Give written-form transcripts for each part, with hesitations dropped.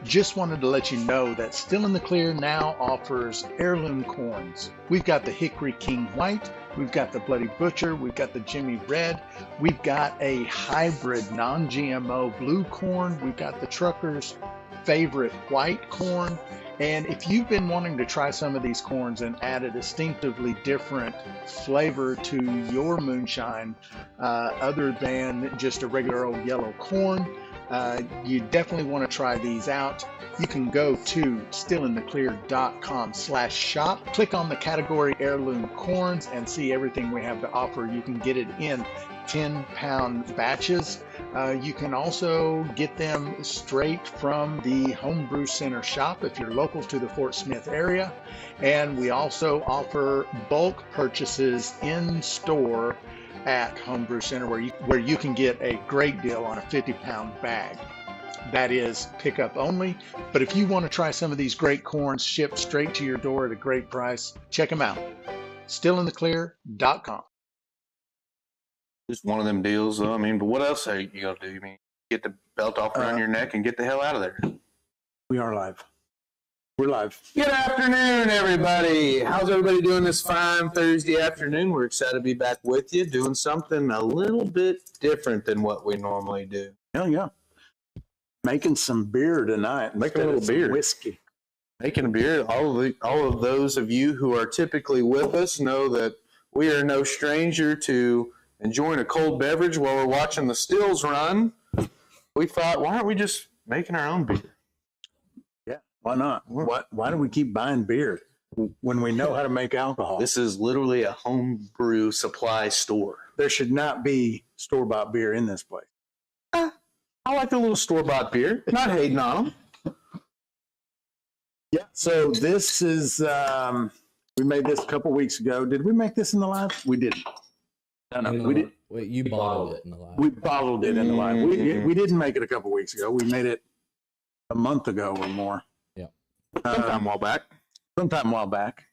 Just wanted to let you know that Still in the Clear now offers heirloom corns. We've got the Hickory King White, we've got the Bloody Butcher, we've got the Jimmy Red, we've got a hybrid non-GMO blue corn, we've got the Trucker's favorite white corn. And if you've been wanting to try some of these corns and add a distinctively different flavor to your moonshine, other than just a regular old yellow corn, you definitely want to try these out. You can go to stillintheclear.com/shop, click on the category heirloom corns and see everything we have to offer. You can get it in 10-pound batches. You can also get them straight from the Homebrew Center shop if you're local to the Fort Smith area. And we also offer bulk purchases in store at Homebrew Center where you can get a great deal on a 50-pound bag. That is pickup only. But if you want to try some of these great corns shipped straight to your door at a great price, check them out. Stillintheclear.com. Just one of them deals, though. I mean, but what else are you going to do? I mean, get the belt off around your neck and get the hell out of there. We are live. We're live. Good afternoon, everybody. How's everybody doing this fine Thursday afternoon? We're excited to be back with you, doing something a little bit different than what we normally do. Hell yeah. Making some beer tonight. Making a little beer. Whiskey. Making a beer. All of those of you who are typically with us know that we are no stranger to enjoying a cold beverage while we're watching the stills run. We thought, why aren't we just making our own beer? Yeah, why not? Why do we keep buying beer when we know how to make alcohol? This is literally a homebrew supply store. There should not be store-bought beer in this place. I like a little store-bought beer. Not hating on them. Yeah, so this is, we made this a couple weeks ago. Did we make this in the live? We didn't. No, we did. Wait, you bottled it in the live. We bottled it in the live. We didn't make it a couple weeks ago. We made it a month ago or more. Yeah. Sometime a while back.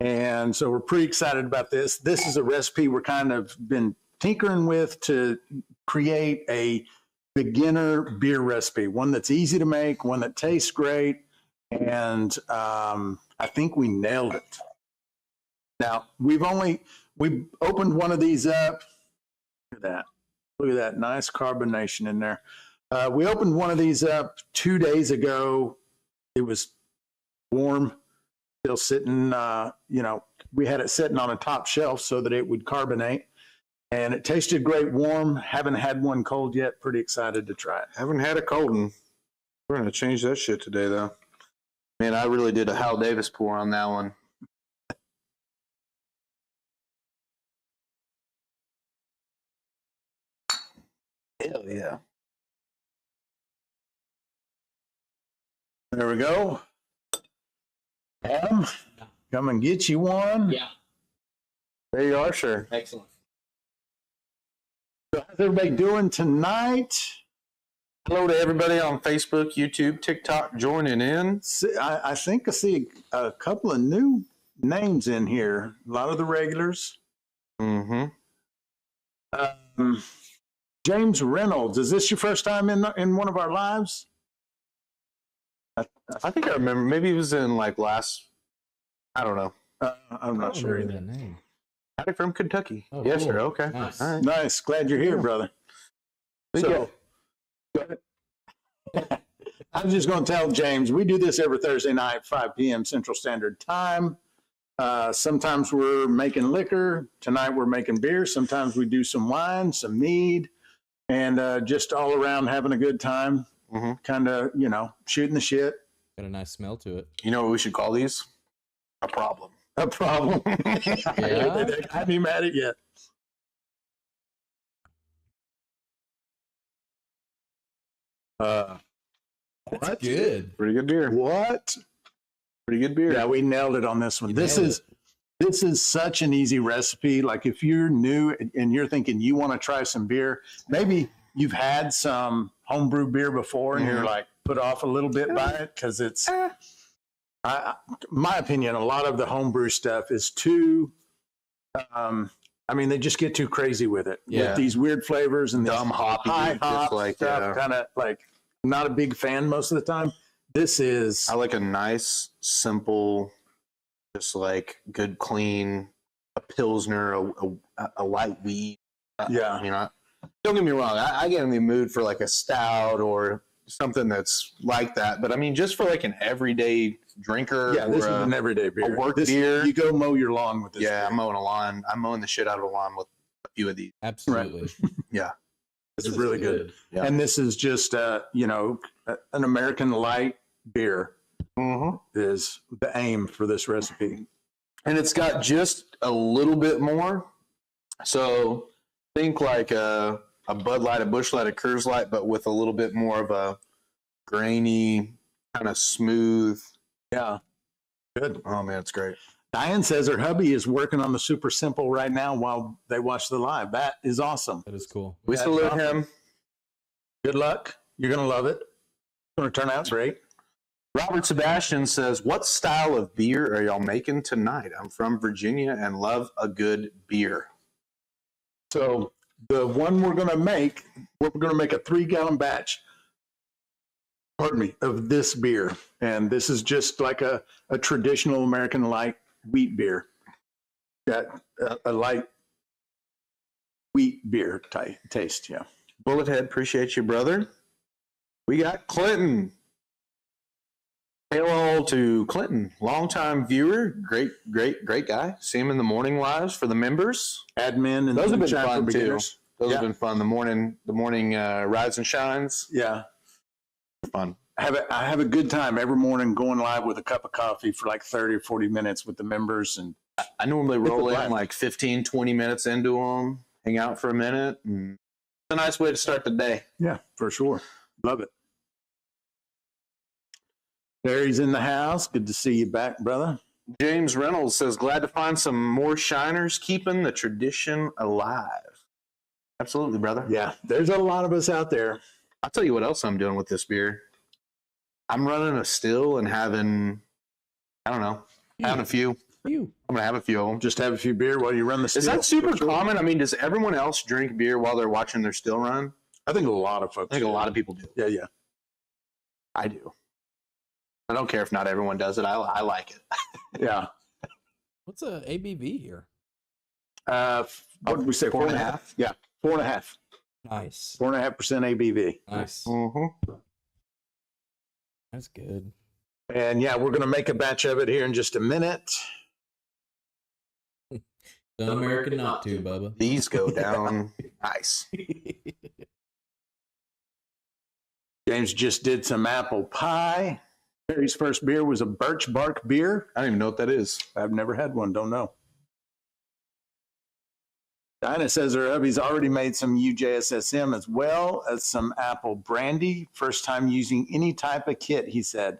And so we're pretty excited about this. This is a recipe we're kind of been tinkering with to create a beginner beer recipe, one that's easy to make, one that tastes great. And I think we nailed it. Now, we opened one of these up. Look at that. Look at that nice carbonation in there. We opened one of these up 2 days ago. It was warm, still sitting, we had it sitting on a top shelf so that it would carbonate. And it tasted great warm. Haven't had one cold yet. Pretty excited to try it. Haven't had a cold one. We're going to change that shit today, though. Man, I really did a Hal Davis pour on that one. Hell yeah. There we go. Adam, come and get you one. Yeah. There you are, sir. Excellent. So how's everybody doing tonight? Hello to everybody on Facebook, YouTube, TikTok joining in. I think I see a couple of new names in here. A lot of the regulars. Mm-hmm. James Reynolds, is this your first time in one of our lives? I think I remember. Maybe it was in last. I don't know. I'm not sure. That name. Howdy from Kentucky. Oh, yes, cool. sir. Okay. Nice. All right. Nice. Glad you're here, brother. So, go ahead. I was just going to tell James, we do this every Thursday night, 5 p.m. Central Standard Time. Sometimes we're making liquor. Tonight we're making beer. Sometimes we do some wine, some mead, and just all around having a good time. Mm-hmm. Kind of, shooting the shit. Got a nice smell to it. You know what we should call these? A problem. A problem. Yeah. I haven't even had it yet. That's good. Pretty good beer. What? Pretty good beer. Yeah, we nailed it on this one. This is such an easy recipe. Like if you're new and you're thinking you want to try some beer, maybe you've had some homebrew beer before and you're like put off a little bit by it because it's, my opinion, a lot of the homebrew stuff is too, they just get too crazy with it. Yeah. With these weird flavors and Dumb hoppy, high hop like, stuff, kind of like not a big fan most of the time. This is I like a nice, simple, just like good, clean, a Pilsner, a light wheat. Yeah. I mean, don't get me wrong. I get in the mood for like a stout or something that's like that. But I mean, just for like an everyday drinker. Yeah, this or is an everyday beer. a work This, beer. You go mow your lawn with this. Yeah, beer. I'm mowing a lawn. I'm mowing the shit out of a lawn with a few of these. Absolutely. Yeah. This is really good. Yeah. And this is just, you know, an American light beer is the aim for this recipe. And it's got just a little bit more. So think like a Bud Light, a Busch Light, a Coors Light, but with a little bit more of a grainy, kind of smooth. Yeah. Good. Oh, man, it's great. Diane says her hubby is working on the super simple right now while they watch the live. That is awesome. That is cool. We That's salute awesome. him. Good luck. You're going to love it. It's going to turn out great. Robert Sebastian says, what style of beer are y'all making tonight? I'm from Virginia and love a good beer. So the one we're going to make a 3-gallon batch, of this beer. And this is just like a traditional American light wheat beer. Got a light wheat beer taste, yeah. Bullethead, appreciate you, brother. We got Clinton. Hello to Clinton, longtime viewer, great guy. See him in the morning lives for the members. Admin and Those have been Moonshine fun for too. beginners. Those have Yeah. been fun. The morning rise and shines. Yeah. Fun. I have a good time every morning going live with a cup of coffee for like 30 or 40 minutes with the members. And I normally roll It's a in like 15, 20 minutes into them, hang out for a minute. And it's a nice way to start the day. yeah, for sure. Love it. Terry's in the house. Good to see you back, brother. James Reynolds says, glad to find some more shiners keeping the tradition alive. Absolutely, brother. Yeah, there's a lot of us out there. I'll tell you what else I'm doing with this beer. I'm running a still and having a few. You. I'm going to have a few of them. Just have a few beer while you run the still. Is that super For sure. common? I mean, does everyone else drink beer while they're watching their still run? I think a lot of folks. I think a do. lot of people do. Yeah, yeah. I do. I don't care if not everyone does it. I like it. Yeah. What's a ABV here? What did we say? 4.5? Yeah, 4.5. Nice. 4.5% ABV. Nice. Mm-hmm. That's good. And yeah, we're going to make a batch of it here in just a minute. The American not to, Bubba. These go down nice. James just did some apple pie. Terry's first beer was a birch bark beer. I don't even know what that is. I've never had one. Don't know. Dinah says her hubby's already made some UJSSM as well as some apple brandy. First time using any type of kit, he said.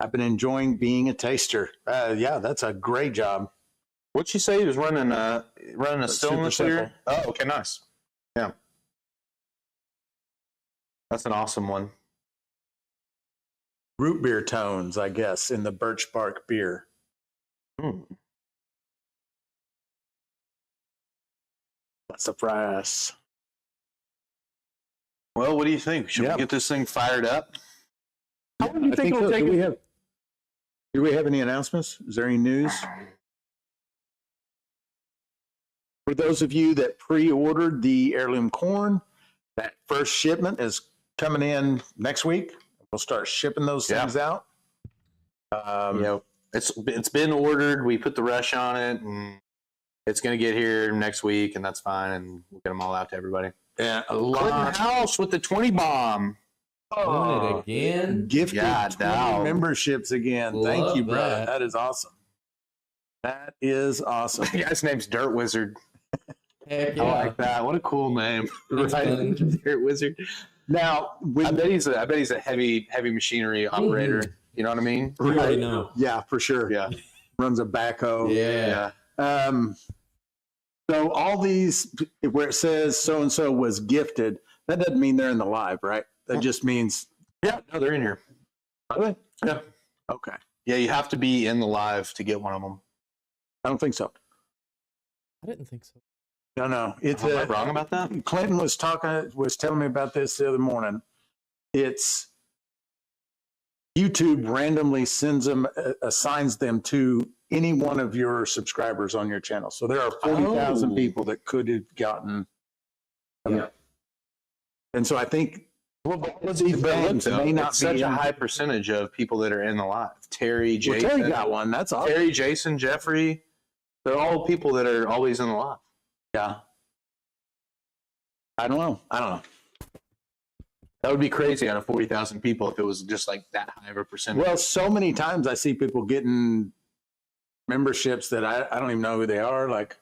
I've been enjoying being a taster. Yeah, that's a great job. What'd she say? He was running a still in the Super beer? Oh, okay, nice. Yeah. That's an awesome one. Root beer tones, I guess, in the birch bark beer. Mm. Surprise. Well, what do you think? Should Yeah. we get this thing fired up? How long do you I think it'll so. take? Do we have any announcements? Is there any news? For those of you that pre-ordered the heirloom corn, that first shipment is coming in next week. We'll start shipping those things out. It's been ordered. We put the rush on it, and it's going to get here next week, and that's fine. And we'll get them all out to everybody. And a Clinton lot. House with the 20 bomb. Doing it again. Gifted Yeah, 20 dog. memberships again. Love Thank you, brother. that. That is awesome. That is awesome. The guy's name's Dirt Wizard. Heck I yeah. like that. What a cool name. That's fun. Dirt Wizard. Now, I bet he's a heavy machinery operator. You know what I mean? You already know. yeah, for sure. Yeah. Runs a backhoe. Yeah. So all these where it says so and so was gifted, that doesn't mean they're in the live, right? That just means Yeah. No, they're in here. are they? Yeah. Okay. Yeah, you have to be in the live to get one of them. I don't think so. I didn't think so. No. It's Am I wrong about that? Clinton was telling me about this the other morning. It's YouTube randomly assigns them to any one of your subscribers on your channel. So there are 40,000 people that could have gotten. Yeah. And so I think These brands may not be such a high percentage of people that are in the live. Terry, Jason. Terry got one. That's awesome. Terry, Jason, Jeffrey. They're all people that are always in the live. Yeah. I don't know. That would be crazy out of 40,000 people if it was just like that high of a percentage. Well, so many times I see people getting memberships that I don't even know who they are. Like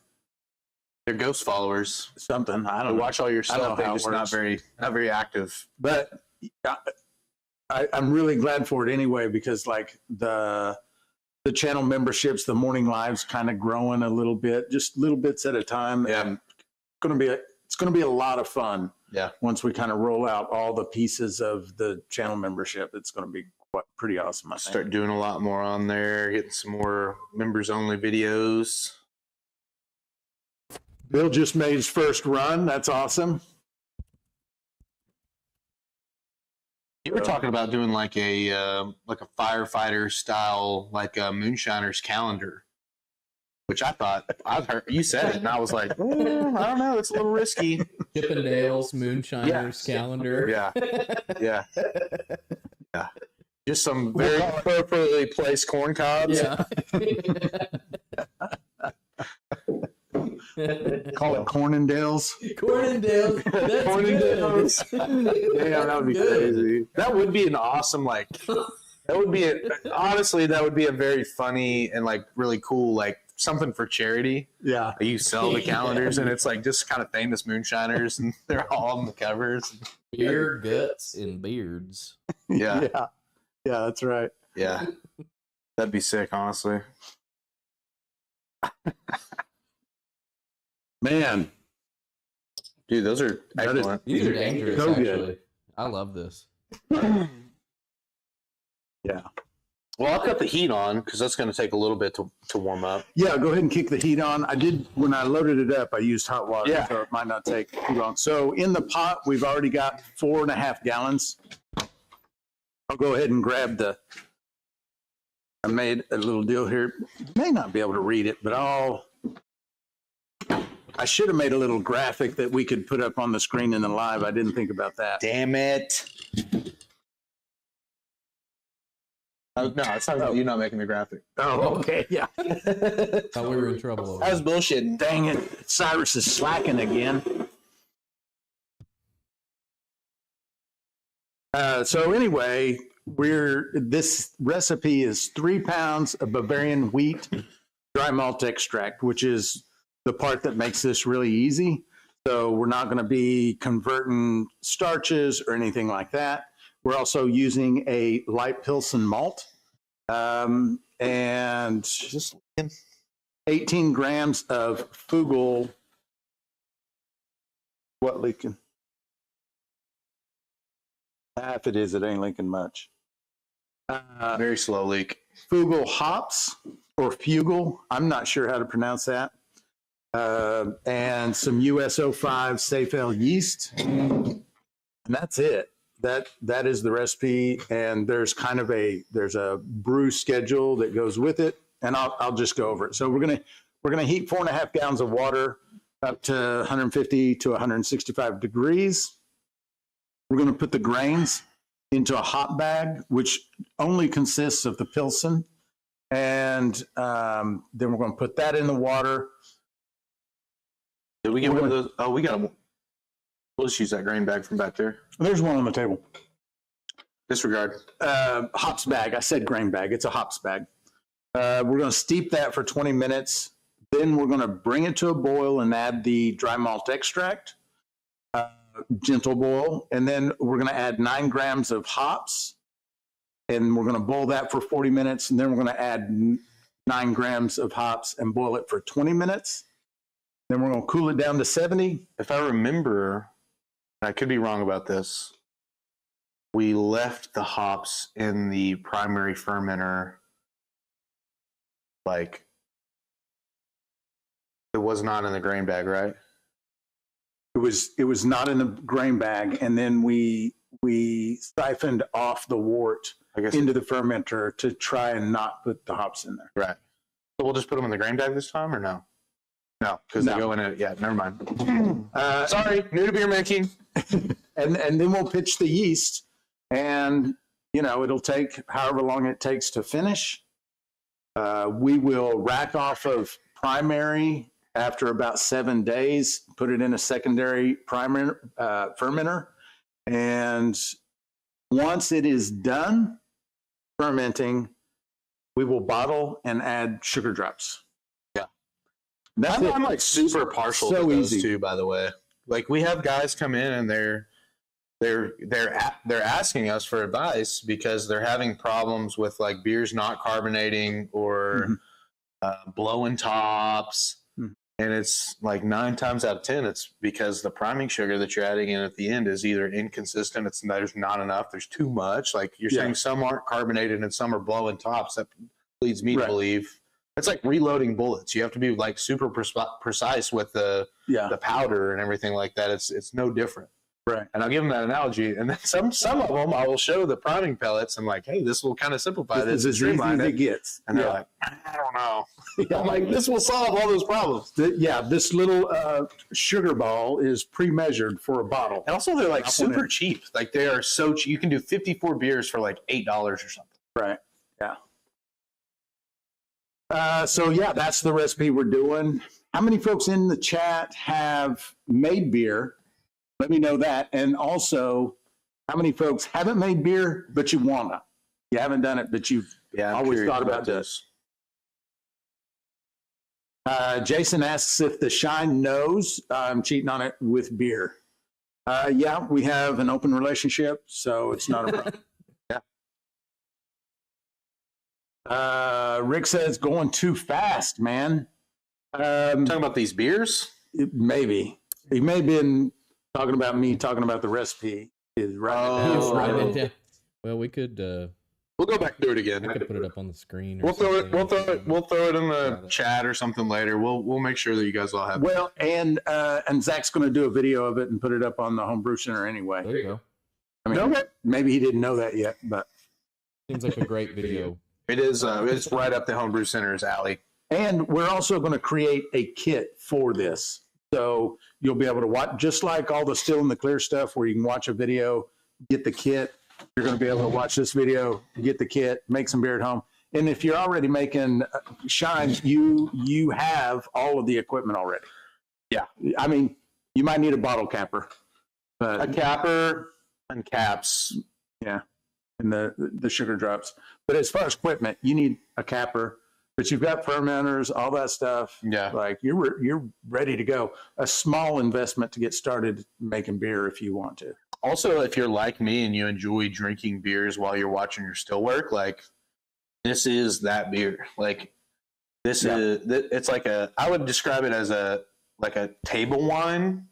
they're ghost followers. Something. I They don't know. watch all your I don't know stuff. They're how it just works. not very active. But I'm really glad for it anyway, because like the channel memberships, the morning lives kind of growing a little bit, just little bits at a time. Yeah. And it's going to be a lot of fun. Yeah. Once we kind of roll out all the pieces of the channel membership, it's going to be pretty awesome. I think. Start doing a lot more on there, getting some more members only videos. Bill just made his first run. That's awesome. You were talking about doing like a firefighter style, like a moonshiner's calendar, which I thought I've heard you said it, and I was like, I don't know, it's a little risky. Chippendales Moonshiner's calendar. Yeah. Just some very appropriately placed corn cobs. Yeah. Call it Cornendales. Cornendales. That's Cornendales. good. Yeah, that would be crazy. That would be an awesome, like, honestly, that would be a very funny and like really cool, like something for charity. Yeah. You sell the calendars and it's like just kind of famous moonshiners and they're all on the covers. Beer, guts, and beards. Yeah. Yeah, that's right. Yeah. That'd be sick, honestly. Man, Dude, those are excellent. These are dangerous, so good. actually. I love this. Yeah. Well, I've got the heat on because that's going to take a little bit to warm up. Yeah, go ahead and kick the heat on. I did, when I loaded it up, I used hot water, Yeah. so it might not take too long. So in the pot, we've already got 4.5 gallons. I'll go ahead and grab I made a little deal here. You may not be able to read it, but I should have made a little graphic that we could put up on the screen in the live. I didn't think about that. Damn it. No, it's not you not making the graphic. Oh, okay, yeah. Thought we were in trouble. Over I was bullshitting. Dang it, Cyrus is slacking again. So anyway, this recipe is 3 pounds of Bavarian wheat dry malt extract, which is the part that makes this really easy. So we're not going to be converting starches or anything like that. We're also using a light Pilsen malt and Just 18 grams of Fugel. What leaking? If it is, it ain't leaking much. very slow leak. Fugel hops or Fugel. I'm not sure how to pronounce that. And some USO5 Safe Ale yeast. And that's it. That is the recipe. And there's there's a brew schedule that goes with it. And I'll just go over it. So we're gonna heat 4.5 gallons of water up to 150 to 165 degrees. We're going to put the grains into a hop bag, which only consists of the Pilsen. And then we're going to put that in the water. Did we get one of those? Oh, we got them. We'll just use that grain bag from back there. There's one on the table. Disregard. Hops bag. I said grain bag. It's a hops bag. We're going to steep that for 20 minutes. Then we're going to bring it to a boil and add the dry malt extract. Gentle boil, and then we're going to add 9 grams of hops, and we're going to boil that for 40 minutes, and then we're going to add 9 grams of hops and boil it for 20 minutes. Then we're going to cool it down to 70. If I remember, I could be wrong about this, we left the hops in the primary fermenter, like it was not in the grain bag, right? It was not in the grain bag, and then we siphoned off the wort I guess into the fermenter to try and not put the hops in there. right. So we'll just put them in the grain bag this time, or no? No, because they No. go in it. Yeah, never mind. Sorry, new to beer making. And then we'll pitch the yeast, and it'll take however long it takes to finish. We will rack off of primary after about 7 days, put it in a secondary fermenter, and once it is done fermenting, we will bottle and add sugar drops. Yeah. That's I'm like super partial to those easy. too, by the way. Like we have guys come in and they're asking us for advice because they're having problems with like beers not carbonating or blowing tops. And it's like 9 times out of 10, it's because the priming sugar that you're adding in at the end is either inconsistent, there's not enough, there's too much. Like you're saying some aren't carbonated and some are blowing tops. That leads me to believe it's like reloading bullets. You have to be like super precise with the powder and everything like that. It's no different. Right. And I'll give them that analogy. And then some of them I will show the priming pellets and like, hey, this will kind of simplify this. This is as easy as it gets. And they're like, I don't know. I'm like, this will solve all those problems. This little sugar ball is pre-measured for a bottle. And also they're like super cheap. Like they are so cheap. You can do 54 beers for like $8 or something. Right. Yeah. So that's the recipe we're doing. How many folks in the chat have made beer? Let me know that. And also, how many folks haven't made beer, but you wanna? You haven't done it, but you've always thought about this. Jason asks if the Shine knows I'm cheating on it with beer. Yeah, we have an open relationship, so it's not a problem. Rick says going too fast, man. Talking about these beers? Maybe. He may have been talking about me talking about the recipe. Is right. Well, we could. We'll go back and do it again. We could put it up on the screen. We'll throw it. We'll throw it in the chat or something later. We'll make sure that you guys all have. Well, and Zach's going to do a video of it and put it up on the Homebrew Center anyway. There you go. I mean, maybe he didn't know that yet, but seems like a great video. It is. It's right up the Homebrew Center's alley. And we're also going to create a kit for this. So you'll be able to watch, just like all the Still in the Clear stuff where you can watch a video, get the kit. You're going to be able to watch this video, get the kit, make some beer at home. And if you're already making Shines, you have all of the equipment already. Yeah. I mean, you might need a bottle capper. But, a capper and caps. Yeah. And the sugar drops. But as far as equipment, you need a capper. But you've got fermenters, all that stuff. Yeah. Like you're ready to go. A small investment to get started making beer if you want to. Also, if you're like me and you enjoy drinking beers while you're watching your still work, like this is that beer. Like this is, it's like I would describe it as like a table wine,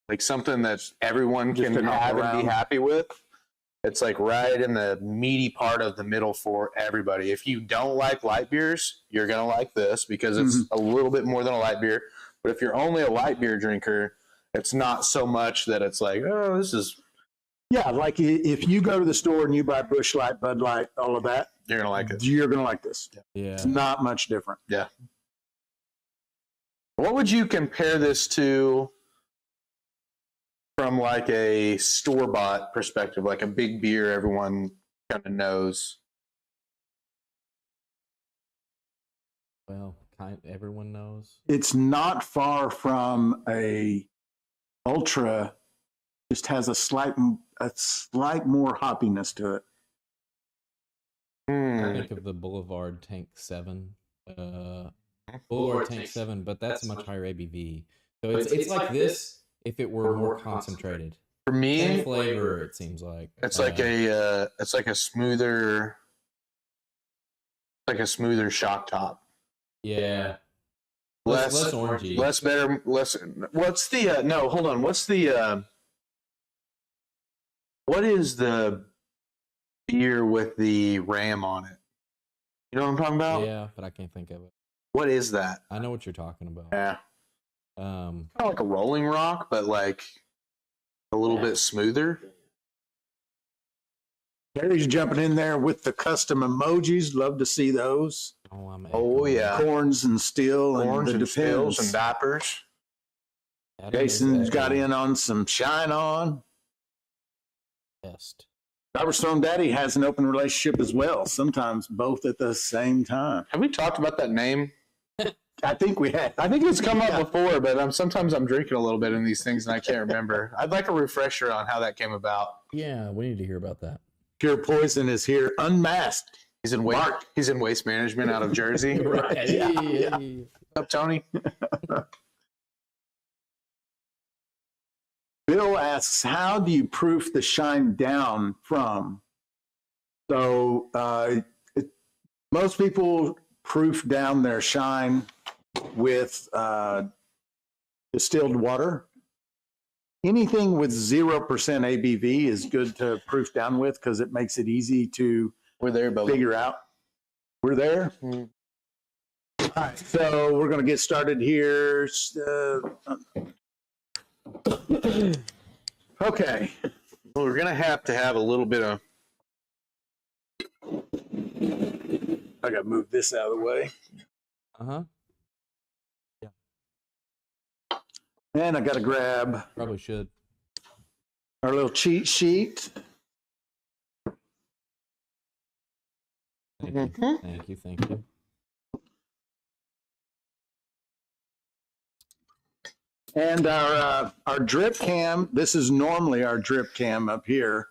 like something that everyone can have and be happy with. It's like right in the meaty part of the middle for everybody. If you don't like light beers, you're going to like this because it's a little bit more than a light beer. But if you're only a light beer drinker, it's not so much that it's like, oh, this is. Yeah, like if you go to the store and you buy Busch Light, Bud Light, all of that, you're going to like it. You're going to like this. Yeah. It's not much different. Yeah. What would you compare this to from like a store-bought perspective, like a big beer everyone kind of knows? Well, everyone knows. It's not far from a Ultra. Just has a slight more hoppiness to it. I think of the Boulevard Tank 7. Boulevard Tank 7, but that's a much higher ABV. So it's like this if it were more concentrated. For me, same flavor, it seems like. It's like a smoother shock top. Yeah. Less orangey. Less better. Less. What's the? No, hold on. What's the? What is the beer with the ram on it? You know what I'm talking about? Yeah, but I can't think of it. What is that? I know what you're talking about. Yeah. Kind of like a Rolling Rock, but like a little bit smoother. Terry's jumping in there with the custom emojis. Love to see those. Oh, yeah. Corns and steel Corns and and the stills depends. and diapers. Jason's got in on some Shine On. Best. Stone Daddy has an open relationship as well, sometimes both at the same time. Have we talked about that name? I think we have. I think it's come up before, but sometimes I'm drinking a little bit in these things and I can't remember. I'd like a refresher on how that came about. Yeah, we need to hear about that. Pure Poison is here, unmasked. He's in waste management out of Jersey. Right. Yeah. What's up, Tony? Bill asks, how do you proof the shine down from? So most people proof down their shine with distilled water. Anything with 0% ABV is good to proof down with because it makes it easy to figure out. We're there. Mm. All right, so we're going to get started here. Okay. Well, we're going to have a little bit of... I got to move this out of the way. Uh-huh. And I got to grab Probably should. our little cheat sheet. Thank you. Thank you. Thank you. And our drip cam, this is normally our drip cam up here.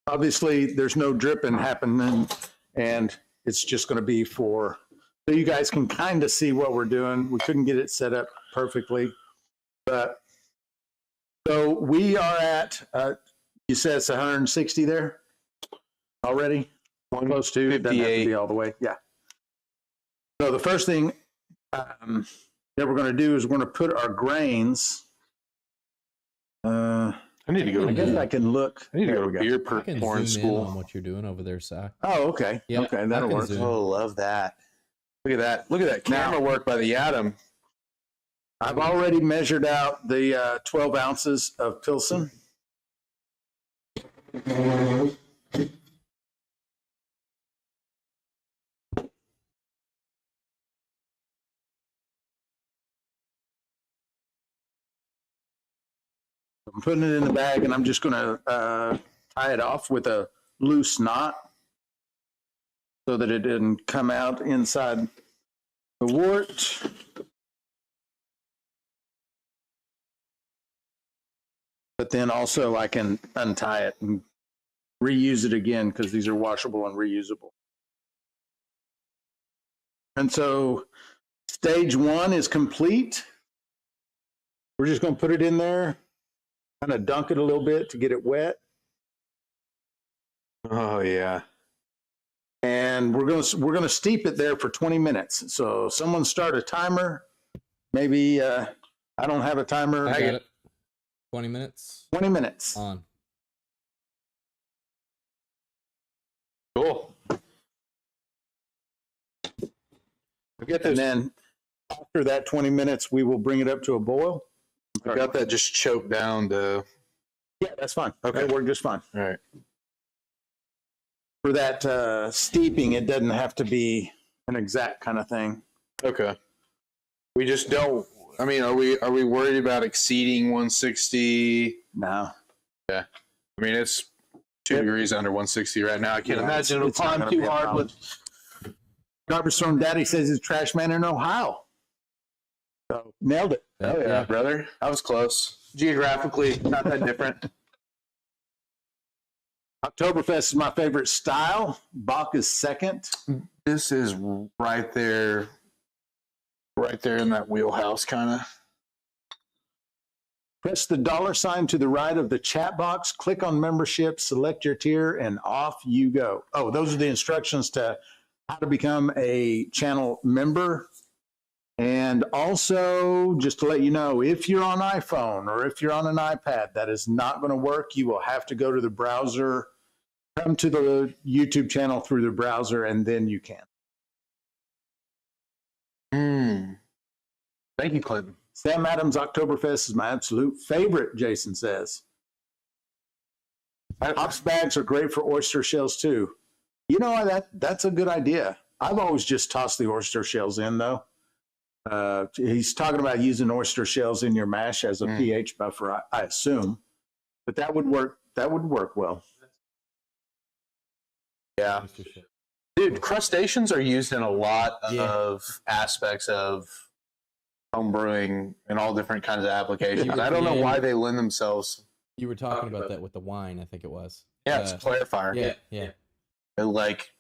Obviously, there's no dripping happening, and it's just going to be so you guys can kind of see what we're doing. We couldn't get it set up perfectly, but so we are at, you said it's 160 there already? Close to, it doesn't have to be all the way, yeah. So the first thing that we're going to do is we're going to put our grains. I need to go. I guess I can look. I need to go to beer I can porn zoom school. in on what you're doing over there, Si. Oh, okay. Yep, Okay, that'll I can work. zoom. Oh, love that. Look at that. Look at that camera work by the Atom. I've already measured out the 12 ounces of Pilsen. I'm putting it in the bag, and I'm just going to tie it off with a loose knot so that it didn't come out inside the wort. But then also I can untie it and reuse it again because these are washable and reusable. And so stage one is complete. We're just going to put it in there, kind of dunk it a little bit to get it wet. Oh, yeah. And we're going to steep it there for 20 minutes. So someone start a timer. Maybe I don't have a timer. I got it. 20 minutes. 20 minutes. On. Cool. I got And this. then after that 20 minutes, we will bring it up to a boil. I got that just choked down to. Yeah, that's fine. Okay. That'll work just fine. All right. For that steeping, it doesn't have to be an exact kind of thing. Okay. We just don't. I mean, are we worried about exceeding 160? No. Yeah. I mean, it's 2 degrees under 160 right now. I can't Yeah, imagine it'll it's not climb gonna too be a hard problem. with. Garbage Storm Daddy says he's a trash man in Ohio. So nailed it. Oh yeah, brother. I was close. Geographically, not that different. Oktoberfest is my favorite style. Bach is second. This is right there in that wheelhouse, kind of. Press the $sign to the right of the chat box, click on membership, select your tier, and off you go. Oh, those are the instructions to how to become a channel member. And also, just to let you know, if you're on iPhone or if you're on an iPad, that is not going to work. You will have to go to the browser, come to the YouTube channel through the browser, and then you can. Thank you, Clinton. Sam Adams Oktoberfest is my absolute favorite, Jason says. Hops bags are great for oyster shells too. You know, that's a good idea. I've always just tossed the oyster shells in though. He's talking about using oyster shells in your mash as a pH buffer, I assume, but that would work. That would work well. Yeah. Dude, crustaceans are used in a lot of aspects of home brewing and all different kinds of applications. I don't know why they lend themselves. You were talking about that with the wine, I think it was. Yeah, it's a clarifier. Yeah. It like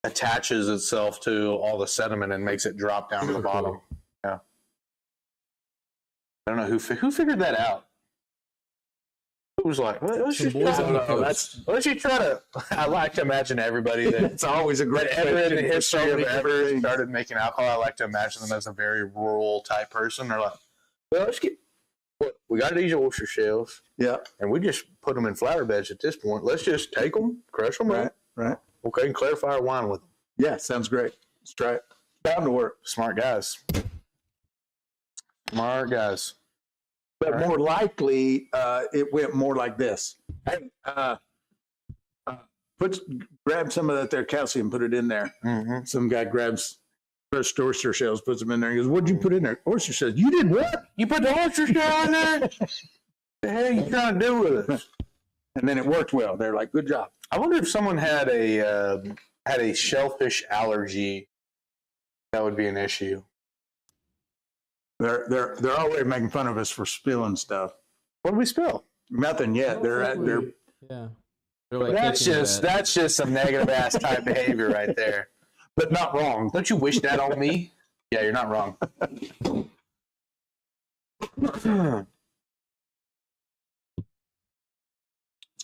attaches itself to all the sediment and makes it drop down to the bottom. Cool. Yeah. I don't know who figured that out. It was like, let's just try to. I like to imagine everybody that it's always a great ever in the history of ever started making alcohol. I like to imagine them as a very rural type person. They're like, well, let's get. We got these oyster shells. Yeah. And we just put them in flower beds at this point. Let's just take them, crush them up. Right. Okay, and clarify our wine with them. Yeah, sounds great. Let's try it. Bound to work. Smart guys. Smart guys. But more likely, it went more like this. Hey, grab some of that there calcium, put it in there. Mm-hmm. Some guy grabs crushed oyster shells, puts them in there. He goes, "What'd you put in there?" Oyster shells. You did what? You put the oyster shell in there? The hell are you trying to do with it? And then it worked well. They're like, "Good job." I wonder if someone had a shellfish allergy. That would be an issue. They're already making fun of us for spilling stuff. What did we spill? Nothing yet. They're yeah. Like that's just some negative ass type behavior right there. But not wrong. Don't you wish that on me? Yeah, you're not wrong.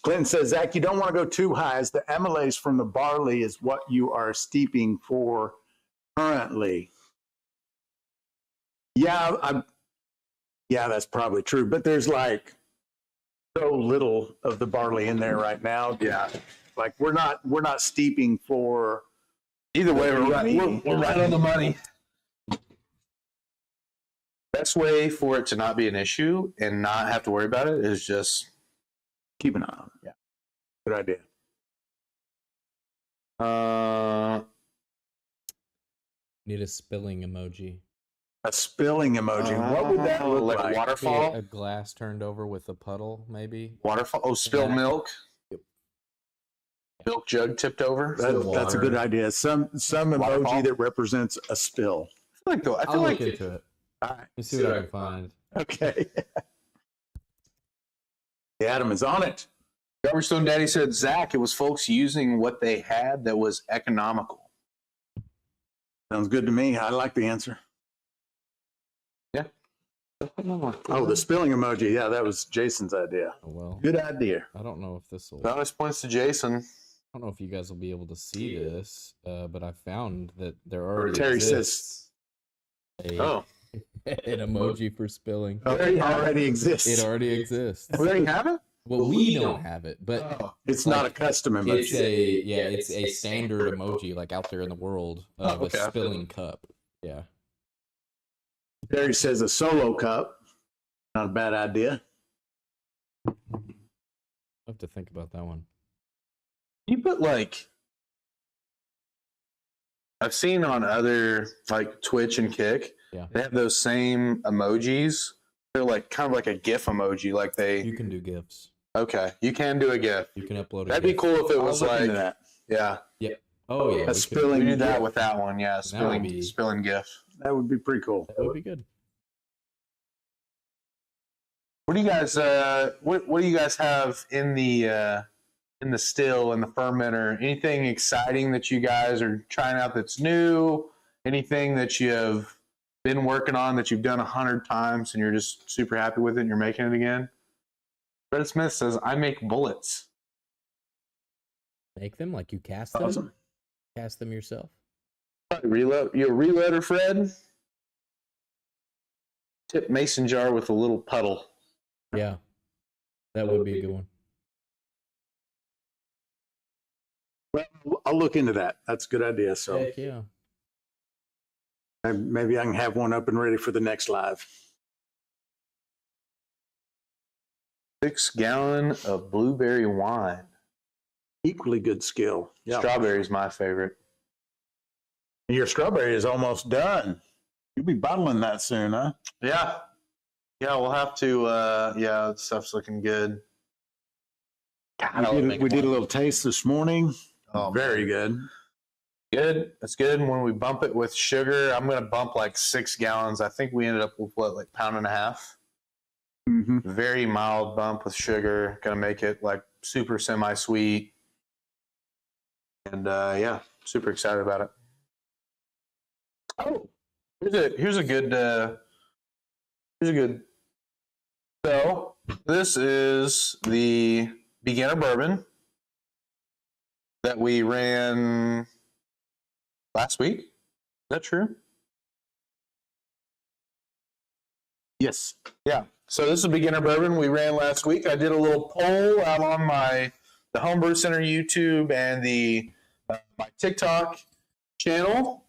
Clinton says, Zach, you don't want to go too high, as the amylase from the barley is what you are steeping for currently. Yeah, that's probably true. But there's like so little of the barley in there right now. Yeah, like we're not steeping for. Either way, we're right on the money. Best way for it to not be an issue and not have to worry about it is just keep an eye on it. Yeah, good idea. Need a spilling emoji. A spilling emoji. What would that look like? Like a waterfall? Yeah, a glass turned over with a puddle, maybe. Waterfall? Oh, spilled milk? Yep. Milk jug tipped over? That's a good idea. Some emoji that represents a spill. I feel I'll like look into it. All right. Let's see what I can find. Okay. Adam is on it. Garbage Stone Daddy said, Zach, it was folks using what they had that was economical. Sounds good to me. I like the answer. Yeah. Oh, the spilling emoji. Yeah, that was Jason's idea. Oh, well. Good idea. I don't know if this will. That always points to Jason. I don't know if you guys will be able to see this, but I found that there already Terry exists Oh. an emoji for spilling. Oh, it already exists. It already exists. We already have it? Well, we don't have it, but it's not a custom emoji. It's a standard emoji like out there in the world of a spilling cup. Yeah. Terry says a solo cup. Not a bad idea. I'll have to think about that one. You put like, I've seen on other like Twitch and Kick, they have those same emojis. They're like kind of like a GIF emoji. Like you can do GIFs. Okay, you can do a GIF. You can upload. That'd be cool if it was like that. Yeah. Oh yeah. A spilling. We do that with that one. Yeah, spilling GIF. That would be pretty cool. That would be good. What do you guys? What do you guys have in the still and the fermenter? Anything exciting that you guys are trying out that's new? Anything that you have been working on that you've done 100 times and you're just super happy with it and you're making it again? Brett Smith says, I make bullets. Make them like you cast them? Awesome. Cast them yourself? Reload. You a reloader, Fred? Tip mason jar with a little puddle. Yeah. That would be a good one. Well, I'll look into that. That's a good idea. So Heck yeah. Maybe I can have one up and ready for the next live. 6-gallon of blueberry wine. Equally good skill. Yeah. Strawberry is my favorite. Your strawberry is almost done. You'll be bottling that soon, huh? Yeah. Yeah, we'll have to. Yeah, the stuff's looking good. We did a little taste this morning. Oh, very good. Good. That's good. And when we bump it with sugar, I'm going to bump like 6 gallons. I think we ended up with what, like 1.5 pounds? Mm-hmm. Very mild bump with sugar. Going to make it like super semi-sweet. And yeah, super excited about it. Oh, here's a good. So this is the beginner bourbon that we ran last week. Is that true? Yes. Yeah. So this is a beginner bourbon we ran last week. I did a little poll out on the Homebrew Center YouTube and my TikTok channel,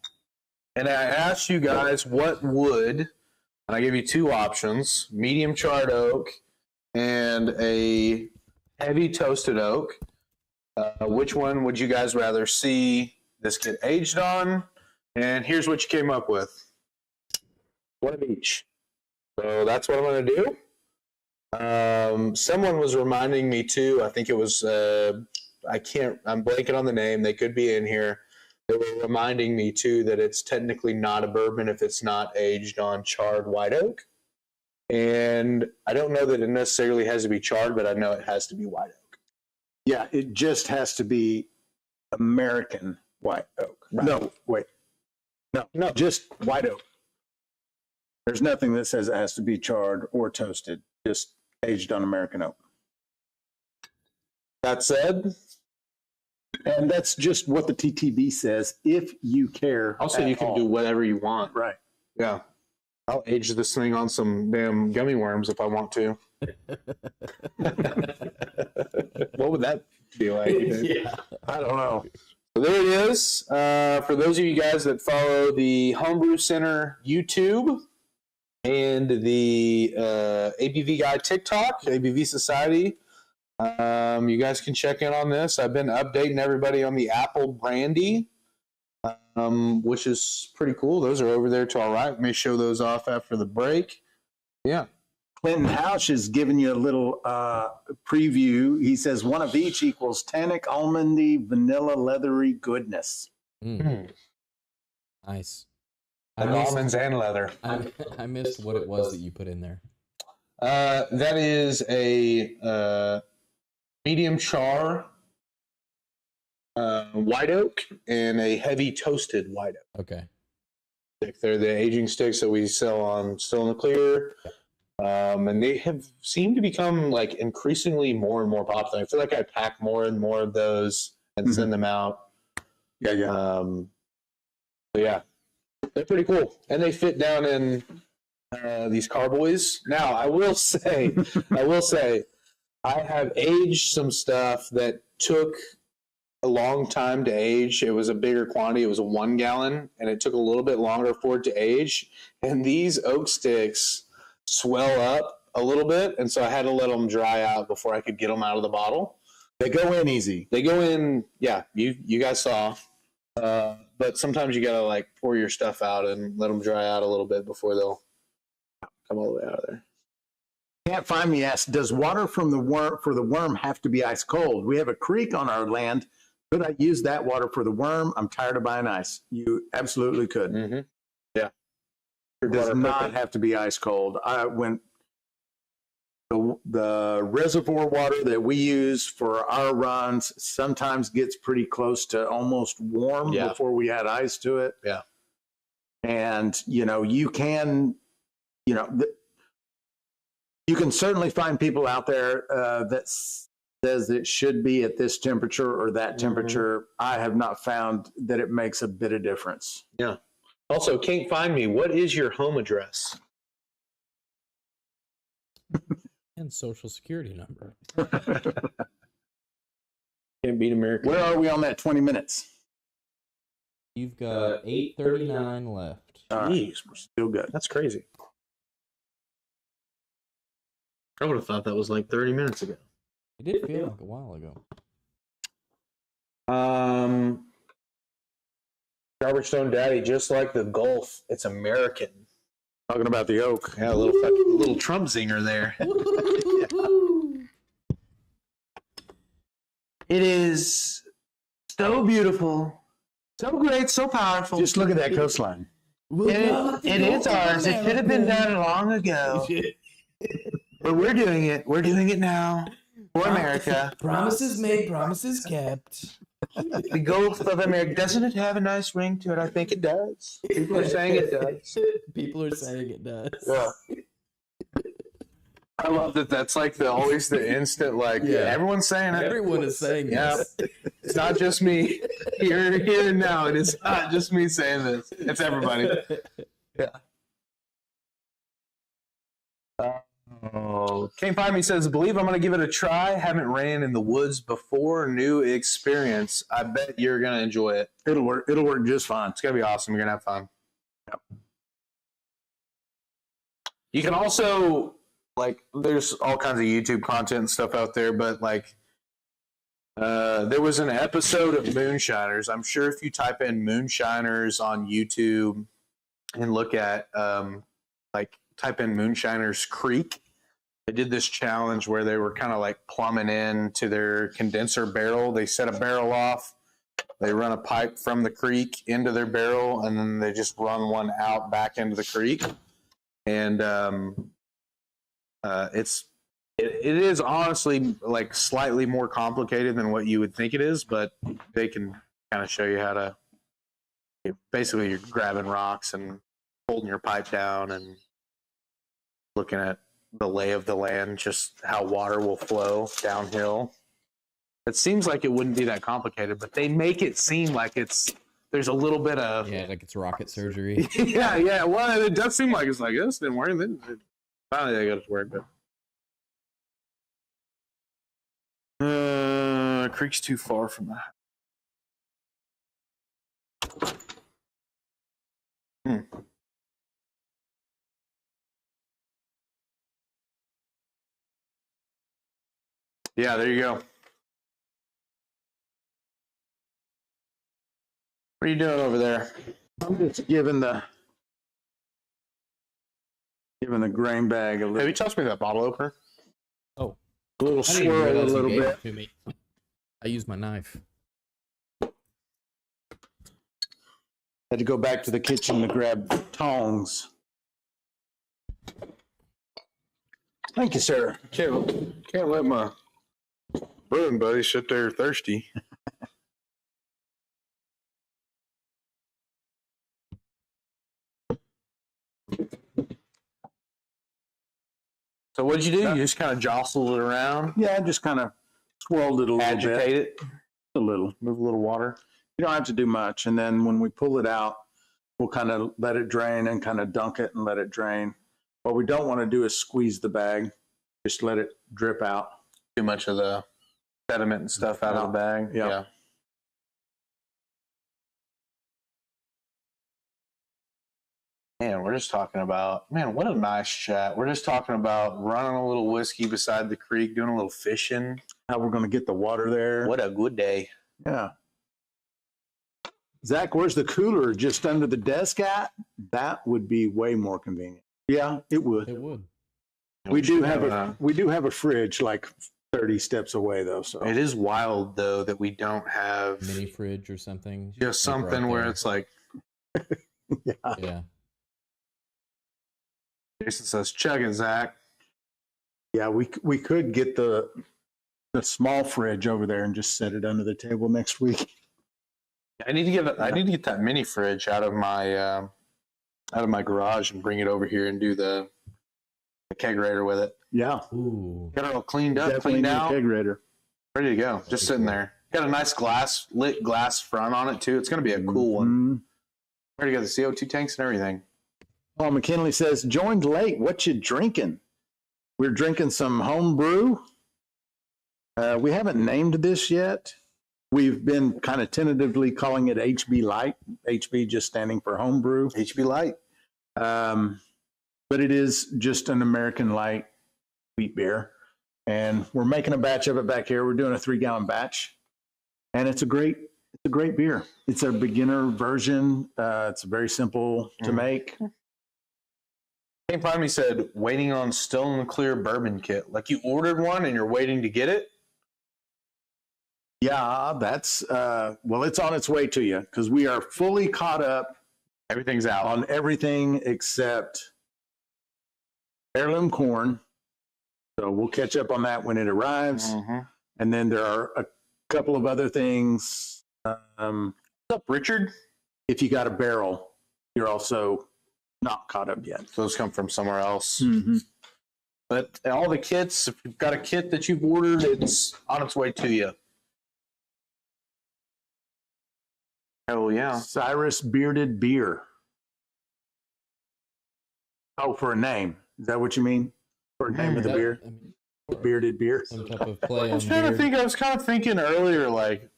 and I asked you guys what would, and I gave you 2 options: medium charred oak and a heavy toasted oak. Which one would you guys rather see this get aged on? And here's what you came up with: 1 of each. So that's what I'm going to do. Someone was reminding me too. I think it was. I'm blanking on the name. They could be in here. They were reminding me too that it's technically not a bourbon if it's not aged on charred white oak. And I don't know that it necessarily has to be charred, but I know it has to be white oak. Yeah, it just has to be American white oak. Right. No, wait. No, just white oak. There's nothing that says it has to be charred or toasted, just aged on American oak. That said, and that's just what the TTB says, if you care. Also, you can do whatever you want. Right. Yeah. I'll age this thing on some damn gummy worms if I want to. What would that be like? Yeah. I don't know. So there it is. For those of you guys that follow the Homebrew Center YouTube and the ABV Guy TikTok, ABV Society, you guys can check in on this. I've been updating everybody on the apple brandy, which is pretty cool. Those are over there to our right. May show those off after the break. Yeah. Clinton Houch is giving you a little preview. He says 1 of each equals tannic, almondy, vanilla, leathery goodness. Nice. Almonds and leather. I missed what it was that you put in there. That is a medium char white oak and a heavy toasted white oak. Okay. They're the aging sticks that we sell on Still in the Clear. And they have seemed to become like increasingly more and more popular. I feel like I pack more and more of those and send them out. Yeah. But yeah, they're pretty cool. And they fit down in these carboys. Now, I will say, I have aged some stuff that took a long time to age. It was a bigger quantity. It was a 1 gallon, and it took a little bit longer for it to age. And these oak sticks swell up a little bit, and so I had to let them dry out before I could get them out of the bottle. They go in easy. They go in, yeah, you guys saw. But sometimes you gotta like pour your stuff out and let them dry out a little bit before they'll come all the way out of there. Can't Find Me asks, does water from the worm have to be ice cold? We have a creek on our land. Could I use that water for the worm? I'm tired of buying ice. You absolutely could. Mm-hmm. Yeah. It does not have to be ice cold. When the reservoir water that we use for our runs sometimes gets pretty close to almost warm before we add ice to it. Yeah. And, you can, you can certainly find people out there that says it should be at this temperature or that temperature. Mm-hmm. I have not found that it makes a bit of difference. Yeah. Also, Can't Find Me, what is your home address? And social security number. Can't beat America. Where are we on that 20 minutes? You've got 8:39 left. Jeez, we're still good. That's crazy. I would have thought that was like 30 minutes ago. It did feel like a while ago. Garbage Stone Daddy, just like the Gulf, it's American. Talking about the oak. Yeah, a little Trump zinger there. It is so beautiful, so great, so powerful. Just look at that coastline. It is ours. It should have been done long ago. But we're doing it. We're doing it now for America. Promises made, promises kept. The Gulf of America. Doesn't it have a nice ring to it? I think it does. People are saying it does. People are saying it does. Yeah. I love that. That's like always the instant, like, everyone's saying it. Everyone is saying this. It's not just me. Here and now. It is not just me saying this. It's everybody. Yeah. Can't Find Me says, believe I'm going to give it a try. Haven't ran in the woods before. New experience. I bet you're going to enjoy it. It'll work. It'll work just fine. It's going to be awesome. You're going to have fun. Yep. You can also, like, there's all kinds of YouTube content and stuff out there, but, like, there was an episode of Moonshiners. I'm sure if you type in Moonshiners on YouTube and look at, type in Moonshiners Creek, they did this challenge where they were kind of like plumbing into their condenser barrel. They set a barrel off, they run a pipe from the creek into their barrel, and then they just run one out back into the creek. And it is honestly like slightly more complicated than what you would think it is, but they can kind of show you how to. Basically, you're grabbing rocks and holding your pipe down and looking at the lay of the land, just how water will flow downhill. It seems like it wouldn't be that complicated, but they make it seem like there's a little bit of... Yeah, like it's rocket surgery. yeah. Well, it does seem like it's like, this didn't work. Then finally they got it to work, but... creek's too far from that. Yeah, there you go. What are you doing over there? I'm just giving the grain bag a Have little. you touched me that bottle opener? Oh, A little I didn't even swirl, a realize you little gave bit. it to me. I used my knife. Had to go back to the kitchen to grab tongs. Thank you, sir. Can't let my brewing buddy sit there thirsty. So what did you do? You just kind of jostled it around, Yeah, I just kind of swirled it a little agitate bit. it, A little. move a little water. You don't have to do much. And then when we pull it out, we'll kind of let it drain and kind of dunk it and let it drain. What we don't want to do is squeeze the bag. Just let it drip out. Too much of the sediment and stuff out of the bag. Yeah. Man, we're just talking about, what a nice chat. We're just talking about running a little whiskey beside the creek, doing a little fishing. How we're going to get the water there. What a good day. Yeah. Zach, where's the cooler? Just under the desk at? That would be way more convenient. Yeah, it would. It would. We do have a fridge like 30 steps away though. So It is wild though that we don't have Mini fridge or something. just like something right where there. it's like, Yeah. Jason says, chug it, Zach. yeah, we could get the small fridge over there and just set it under the table next week. I need to get that mini fridge out of my garage and bring it over here and do the kegerator with it. Yeah, Ooh. Got it all cleaned up, definitely cleaned need a out, kegerator. ready to go. Just sitting there. Got a nice lit glass front on it too. It's going to be a cool one. Mhm. Ready to go. The CO2 tanks and everything. Paul McKinley says, joined late. What you drinking? We're drinking some home brew. We haven't named this yet. We've been kind of tentatively calling it HB Light. HB just standing for home brew. HB Light. But it is just an American light wheat beer. And we're making a batch of it back here. We're doing a 3-gallon batch. And it's a great beer. It's a beginner version. It's very simple to make. Can't find me said waiting on still in the clear bourbon kit. Like you ordered one and you're waiting to get it? Yeah, that's well, it's on its way to you because we are fully caught up. Everything's out on everything except heirloom corn. So we'll catch up on that when it arrives. Mm-hmm. And then there are a couple of other things. What's up, Richard? If you got a barrel, you're also not caught up yet. Those come from somewhere else. Mm-hmm. But all the kits, if you've got a kit that you've ordered, it's on its way to you. Oh, yeah. Cyrus Bearded Beer. Oh, for a name. Is that what you mean? For a name of the beer? I mean, Bearded Beer. some type of play I was on trying to beer. think, I was kind of thinking earlier, like,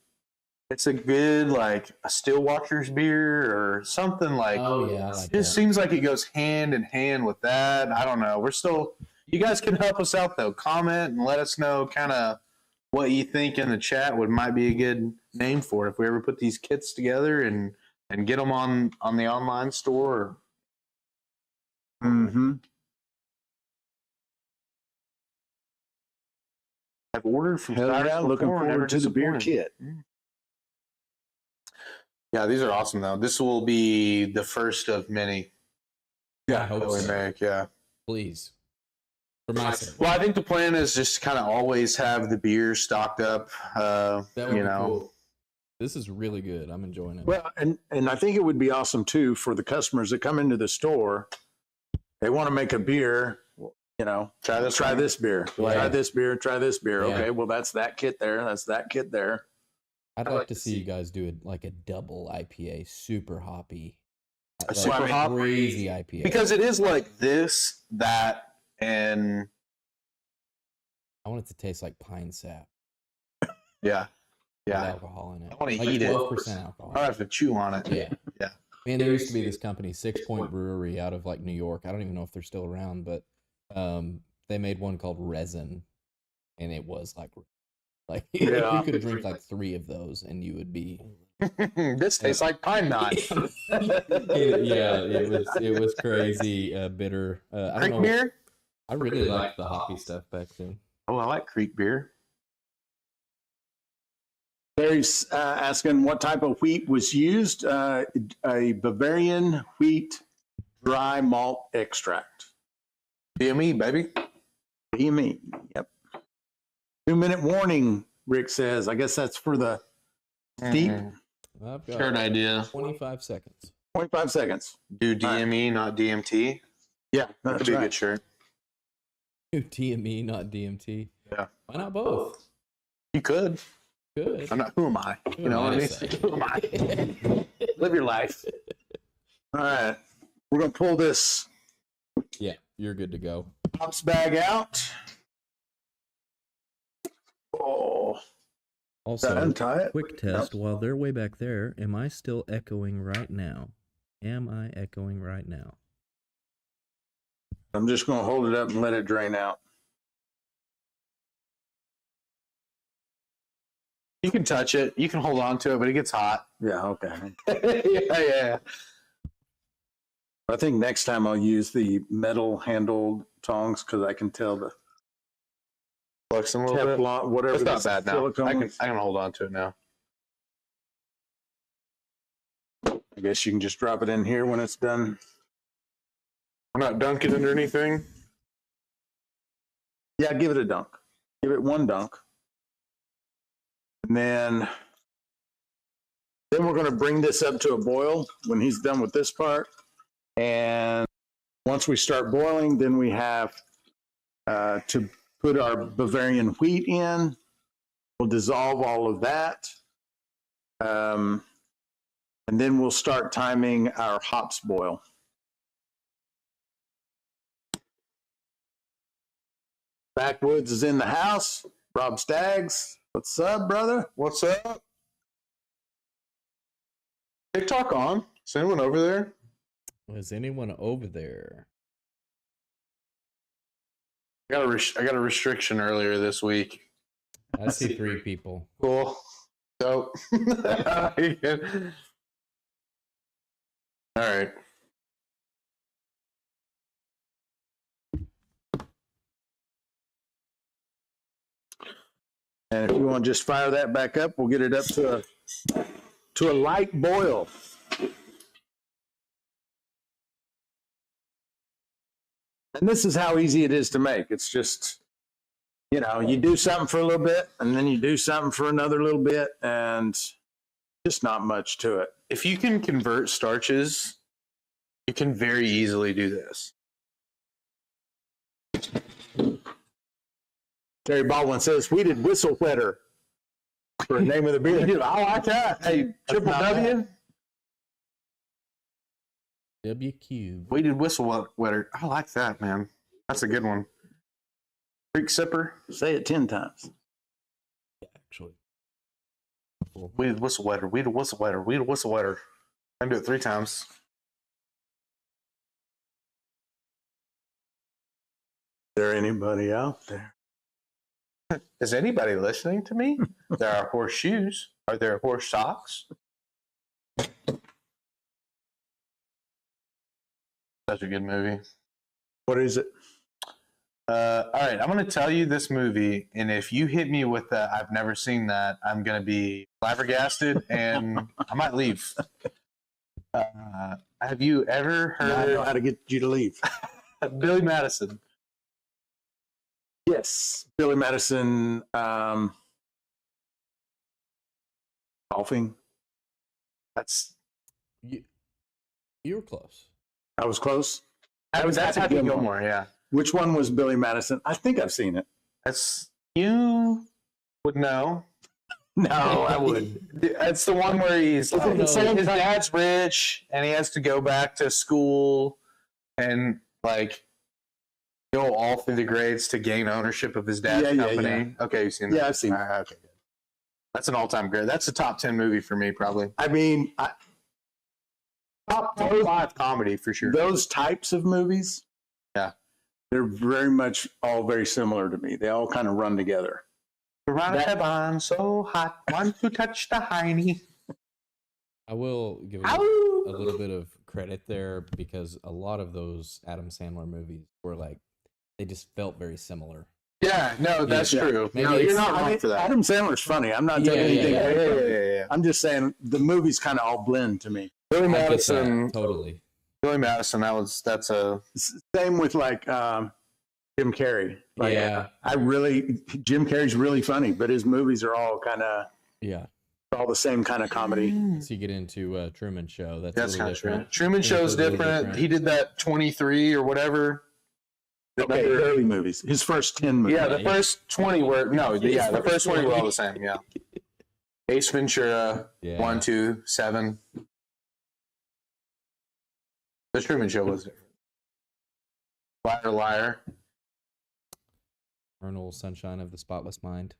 it's a good, like, a Stillwater's beer or something like. Oh yeah, I like It that. just seems like it goes hand in hand with that. I don't know. We're still, you guys can help us out though. Comment and let us know kind of what you think in the chat might be a good name for it if we ever put these kits together and get them on the online store. Mm-hmm. I've ordered from Hell Cyrus yeah, looking before, never forward to the beer disappointed. kit. Yeah, these are awesome though. This will be the first of many I hope that we so. make. Yeah. Please, for my sake. Well, I think the plan is just kind of always have the beer stocked up. That would You be know, cool. This is really good. I'm enjoying it. Well, and I think it would be awesome too for the customers that come into the store. They want to make a beer, you know, try this. try one. this beer, Yeah. try this beer, try this beer. Yeah. Okay, well, that's that kit there. That's that kit there. I'd like to see you guys do it like a double IPA, super hoppy, A super hoppy? hoppy? crazy IPA. Because it is like this, that, and I want it to taste like pine sap yeah, with yeah. alcohol in it. I wanna like eat it. 12% alcohol. I have to chew on it. Yeah. Yeah. Man, there used to be this company, 6 Point Brewery, out of like New York. I don't even know if they're still around, but they made one called Resin, and it was like Yeah. you could drink like 3 of those, and you would be. This tastes like pine knot. it was crazy bitter. I don't Creek know. beer? I really liked the hoppy stuff back then. Oh, I like Creek beer. Barry's asking what type of wheat was used. A Bavarian wheat dry malt extract. BME, baby. BME. Yep. 2-minute warning, Rick says. I guess that's for the steep. I've got Shared idea. 25 seconds. 25 seconds. Do DME, not DMT. Yeah, That'd that's be a right. good shirt. DME, not DMT. Yeah. Why not both? You could. Good. I'm not. Who am I? You know what I mean? Who am I? Live your life. All right. We're going to pull this Yeah, you're good to go. hops bag out. Oh, Also, untie it. quick test while they're way back there. Am I still echoing right now? Am I echoing right now? I'm just going to hold it up and let it drain out. You can touch it. You can hold on to it, but it gets hot. Yeah, okay. yeah. I think next time I'll use the metal handled tongs because I can tell the Flex them a little bit. Teflon, whatever. It's not this bad now. silicone is. I can hold on to it now. I guess you can just drop it in here when it's done. We're not dunking under anything. Yeah, give it a dunk. Give it one dunk. And then we're going to bring this up to a boil when he's done with this part. And once we start boiling, then we have to put our Bavarian wheat in. We'll dissolve all of that. And then we'll start timing our hops boil. Backwoods is in the house. Rob Staggs, what's up, brother? What's up? TikTok on? Is anyone over there? Is anyone over there? I got a restriction earlier this week. I see 3 people. Cool. So, all right. And if you want to just fire that back up, we'll get it up to a light boil. And this is how easy it is to make. It's just, you know, you do something for a little bit, and then you do something for another little bit, and just not much to it. If you can convert starches, you can very easily do this. Terry Baldwin says, "Weeded whistle whetter for the name of the beer." I like that. Hey, triple W. W cube. Weighted whistle wetter. I like that, man. That's a good one. Creek sipper. Say it 10 times. Yeah, actually. Weighted whistle wetter. Weighted whistle wetter. Weighted whistle wetter. I can do it 3 times. Is there anybody out there? Is anybody listening to me? There are horseshoes. Are there horse socks? Such a good movie. What is it? All right, I'm going to tell you this movie, and if you hit me with that, I've never seen that, I'm going to be flabbergasted, and I might leave. Have you ever heard? I know how to get you to leave. Billy Madison? Yes, Billy Madison. Golfing. That's You were close. I was close. that's Happy Gilmore. Yeah, Which one was Billy Madison? I think I've seen it. that's you would know. No, I wouldn't. It's the one where he's like, no. his dad's rich and he has to go back to school and like go all through the grades to gain ownership of his dad's company. Yeah. Okay, you've seen that? Yeah, I've seen it. Okay, good. That's an all-time great. That's a top 10 movie for me, probably. I mean, Top 5 comedy for sure. those types of movies, Yeah. they're very much all very similar to me. They all kind of run together. Heaven so hot, want to touch the hiney. I will give it a little bit of credit there because a lot of those Adam Sandler movies were like, they just felt very similar. Yeah, no, that's true. Maybe No, it's- you're not wrong for that. Adam Sandler's funny. I'm not taking anything yeah. away from it. Yeah. I'm just saying the movies kind of all blend to me. Billy I get that, Madison. totally. Billy Madison. That's a. Same with like Jim Carrey. Like, Yeah. Jim Carrey's really funny, but his movies are all kind of Yeah. all the same kind of comedy. So you get into Truman Show. That's That's a kind little of true. different. Truman Show's It's a little different. different. He did that 23 or whatever. Okay, early movies. His first 10 movies. Yeah, the first 20 were the first 20 were all the same. Yeah. Ace Ventura, Yeah. 1, 2, 7. The Truman Show was different. Liar, liar. Eternal Sunshine of the Spotless Mind.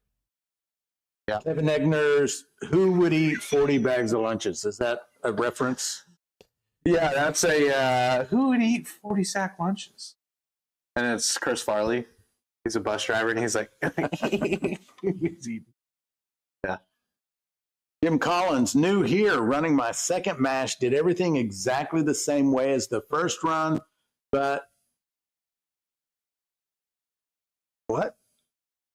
Kevin Egner's Who Would Eat 40 Bags of Lunches? Is that a reference? Yeah, that's a who would eat 40 sack lunches? And it's Chris Farley. He's a bus driver, and he's like, he's eating. Jim Collins, new here, running my second mash, did everything exactly the same way as the first run, but what?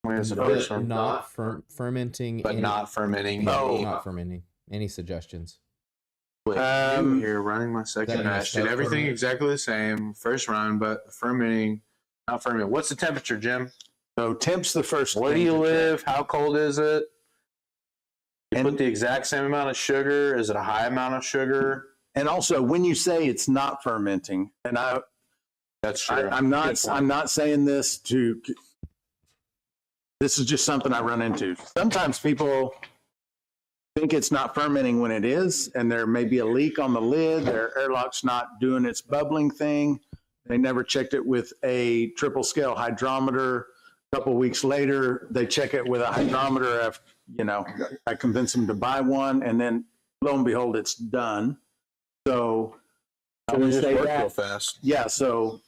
Where's the But first one? not fermenting. But not fermenting. Not fermenting. Any suggestions? New here, running my second That mash. messed Did up everything for me. exactly the same first run, but fermenting, not fermenting. What's the temperature, Jim? So temp's the first Where do thing you to live? How cold is it? You And- put the exact same amount of sugar. Is it a high amount of sugar? And also, when you say it's not fermenting, and That's true. I'm Good point. not saying this to. This is just something I run into. Sometimes people think it's not fermenting when it is, and there may be a leak on the lid. Their airlock's not doing its bubbling thing. They never checked it with a triple scale hydrometer. A couple weeks later, they check it with a hydrometer. I convince them to buy one, and then lo and behold, it's done. So I So we would just say work that. real fast. Yeah, so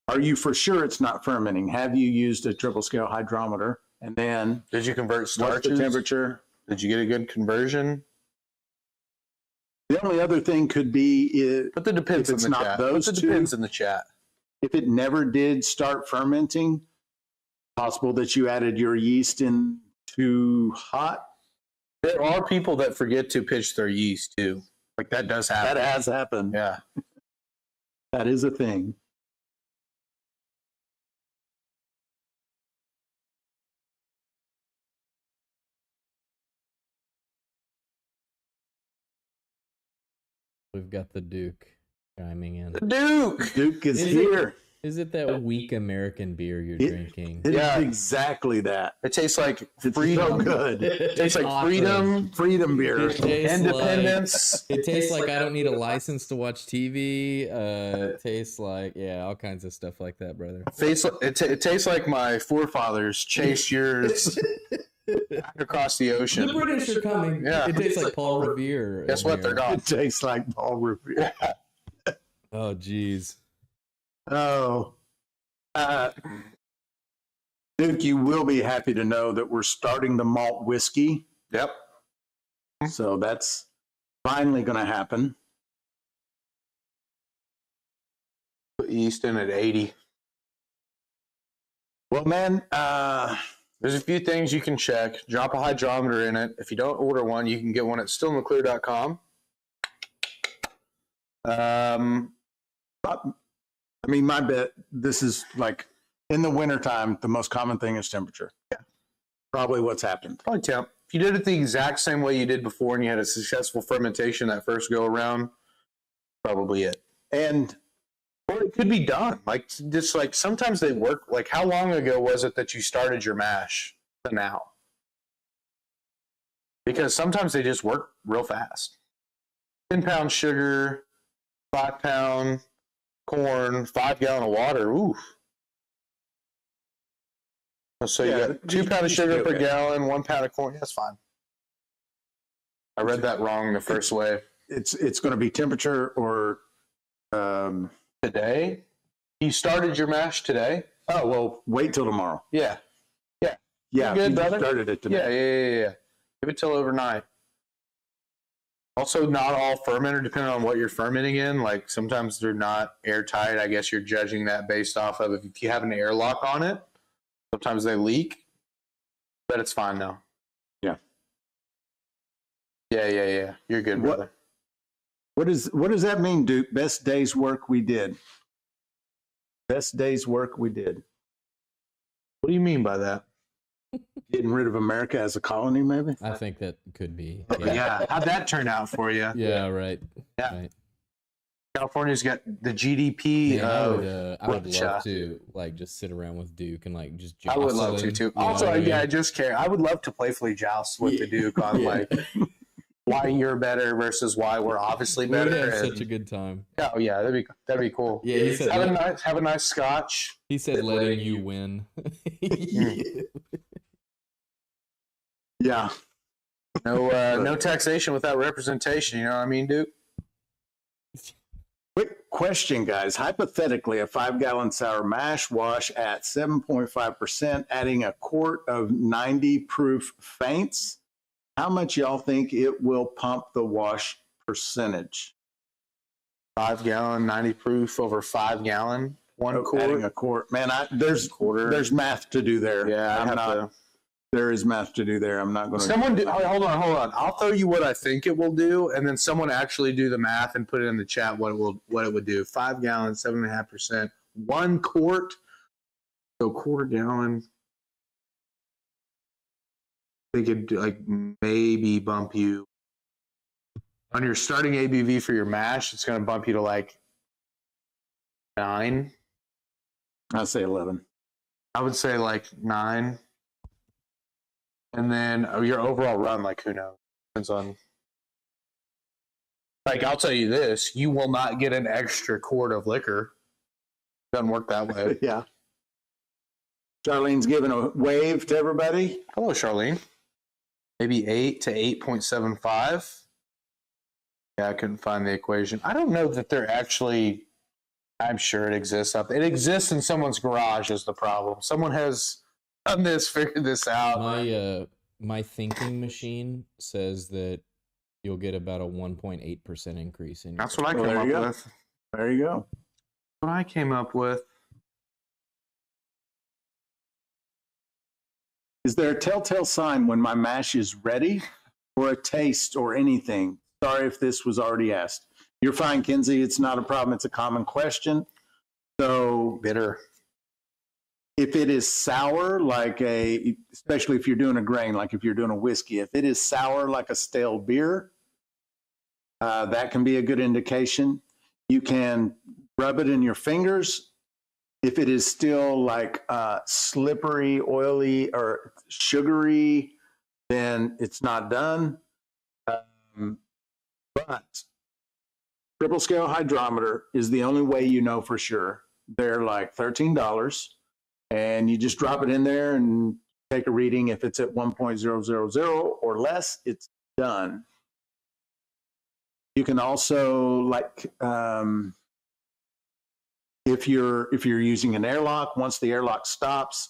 Are you for sure it's not fermenting? Have you used a triple scale hydrometer? And then Did you convert what's starches? the temperature? Did you get a good conversion? The only other thing could be Put the depends if in it's the not chat. those Put the two, depends in the chat. if it never did start fermenting, possible that you added your yeast in too hot. There are people that forget to pitch their yeast too. Like that does happen. That has happened. Yeah. That is a thing. We've got the Duke chiming in. Duke. Duke is Is here. Is it that weak American beer you're drinking? It Yeah. is exactly that. It tastes like It's freedom. so good. It tastes like awesome. freedom, Freedom beer. It tastes independence. Like, it tastes like I don't need a license to watch TV. It tastes like, yeah, all kinds of stuff like that, brother. It tastes like my forefathers chased yours back across the ocean. The British are coming. Yeah. It tastes like Paul Revere. Guess in what? They're here. gone. It tastes like Paul Revere. Oh, geez. Oh. Duke, you will be happy to know that we're starting the malt whiskey. Yep. So that's finally going to happen. Put yeast in at 80. Well, man, There's a few things you can check. Drop a hydrometer in it. If you don't order one, you can get one at stillntheclear.com. I mean, my bet, this is like in the wintertime, the most common thing is temperature. Yeah. Probably what's happened. Probably temp. If you did it the exact same way you did before and you had a successful fermentation that first go around, probably it. And Or it could be done. Like, just like sometimes they work. Like, how long ago was it that you started your mash to now? Because sometimes they just work real fast. 10-pound sugar, 5-pound corn, 5 gallon of water. Ooh. So you Yeah, got 2 pounds of you should sugar be per okay. gallon, 1 pound of corn. That's fine. I read that wrong the first way. it's going to be temperature or, Today? You started your mash today? oh, well, wait till tomorrow. Yeah. Yeah, good, you just brother. started it today. Yeah. Give it till overnight. Also, not all fermenter, depending on what you're fermenting in. Like, sometimes they're not airtight. I guess you're judging that based off of if you have an airlock on it. Sometimes they leak. But it's fine now. Yeah. Yeah. You're good, What- brother. What does that mean, Duke? Best day's work we did. Best day's work we did. What do you mean by that? Getting rid of America as a colony, maybe? I think that could be. Yeah. How'd that turn out for you? Yeah, right. Yeah. Right. California's got the GDP Yeah, of I would Russia. love to like just sit around with Duke and like just. I would love jostle to him, too. you know Also, what I mean? I just care. I would love to playfully joust with the Duke on Yeah. like why you're better versus why we're obviously We would better. have and- such a good time. Oh yeah, that'd be cool. Yeah, he said. Have a nice scotch. He said, "Letting you win." Yeah. No taxation without representation. You know what I mean, Duke? Quick question, guys. Hypothetically, a 5-gallon sour mash wash at 7.5%, adding a quart of 90 proof faints. How much y'all think it will pump the wash percentage? 5 gallon, 90 proof over 5 gallon, one Adding quart. a quart. Man, there's math to do there. Yeah, There is math to do there. I'm not going to. Someone do. Hold on. I'll throw you what I think it will do, and then someone actually do the math and put it in the chat what it would do. 5 gallons, 7.5%, 1 quart. So quarter gallon. They could like maybe bump you on your starting ABV for your mash. It's going to bump you to like 9. I'd say 11. I would say like 9. And then your overall run, like who knows? Depends on. Like I'll tell you this: you will not get an extra quart of liquor. Doesn't work that way. Yeah. Charlene's giving a wave to everybody. Hello, Charlene. Maybe 8 to 8.75. Yeah, I couldn't find the equation. I don't know that they're actually I'm sure it exists up there. It exists in someone's garage is the problem. Someone has done this, figured this out. My thinking machine says that you'll get about a 1.8% increase in. That's what I came up with. There you go. What I came up with. Is there a telltale sign when my mash is ready, or a taste or anything? Sorry if this was already asked. You're fine, Kinsey. It's not a problem. It's a common question. So Bitter. if it is sour, especially if you're doing a grain, like if you're doing a whiskey, if it is sour like a stale beer, that can be a good indication. You can rub it in your fingers. If it is still like slippery, oily, or sugary, then it's not done. But triple scale hydrometer is the only way you know for sure. They're like $13, and you just drop it in there and take a reading. If it's at 1.000 or less, it's done. You can also if you're using an airlock, once the airlock stops,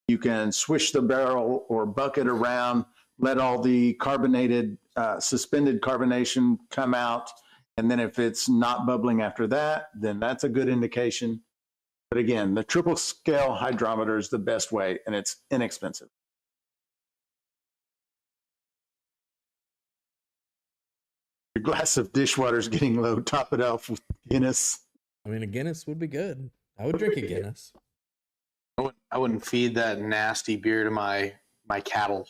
you can swish the barrel or bucket around, let all the carbonated, suspended carbonation come out. And then if it's not bubbling after that, then that's a good indication. But again, the triple scale hydrometer is the best way, and it's inexpensive. Your glass of dishwater is getting low. Top it off with Guinness. I mean, a Guinness would be good. I would drink a Guinness. I wouldn't feed that nasty beer to my cattle.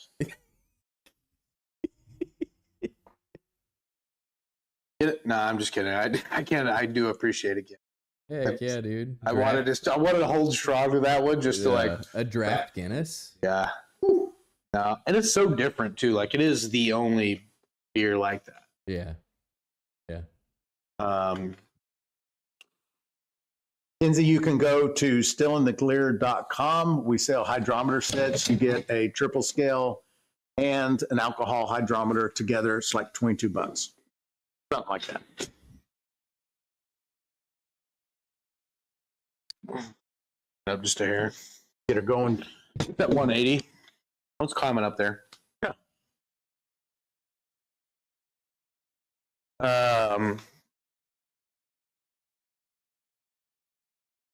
No, I'm just kidding. I can't. I do appreciate it. Heck yeah, dude. I wanted to hold strong to that one just to a draft Guinness. Yeah. No, and it's so different too. Like it is the only beer like that. Yeah. Yeah. Kinsey, you can go to stillintheclear.com. We sell hydrometer sets. You get a triple scale and an alcohol hydrometer together. It's like $22. Something like that. Up just a hair. Get her going. That 180. What's climbing up there? Yeah.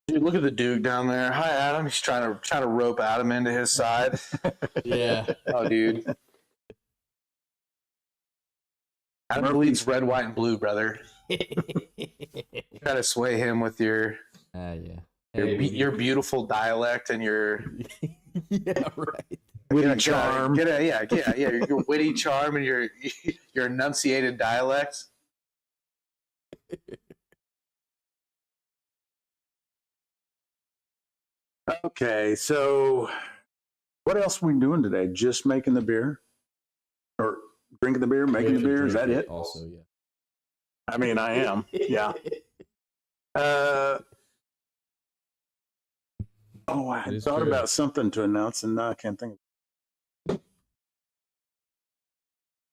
Dude, look at the Duke down there. Hi, Adam. He's trying to rope Adam into his side. Yeah. Oh, dude. Adam bleeds red, white, and blue, brother. Try to sway him with your your beautiful dialect and your yeah, right. Witty charm. Your witty charm and your enunciated dialect. Okay, so what else are we doing today? Just making the beer? Or drinking the beer, making the beer? Is that it? Also, yeah. I mean, I am. Yeah. I thought about something to announce, and now I can't think of it.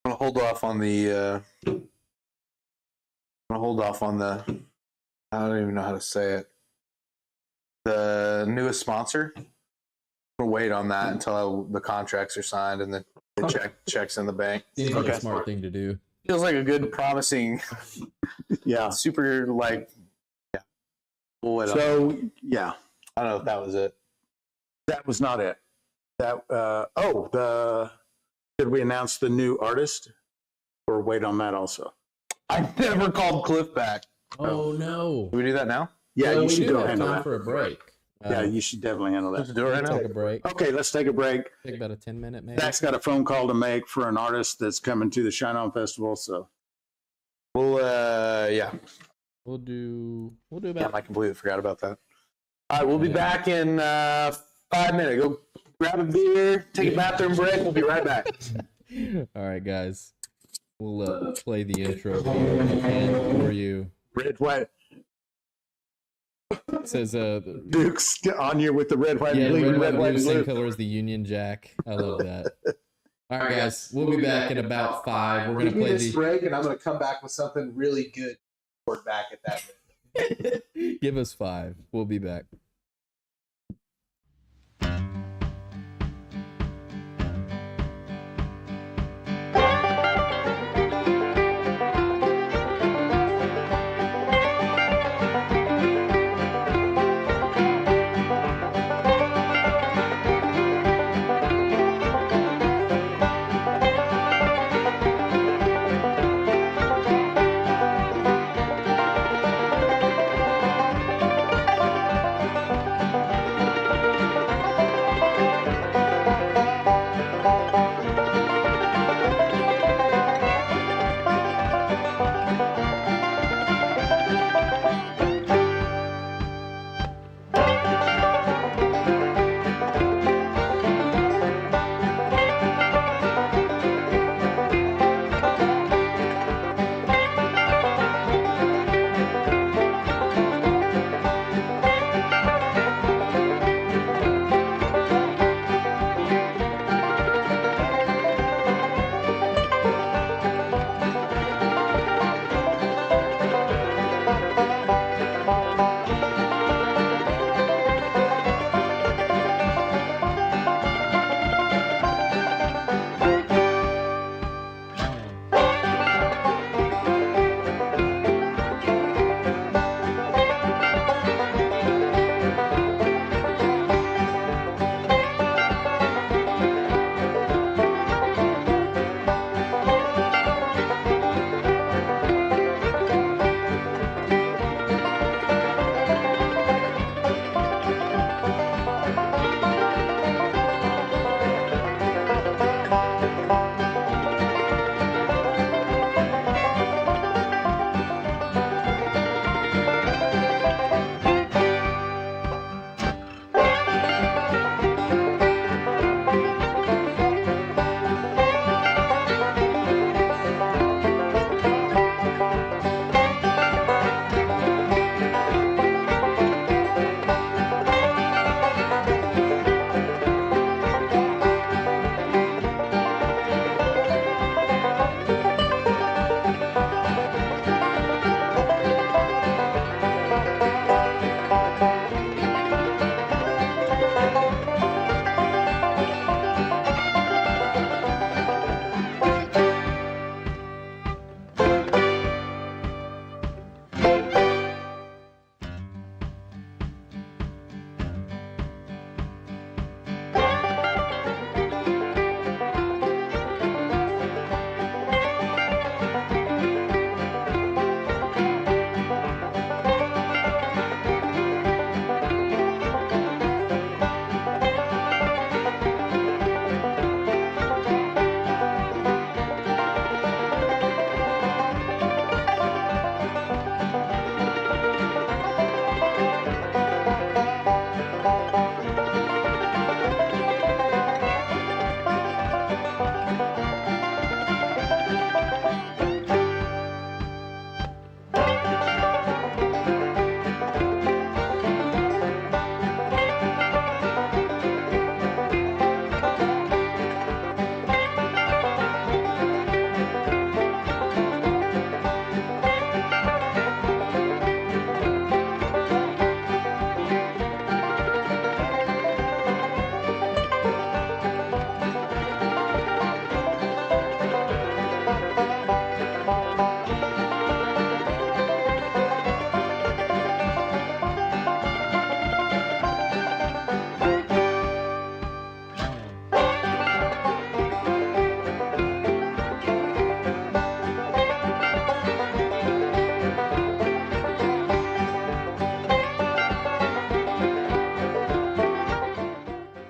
I'm going to hold off on the... I don't even know how to say it. The newest sponsor. We'll wait on that until the contracts are signed and the checks in the bank. Seems like a smart thing to do. Feels like a good, promising, super yeah. We'll wait on. Yeah. I don't know if that was it. That was not it. Did we announce the new artist, or wait on that also? I never called Cliff back. Oh no! Do we do that now? Yeah, well, you should go handle time that. For a break. Yeah, you should definitely handle that. Let's do it right now. Take a break. Okay, let's take a break. Take about a 10-minute maybe. Zach's got a phone call to make for an artist that's coming to the Shine On Festival. So, We'll do about. Yeah, I completely forgot about that. All right, we'll be back in 5 minutes. Go grab a beer, take a bathroom break. We'll be right back. All right, guys. We'll play the intro here and for you. red, white. It says Duke's on you with the red, white, and blue. red, white, and blue. Same color as the Union Jack. I love that. All right, guys. We'll be back in about 5. We're gonna play this break, and I'm gonna come back with something really good. Report back at that. Give us 5. We'll be back.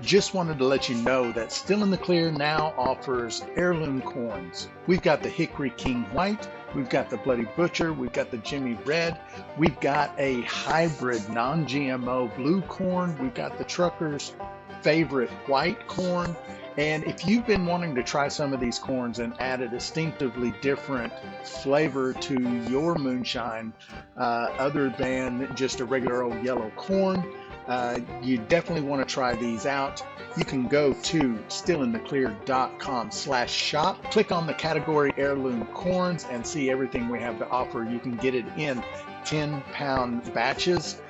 Just wanted to let you know that Still in the Clear now offers heirloom corns. We've got the Hickory King White, we've got the Bloody Butcher, we've got the Jimmy Red, we've got a hybrid non-GMO blue corn, we've got the Trucker's Favorite white corn. And if you've been wanting to try some of these corns and add a distinctively different flavor to your moonshine, other than just a regular old yellow corn, you definitely want to try these out. You can go to stillintheclear.com/shop, click on the category heirloom corns and see everything we have to offer. You can get it in 10-pound batches.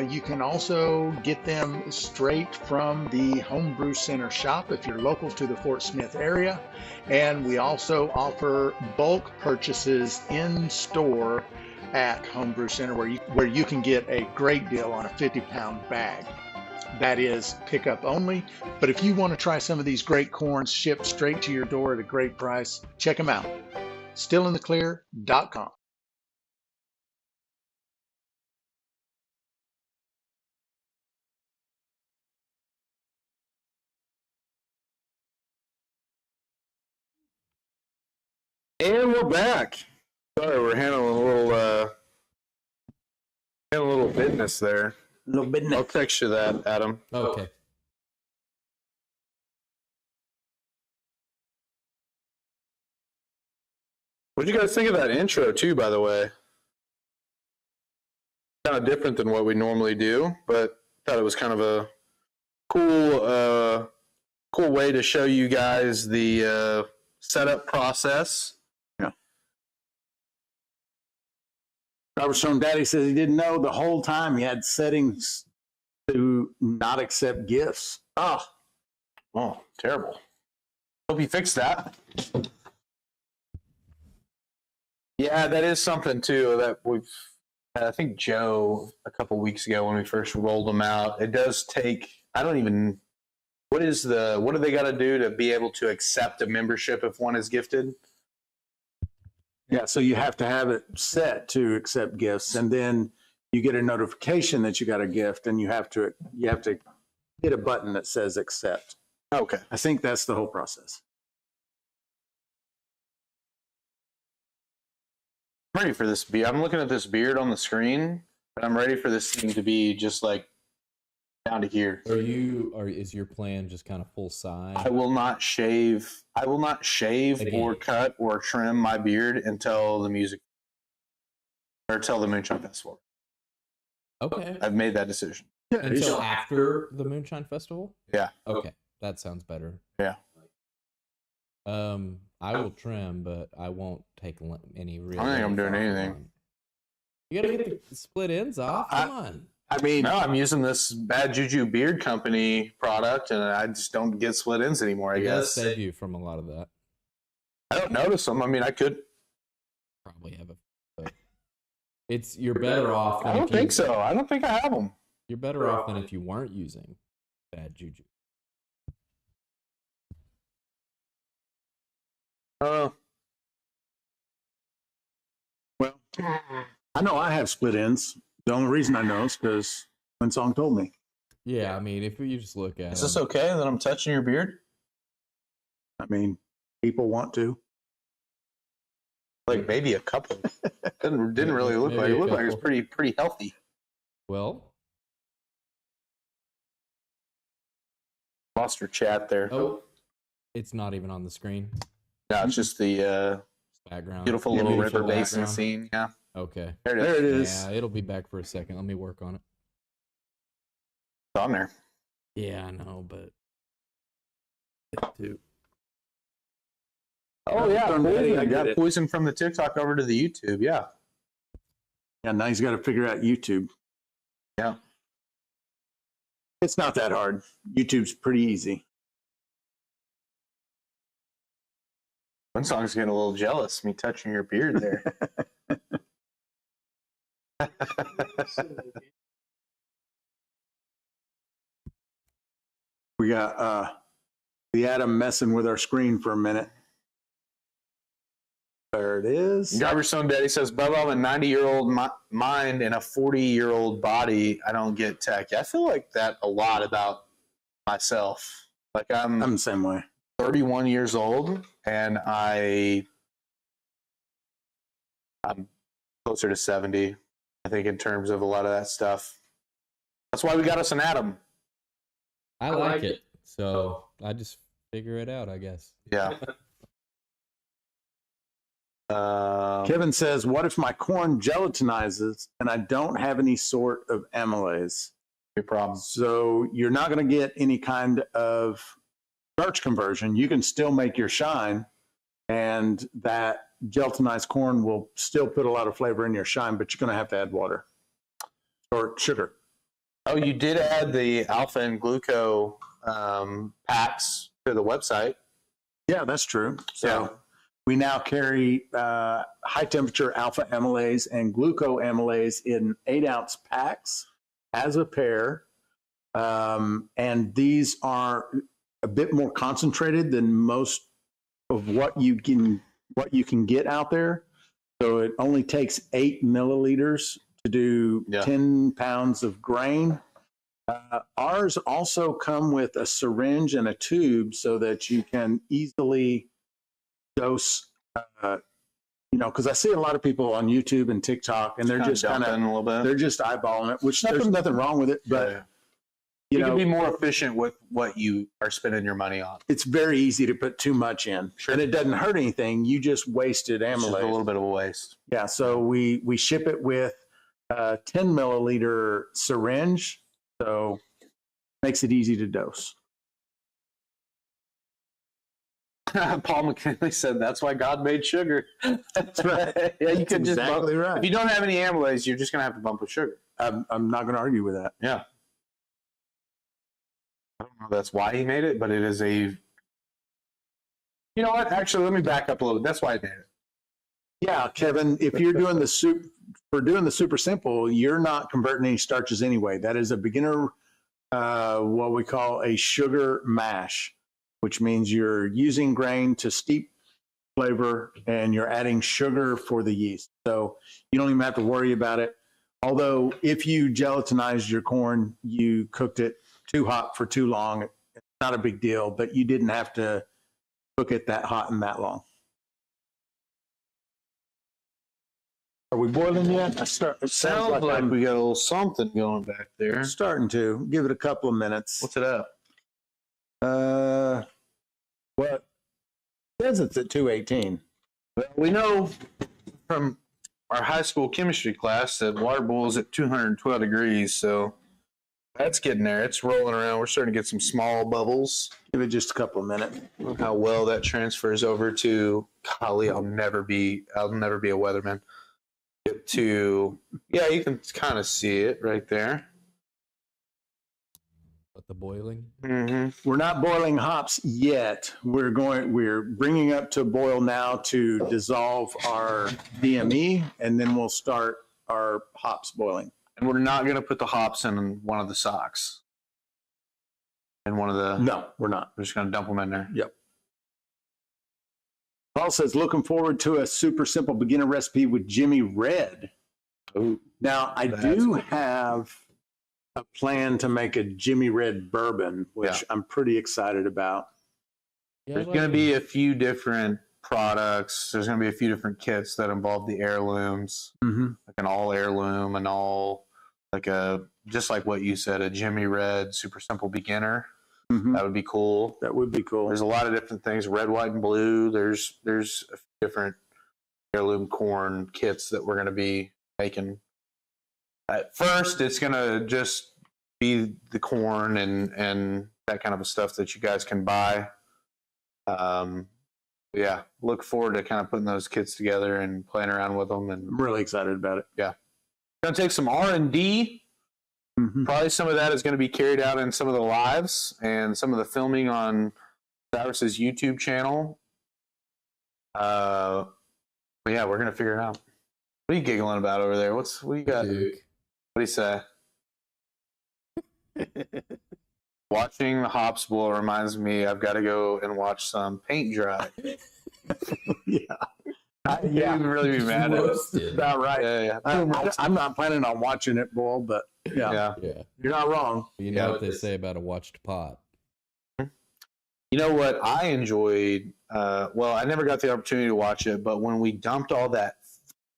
You can also get them straight from the Homebrew Center shop if you're local to the Fort Smith area. And we also offer bulk purchases in store at Homebrew Center where you can get a great deal on a 50-pound bag. That is pickup only. But if you want to try some of these great corns shipped straight to your door at a great price, check them out. Stillintheclear.com. And we're back. Sorry, we're handling a little business there. little bit. I'll text you that, Adam. Okay. What do you guys think of that intro too, by the way? Kind of different than what we normally do, but thought it was kind of a cool way to show you guys the setup process. Yeah. Robert Stone Daddy says he didn't know the whole time he had settings to not accept gifts. Oh, terrible. Hope you fixed that. Yeah, that is something too that we've. I think Joe a couple weeks ago when we first rolled them out. It does take. I don't even. What do they got to do to be able to accept a membership if one is gifted? Yeah, so you have to have it set to accept gifts, and then you get a notification that you got a gift, and you have to hit a button that says accept. Okay. I think that's the whole process. I'm ready for this beard. I'm looking at this beard on the screen, and I'm ready for this thing to be just like down to here. Is your plan just kind of full size? I will not shave or cut or trim my beard until the Moonshine Festival. Okay. I've made that decision. Until after the Moonshine Festival? Yeah. Okay. That sounds better. Yeah. I will trim, but I won't take any real. I don't think I'm doing anything. You gotta get the split ends off. Come on. I mean, no, I'm using this Bad Juju Beard Company product, and I just don't get split ends anymore. I guess Save you from a lot of that. I don't notice them. I mean, I could probably have a. You're better off. I don't think so. I don't think I have them. You're better off than if you weren't using Bad Juju. Well, I know I have split ends. The only reason I know is because Winsong told me. Yeah, I mean, if you just look at Is this okay that I'm touching your beard? I mean, people want to. Like maybe a couple. Didn't really look like it. It looked like it was pretty healthy. Well, lost your chat there. Oh, it's not even on the screen. No, it's just the background. Beautiful little river basin scene. Yeah. Okay. There it is. Yeah, it'll be back for a second. Let me work on it. It's on there. Yeah, I know, but. Oh yeah, I got poison from the TikTok over to the YouTube. Yeah. Yeah, now he's got to figure out YouTube. Yeah. It's not that hard. YouTube's pretty easy. One song's getting a little jealous. Me touching your beard there. We got the Adam messing with our screen for a minute. There it is. Garberstone Daddy says, Bubba, I'm a 90-year-old mind and a 40-year-old body. I don't get tech. I feel like that a lot about myself. Like I'm the same way. 31 years old, and I'm closer to 70, I think, in terms of a lot of that stuff. That's why we got us an Adam. I like it. So I just figure it out, I guess. Yeah. Kevin says, what if my corn gelatinizes and I don't have any sort of amylase? Your problem. So you're not going to get any kind of starch conversion. You can still make your shine, and that gelatinized corn will still put a lot of flavor in your shine, but you're going to have to add water or sugar. Oh, you did add the alpha and gluco packs to the website. Yeah, that's true. So Yeah. we now carry high temperature alpha amylase and glucoamylase in 8-ounce packs as a pair. And these are a bit more concentrated than most of what you can get out there. So it only takes 8 milliliters to do 10 pounds of grain. Ours also come with a syringe and a tube so that you can easily dose, because I see a lot of people on YouTube and TikTok, and they're just kind of, a little bit. they're just eyeballing it, which there's nothing wrong with it, but you can be more efficient with what you are spending your money on. it's very easy to put too much in, and it doesn't hurt anything. You just wasted It's just amylase. a little bit of a waste. Yeah, so we ship it with a 10 milliliter syringe, so makes it easy to dose. Paul McKinley said that's why God made sugar. That's right. Yeah, you That's could just exactly bump, right. If you don't have any amylase, you're just gonna have to bump with sugar. I'm not going to argue with that. Yeah. I don't know if that's why he made it, but it is a. You know what? Actually, let me back up a little bit. That's why I made it. Yeah, Kevin, if you're doing the super simple, you're not converting any starches anyway. That is a beginner, what we call a sugar mash, which means you're using grain to steep flavor and you're adding sugar for the yeast. So you don't even have to worry about it. Although if you gelatinized your corn, you cooked it too hot for too long, it's not a big deal, but you didn't have to cook it that hot and that long. Are we boiling yet? It Sounds like we got a little something going back there. I'm starting to. Give it a couple of minutes. What's it up? What? It says it's at 218. Well, we know from our high school chemistry class that water boils at 212 degrees, so that's getting there. It's rolling around. We're starting to get some small bubbles. Give it just a couple of minutes. Look how well that transfers over to. Golly, I'll never be a weatherman. Yeah, you can kind of see it right there. But the boiling. Mm-hmm. We're not boiling hops yet. We're bringing up to boil now to dissolve our DME, and then we'll start our hops boiling. And we're not going to put the hops in one of the socks. No, we're not. We're just going to dump them in there. Yep. Paul says, looking forward to a super simple beginner recipe with Jimmy Red. Ooh, Now, I do have a plan to make a Jimmy Red bourbon, which I'm pretty excited about. Yeah, There's going to be a few different products. There's going to be a few different kits that involve the heirlooms, like an all heirloom and all, just like what you said, a Jimmy Red super simple beginner. That would be cool. That would be cool. There's a lot of different things, red, white, and blue. There's a few different heirloom corn kits that we're going to be making. At first, it's going to just be the corn and that kind of stuff that you guys can buy. Yeah, look forward to kind of putting those kits together and playing around with them. And I'm really excited about it. yeah, going to take some R&D. Probably some of that is going to be carried out in some of the lives and some of the filming on Cyrus's YouTube channel. But yeah, we're going to figure it out. What are you giggling about over there? What do you got? Duke. What do you say? Watching the hops boil reminds me I've got to go and watch some paint dry. Yeah. Yeah, you'd really be mad at us. About right. Yeah. I'm not planning on watching it boil, but yeah. Yeah. You're not wrong. You know what they say about a watched pot. You know what I enjoyed? Well, I never got the opportunity to watch it, but when we dumped all that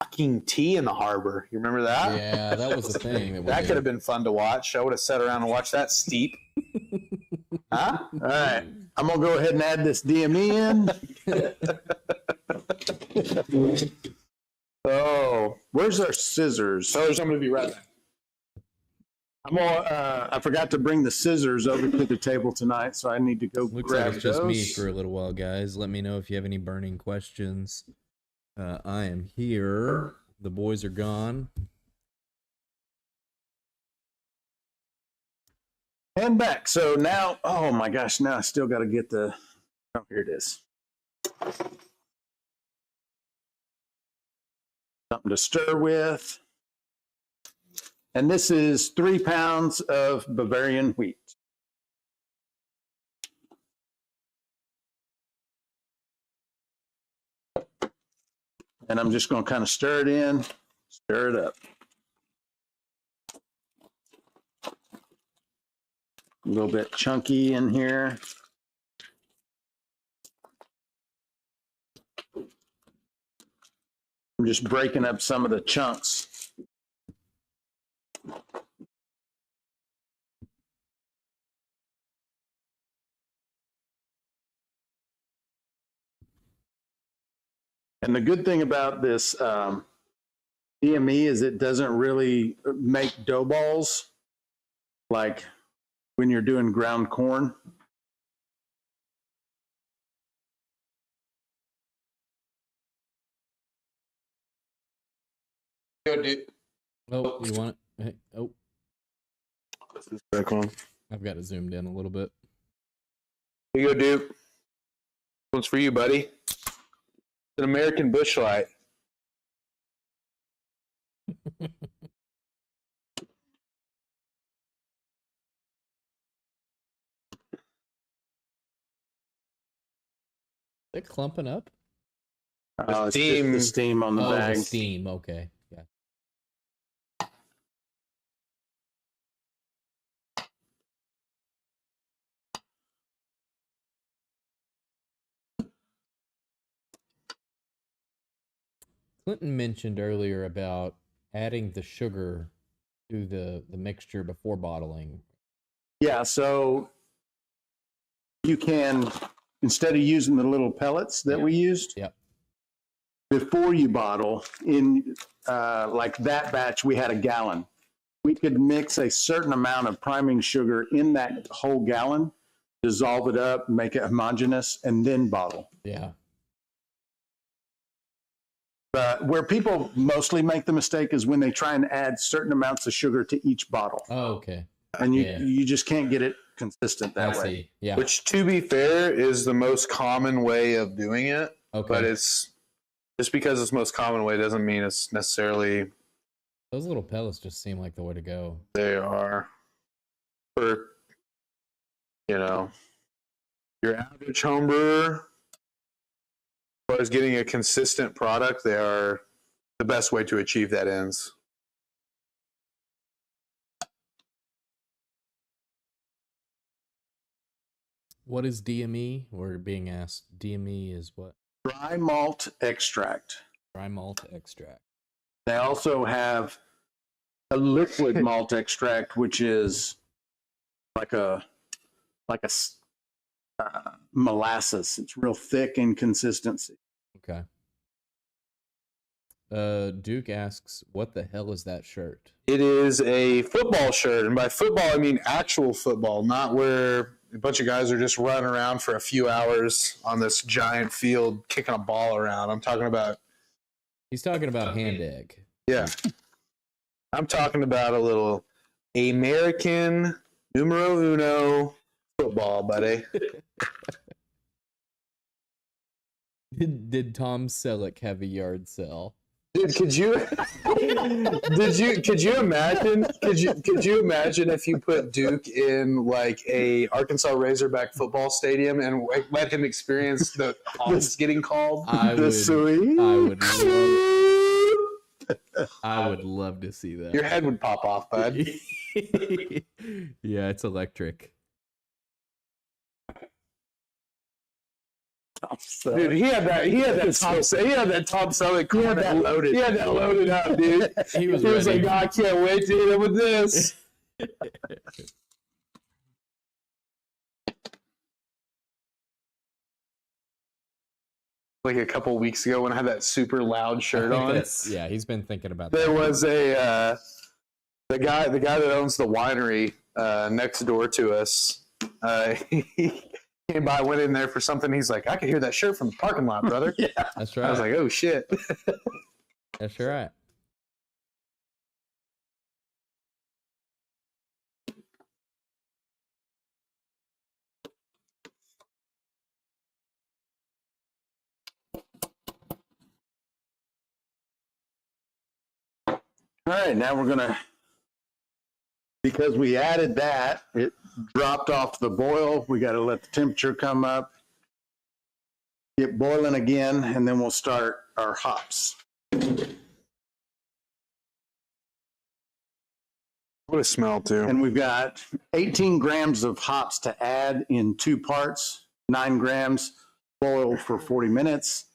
fucking tea in the harbor, you remember that? Yeah, that was the thing. That could have been fun to watch. I would have sat around and watched that steep. Huh? All right. I'm going to go ahead and add this DME in. Oh, where's our scissors? Fellas, I'm going to be right back. I forgot to bring the scissors over to the table tonight, so I need to go Looks grab like it's just me those. for a little while, guys. Let me know if you have any burning questions. I am here. The boys are gone. And back. So now, oh my gosh, now I still got to get the, oh, here it is. Something to stir with. And this is 3 pounds of Bavarian wheat. And I'm just going to kind of stir it in, stir it up. A little bit chunky in here. I'm just breaking up some of the chunks. And the good thing about this DME is it doesn't really make dough balls like when you're doing ground corn. Go, dude. Oh, you want it? Hey, oh, Back on. I've got it zoomed in a little bit. Here you go, Duke. This one's for you, buddy. It's an American Bush Light. They clumping up? It's just the steam on the bag. The steam. Okay. Yeah. Clinton mentioned earlier about adding the sugar to the mixture before bottling. Yeah, so you can, instead of using the little pellets that we used, Yep. before you bottle, in like that batch, we had a gallon. We could mix a certain amount of priming sugar in that whole gallon, dissolve it up, make it homogeneous, and then bottle. Yeah. Where people mostly make the mistake is when they try and add certain amounts of sugar to each bottle. Oh, okay. And you just can't get it consistent that way. See. Yeah. Which, to be fair, is the most common way of doing it. Okay. But it's just because it's the most common way doesn't mean it's necessarily. Those little pellets just seem like the way to go. They are for, your average home brewer. As far as getting a consistent product, they are the best way to achieve that ends. What is DME? We're being asked. DME is what? Dry malt extract. Dry malt extract. They also have a liquid malt extract, which is like a molasses. It's real thick in consistency. Okay. Duke asks, what the hell is that shirt? It is a football shirt, and by football I mean actual football, not where a bunch of guys are just running around for a few hours on this giant field kicking a ball around. I'm talking about. He's talking about hand egg. Yeah. I'm talking about a little American numero uno football, buddy. Did Tom Selleck have a yard sale? Dude, could you imagine if you put Duke in like a Arkansas Razorback football stadium and let him experience the honks getting called? I would love to see that. Your head would pop off, bud. Yeah, it's electric. Dude, he had that Tom Selleck comment loaded. He had that loaded up, dude. He was like, I can't wait to hit him with this. Like a couple weeks ago when I had that super loud shirt on. Yeah, he's been thinking about There that. was the guy that owns the winery next door to us. came by, went in there for something. He's like, I could hear that shirt from the parking lot, brother. Yeah. That's I right. was like, oh shit. That's right. All right, now we're gonna, because we added that, it dropped off the boil. We got to let the temperature come up, get boiling again, and then we'll start our hops. What a smell too. And we've got 18 grams of hops to add in 2 parts, 9 grams, boil for 40 minutes,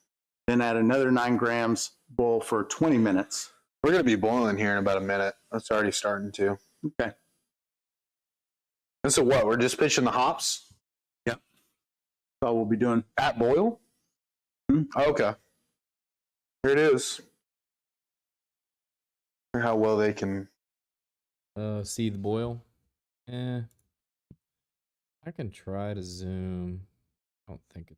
then add another 9 grams, boil for 20 minutes. We're going to be boiling here in about a minute. It's already starting to. Okay. And so what? We're just pitching the hops? Yep. That's all we'll be doing. At boil? Mm-hmm. Okay. Here it is. How well they can. See the boil? I can try to zoom. I don't think it.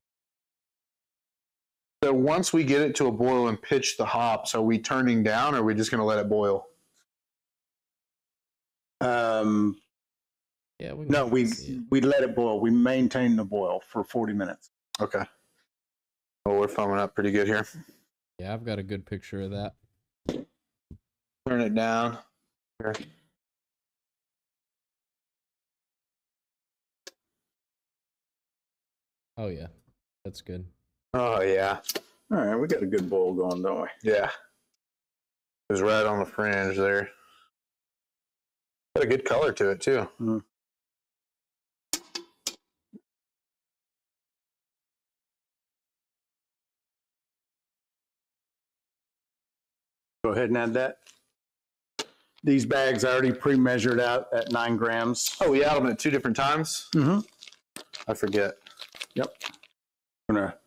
So once we get it to a boil and pitch the hops, are we turning down or are we just going to let it boil? Yeah, No, we let it boil. We maintain the boil for 40 minutes. Okay. Well, we're foaming up pretty good here. Yeah, I've got a good picture of that. Turn it down. Here. Oh yeah, that's good. Oh, yeah. All right, we got a good boil going, don't we? Yeah. It was right on the fringe there. Got a good color to it, too. Mm. Go ahead and add that. These bags I already pre-measured out at 9 grams. Oh, we added them at 2 different times? Mm-hmm. I forget. Yep. I'm going to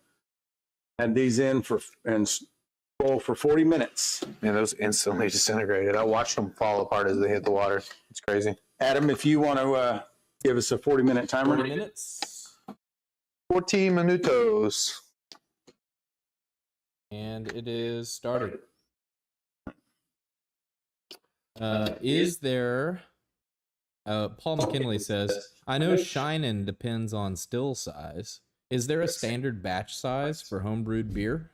add these in and boil for 40 minutes. Man, those instantly disintegrated. I watched them fall apart as they hit the water. It's crazy. Adam, if you want to give us a 40-minute timer. 40 minutes. 14 minutos. And it is started. Is there... Paul McKinley says, I know shinin' depends on still size. Is there a standard batch size for homebrewed beer?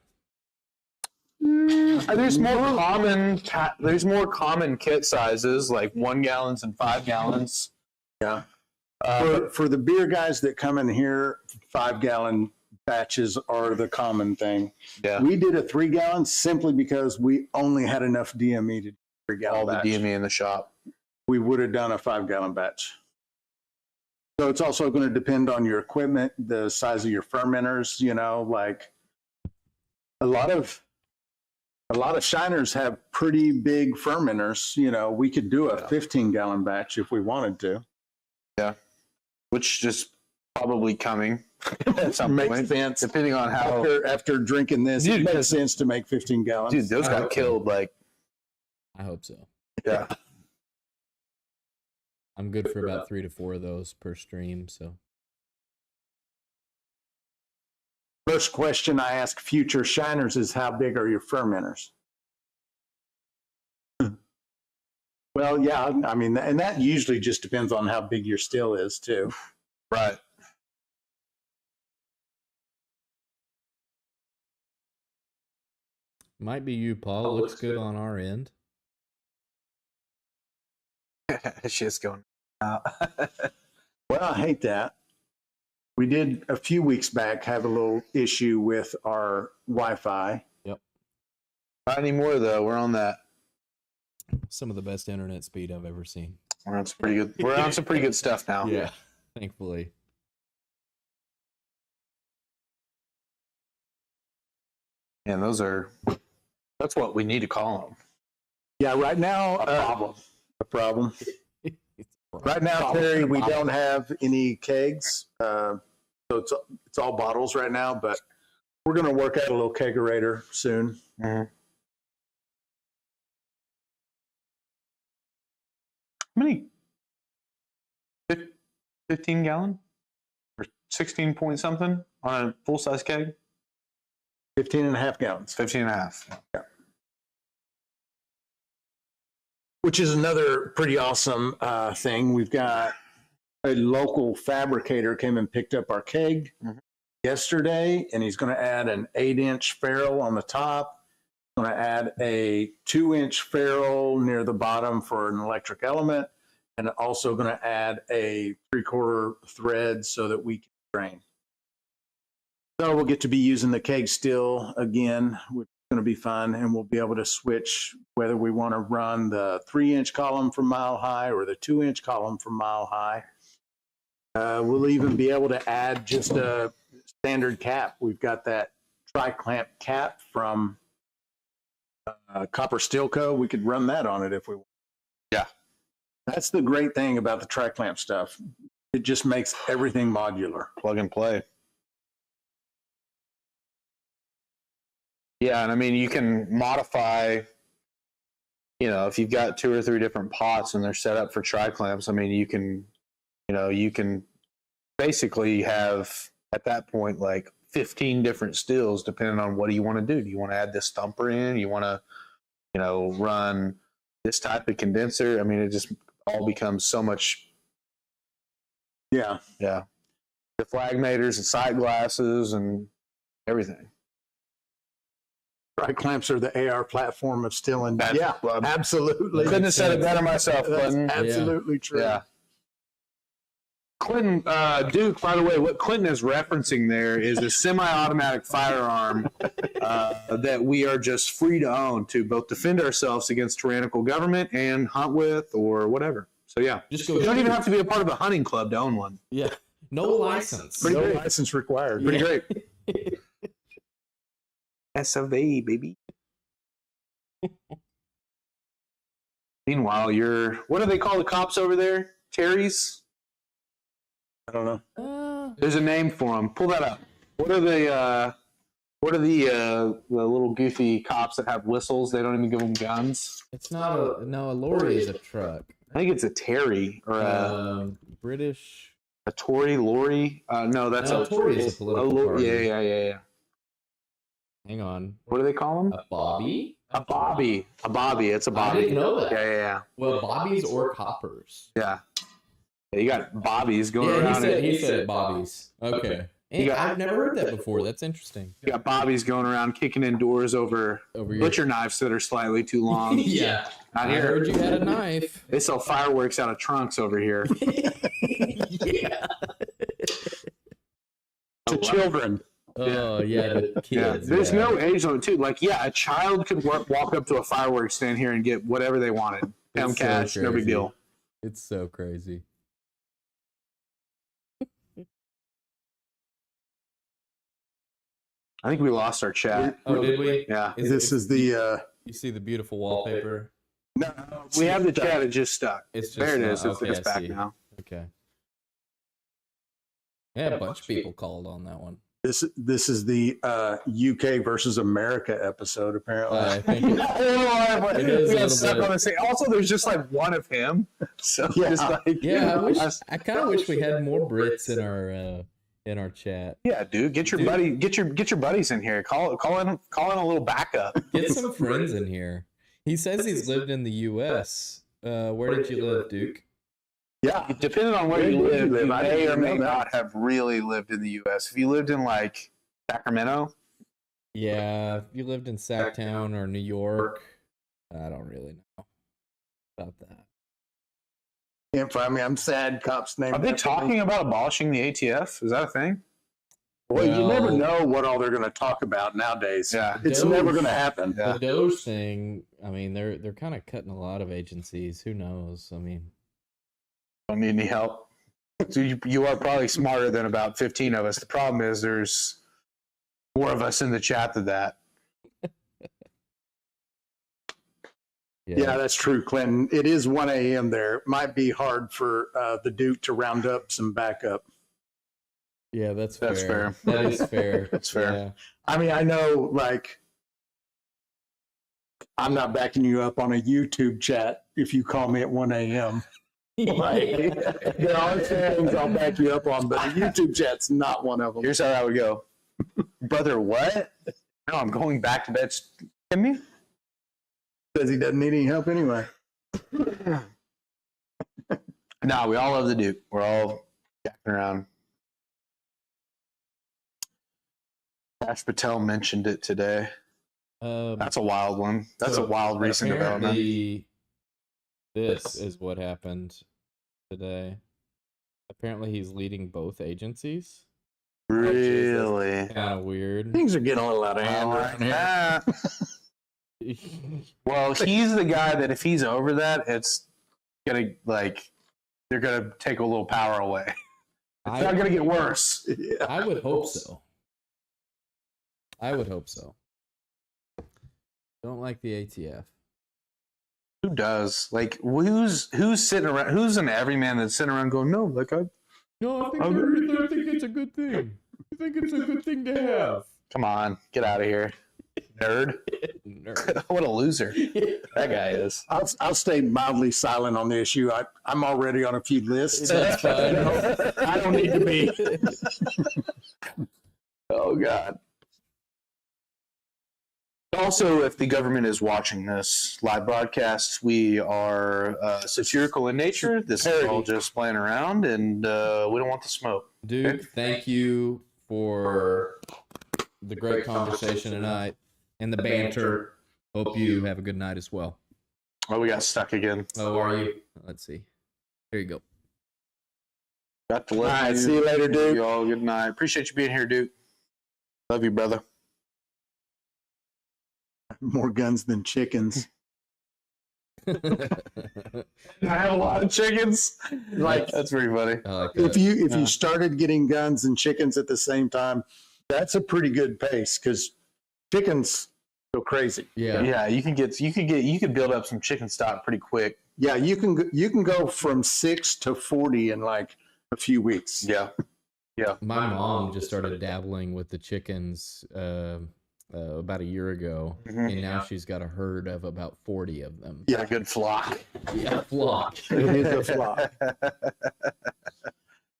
There's more common kit sizes like 1 gallons and 5 gallons. Yeah. For the beer guys that come in here, 5-gallon batches are the common thing. Yeah. We did a 3-gallon simply because we only had enough DME to do a 3-gallon All the batch. DME in the shop. We would have done a 5-gallon batch. So it's also going to depend on your equipment, the size of your fermenters, like a lot of shiners have pretty big fermenters. We could do a 15-gallon batch if we wanted to. Yeah. Which is probably coming at some Makes point, sense. depending on how. After drinking this, Dude, it makes sense to make 15 gallons. Dude, those got killed. I hope so. Yeah. I'm good for about 3 to 4 of those per stream, so. First question I ask future shiners is, how big are your fermenters? Well, yeah, I mean, and that usually just depends on how big your still is, too. Right. Might be you, Paul. Looks good on our end. Shit's going out. Well, I hate that. We did a few weeks back have a little issue with our Wi-Fi. Yep. Not anymore, though. We're on that. Some of the best internet speed I've ever seen. We're on some pretty good. We're on some pretty good stuff now. Yeah, thankfully. And that's what we need to call them. Yeah, right now, a problem. Right now, Terry, we don't have any kegs, so it's all bottles right now. But we're going to work out a little kegerator soon. Mm-hmm. How many? 15 gallon? or 16 point something on a full size keg. 15.5 gallons. 15 and a half. Yeah. Which is another pretty awesome thing. We've got a local fabricator came and picked up our keg yesterday, and he's going to add an 8-inch ferrule on the top. Going to add a 2-inch ferrule near the bottom for an electric element, and also going to add a 3/4 thread so that we can drain. So we'll get to be using the keg still again, which is going to be fun, and we'll be able to switch whether we want to run the 3-inch column from Mile High or the 2-inch column from Mile High. We'll even be able to add just a standard cap. We've got that tri-clamp cap from Copper Steel Co. We could run that on it if we want. Yeah. That's the great thing about the tri-clamp stuff. It just makes everything modular. Plug and play. Yeah, and I mean, you can modify, if you've got 2 or 3 different pots and they're set up for tri-clamps, I mean, you can basically have, at that point, like 15 different stills depending on what do you want to do. Do you want to add this thumper in? You want to, run this type of condenser? I mean, it just all becomes so much. Yeah. Yeah. Deflagmators and sight glasses and everything. Tri-clamps are the AR platform of still and Well, absolutely. Couldn't have said it better myself, Clinton. That's absolutely true. Yeah. Clinton, Duke, by the way, what Clinton is referencing there is a semi-automatic firearm that we are just free to own to both defend ourselves against tyrannical government and hunt with or whatever. So, yeah. Just go You don't shoot. even have to be a part of a hunting club to own one. Yeah. No license. No license required. Pretty great. SOV, baby. Meanwhile, what do they call the cops over there? Terry's? I don't know. There's a name for them. Pull that up. What are the little goofy cops that have whistles? They don't even give them guns. It's not a lorry is a truck. I think it's a Terry or a British. Tory lorry. No, that's No, a Tory is a political party. Yeah. Hang on. What do they call them? A bobby? A bobby. A bobby. It's a bobby. I didn't know that. Yeah. Well, bobbies or coppers. Yeah. You got bobbies going Yeah, around. he said bobbies. Okay. And I've never heard that before. That's interesting. You got bobbies going around kicking in doors over your butcher knives that are slightly too long. Yeah. Not I here. heard you had a knife. They sell fireworks out of trunks over here. Yeah. To children. Oh, yeah, the kids. Yeah. There's no age limit, too. Like, yeah, a child could walk up to a fireworks stand here and get whatever they wanted. Pay them It's so cash, no big crazy. deal. It's so crazy. I think we lost our chat. Oh, did we? Yeah. This is the You see the beautiful wallpaper? no, We have the chat, it just stuck. It's just There it is. okay, It's I back see. now. Okay. Yeah, a bunch of people called on that one. This is the UK versus America episode. Apparently, I think We It is a got little stuck bit. on the same. Also, there's just like one of him. So Yeah. just like yeah, I kind of wish we had more Brits in our chat. Yeah, dude, get your buddies in here. Call in a little backup. Get some friends in here. He says he's lived in the U.S. Where did you live, Duke? yeah, Depending on where you Where did live, you live? you I may didn't or may know that. not have really lived in the U.S. If you lived in like Sacramento, Yeah, if you lived in Sacktown or New York, I don't really know about that. can't find me. I'm sad. Cops name. are they talking about abolishing the ATF? Is that a thing? Well, you never Well- know what all they're going to talk about nowadays. Yeah. It's Doge. never going to happen. Yeah. The Doge thing, I mean, they're kind of cutting a lot of agencies. Who knows? I mean, Don't need any help. So you are probably smarter than about 15 of us. The problem is there's more of us in the chat than that. Yeah, that's true, Clinton. It is 1 a.m. there. It might be hard for the Duke to round up some backup. Yeah, that's fair. That's fair. That is fair. That's fair. Yeah. I mean, I know, like, I'm not backing you up on a YouTube chat if you call me at 1 a.m. Like, there are some things I'll back you up on, but the YouTube chat's not one of them. Here's how that would go. Brother, what? No, I'm going back to bed. Can me? Says he doesn't need any help anyway. No, we all love the Duke. We're all jacking around. Ash Patel mentioned it today. That's a wild one. That's a wild recent development. This is what happened today. Apparently, he's leading both agencies. Really? Kind of weird. Things are getting a little out of hand around here. Well, he's the guy that if he's over that, it's gonna they're gonna take a little power away. It's not gonna get worse. Yeah. I would hope so. Don't like the ATF. Who does? Like, who's sitting around? Who's an everyman that's sitting around going, no, like I think it's a good thing. I think it's a good thing to have. Come on, get out of here, nerd. Nerd. What a loser that guy is. I'll stay mildly silent on the issue. I'm already on a few lists. That's fine. I don't need to be. Oh God. Also, if the government is watching this live broadcast, we are satirical in nature. This is all just playing around, and we don't want the smoke. Dude, thank you for the great conversation tonight and the banter. Hope you have a good night as well. Oh, we got stuck again. Oh, are you? Let's see. Here you go. Got to All let right, you. see you later, dude. You all good night. Appreciate you being here, Duke. Love you, brother. More guns than chickens. I have a lot of chickens. Like, That's pretty funny. I like that. if you started getting guns and chickens at the same time, that's a pretty good pace because chickens go crazy. Yeah. Yeah, you could build up some chicken stock pretty quick. Yeah, you can go from 6 to 40 in like a few weeks. Yeah. Yeah. My mom just started dabbling with the chickens about a year ago, and now she's got a herd of about 40 of them. Yeah, good flock. Yeah, flock. It is a flock.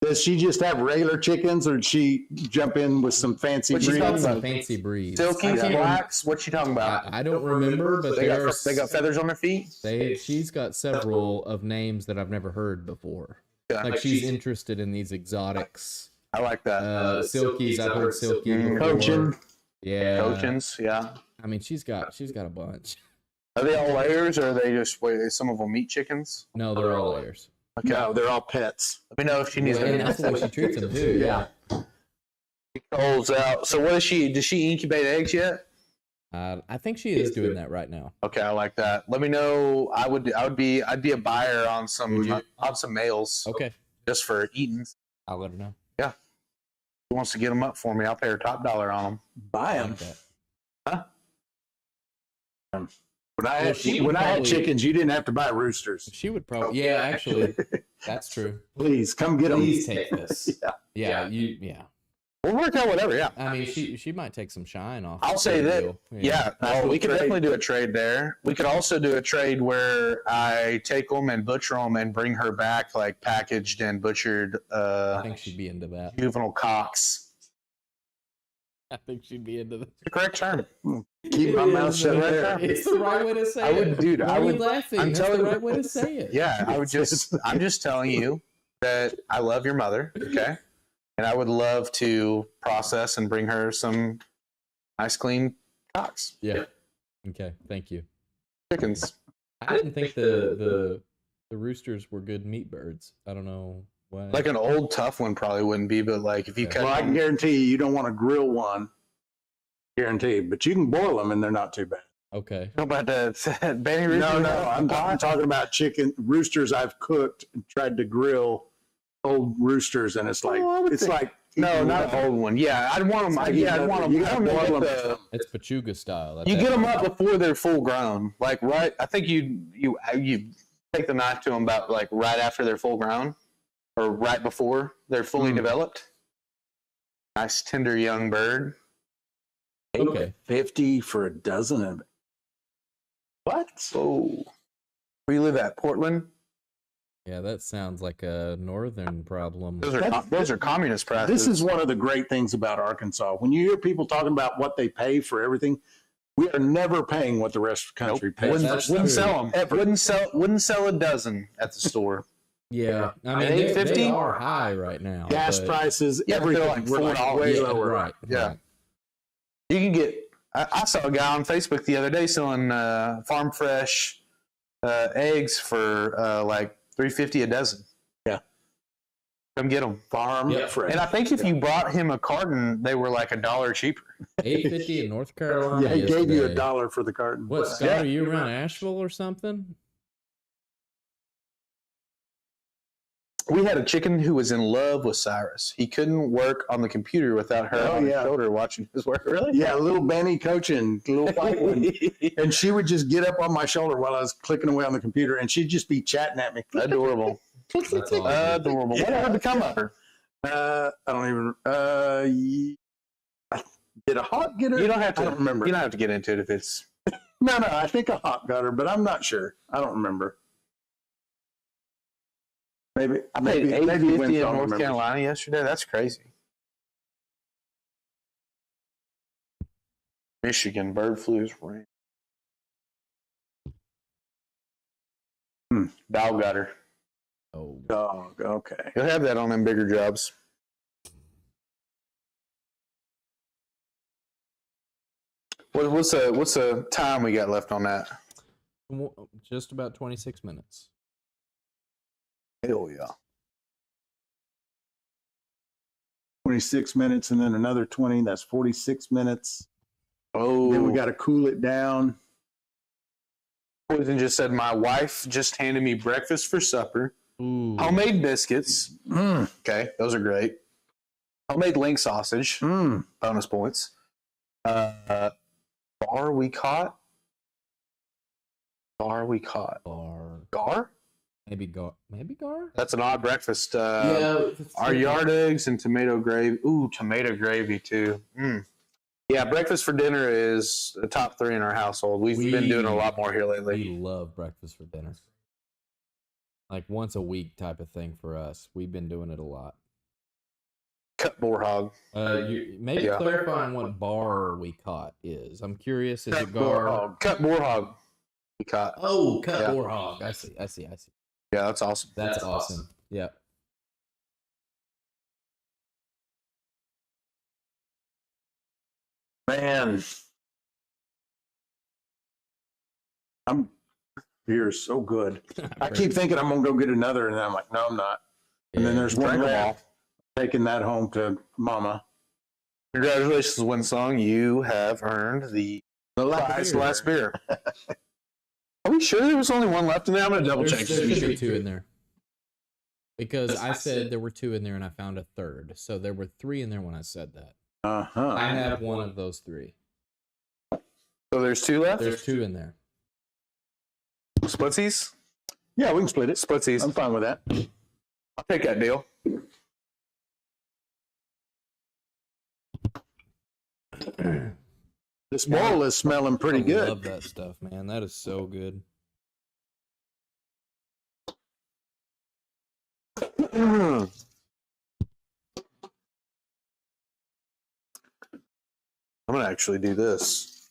Does she just have regular chickens, or did she jump in with some fancy What's she She's breeds? got some fancy breeds. Silky blacks? What's she talking about? I don't remember, but They got feathers on their feet? she's got several of names that I've never heard before. Yeah. Like she's interested in these exotics. I like that. Silkies, I've heard Silky before. Cochin. Yeah. Cochins, yeah. I mean, she's got a bunch. Are they all layers, or are they just some of them meat chickens? No, they're all layers. Okay. No, they're all pets. Let me know if she needs And that's the way she treats them too. Yeah. Rolls out. So what is she? Does she incubate eggs yet? I think she is doing that right now. Okay, I like that. Let me know. I'd be a buyer on Would some males. Okay. Just for eating. I'll let her know. Yeah. Who wants to get them up for me? I'll pay her top dollar on them. Buy I them. like that. Huh? When I she had, would when I had probably- chickens, you didn't have to buy roosters. She would probably. Yeah, actually, that's true. Please come get them. Please take this. Yeah. Yeah. We'll work out whatever. Yeah. I mean, she might take some shine off. I'll the say that. deal. Yeah. Well, we could trade. definitely do a trade there. We could also do a trade where I take them and butcher them and bring her back like packaged and butchered I think she'd be into that. juvenile cocks. I think she'd be into that. The correct term. Keep my mouth shut right there. It's the right way to say I would- it. dude, Why I are you would- laughing? I'm That's telling the you- right way to say it. Yeah, I'm just telling you that I love your mother, okay? And I would love to process and bring her some nice clean cocks. Yeah. Okay. Thank you. Chickens. I didn't think the roosters were good meat birds. I don't know why. Like an old tough one probably wouldn't be, but like if you Okay. Well, I cut can guarantee you don't want to grill one. Guaranteed. But you can boil them and they're not too bad. Okay. How about that Benny Rooster? No, I'm talking about chicken roosters I've cooked and tried to grill old roosters, and it's like Oh, I would it's think- like No, not an old one. Yeah, I'd want them. You I'd want them. you I gotta don't know boil what them. the, It's Pachuga style. That's you get them it. up before they're full grown. Like right, I think you take the knife to them about like right after they're full grown, or right before they're fully developed. Nice tender young bird. Okay. 50 for a dozen of it. What? Oh, where you live at? Portland? Yeah, that sounds like a northern problem. Those are communist practices. This is one of the great things about Arkansas. When you hear people talking about what they pay for everything, we are never paying what the rest of the country pays. Wouldn't sell them. Wouldn't sell a dozen at the store. Yeah, I mean, they are high right now. Gas prices, everything, like we're like way lower. Right. Yeah. Right. You can get. I saw a guy on Facebook the other day selling farm fresh eggs for like $3.50 a dozen. Yeah. Come get them. Farm fresh. And I think if you bought him a carton, they were like $1 cheaper. $8.50 in North Carolina. Yeah, he gave you yesterday. $1 for the carton. What, Scott? Are you around Asheville or something? We had a chicken who was in love with Cyrus. He couldn't work on the computer without her on his shoulder watching his work. Really? Yeah, little Benny coaching, little white one. And she would just get up on my shoulder while I was clicking away on the computer, and she'd just be chatting at me. Adorable. That's awesome. Adorable. What ever become of her? I don't even. Did a hawk get her? You don't have to. I don't remember. You don't have to get into it if it's. No, I think a hawk got her, but I'm not sure. I don't remember. Maybe I paid $8.50 in North remembers. Carolina yesterday. That's crazy. Michigan bird flu is rain. Dog got her. Oh, Dog. Okay. You'll have that on them bigger jobs. What's the time we got left on that? just about 26 minutes. Hell yeah. 26 minutes and then another 20. That's 46 minutes. Oh. Then we got to cool it down. Poison just said, my wife just handed me breakfast for supper. Ooh. Homemade biscuits. Okay, those are great. Homemade link sausage. Bonus points. Bar we caught. Gar? Maybe gar? That's an odd breakfast. Yeah. Our yard eggs and tomato gravy. Ooh, tomato gravy too. Yeah, breakfast for dinner is the top 3 in our household. We've been doing a lot more here lately. We love breakfast for dinner. Like once a week type of thing for us. We've been doing it a lot. Cut boar hog. Maybe clarifying what bar we caught is. I'm curious. Is it gar? Cut boar hog. We caught. Oh, cut boar hog. I see. Yeah, that's awesome. That's awesome. Yeah. Man. Beer is so good. I keep thinking I'm going to go get another, and then I'm like, no, I'm not. And then there's one left. Taking that home to Mama. Congratulations, Winsong. You have earned the last beer. Are we sure there was only one left in there? I'm going to double check. There should be 2 in there. Because I said there were 2 in there and I found a third. So there were 3 in there when I said that. I have one of those 3. So there's 2 left? There's 2 in there. Splitsies? Yeah, we can split it. Splitsies. I'm fine with that. I'll take that deal. This bowl is smelling pretty good. I love that stuff, man. That is so good. I'm going to actually do this.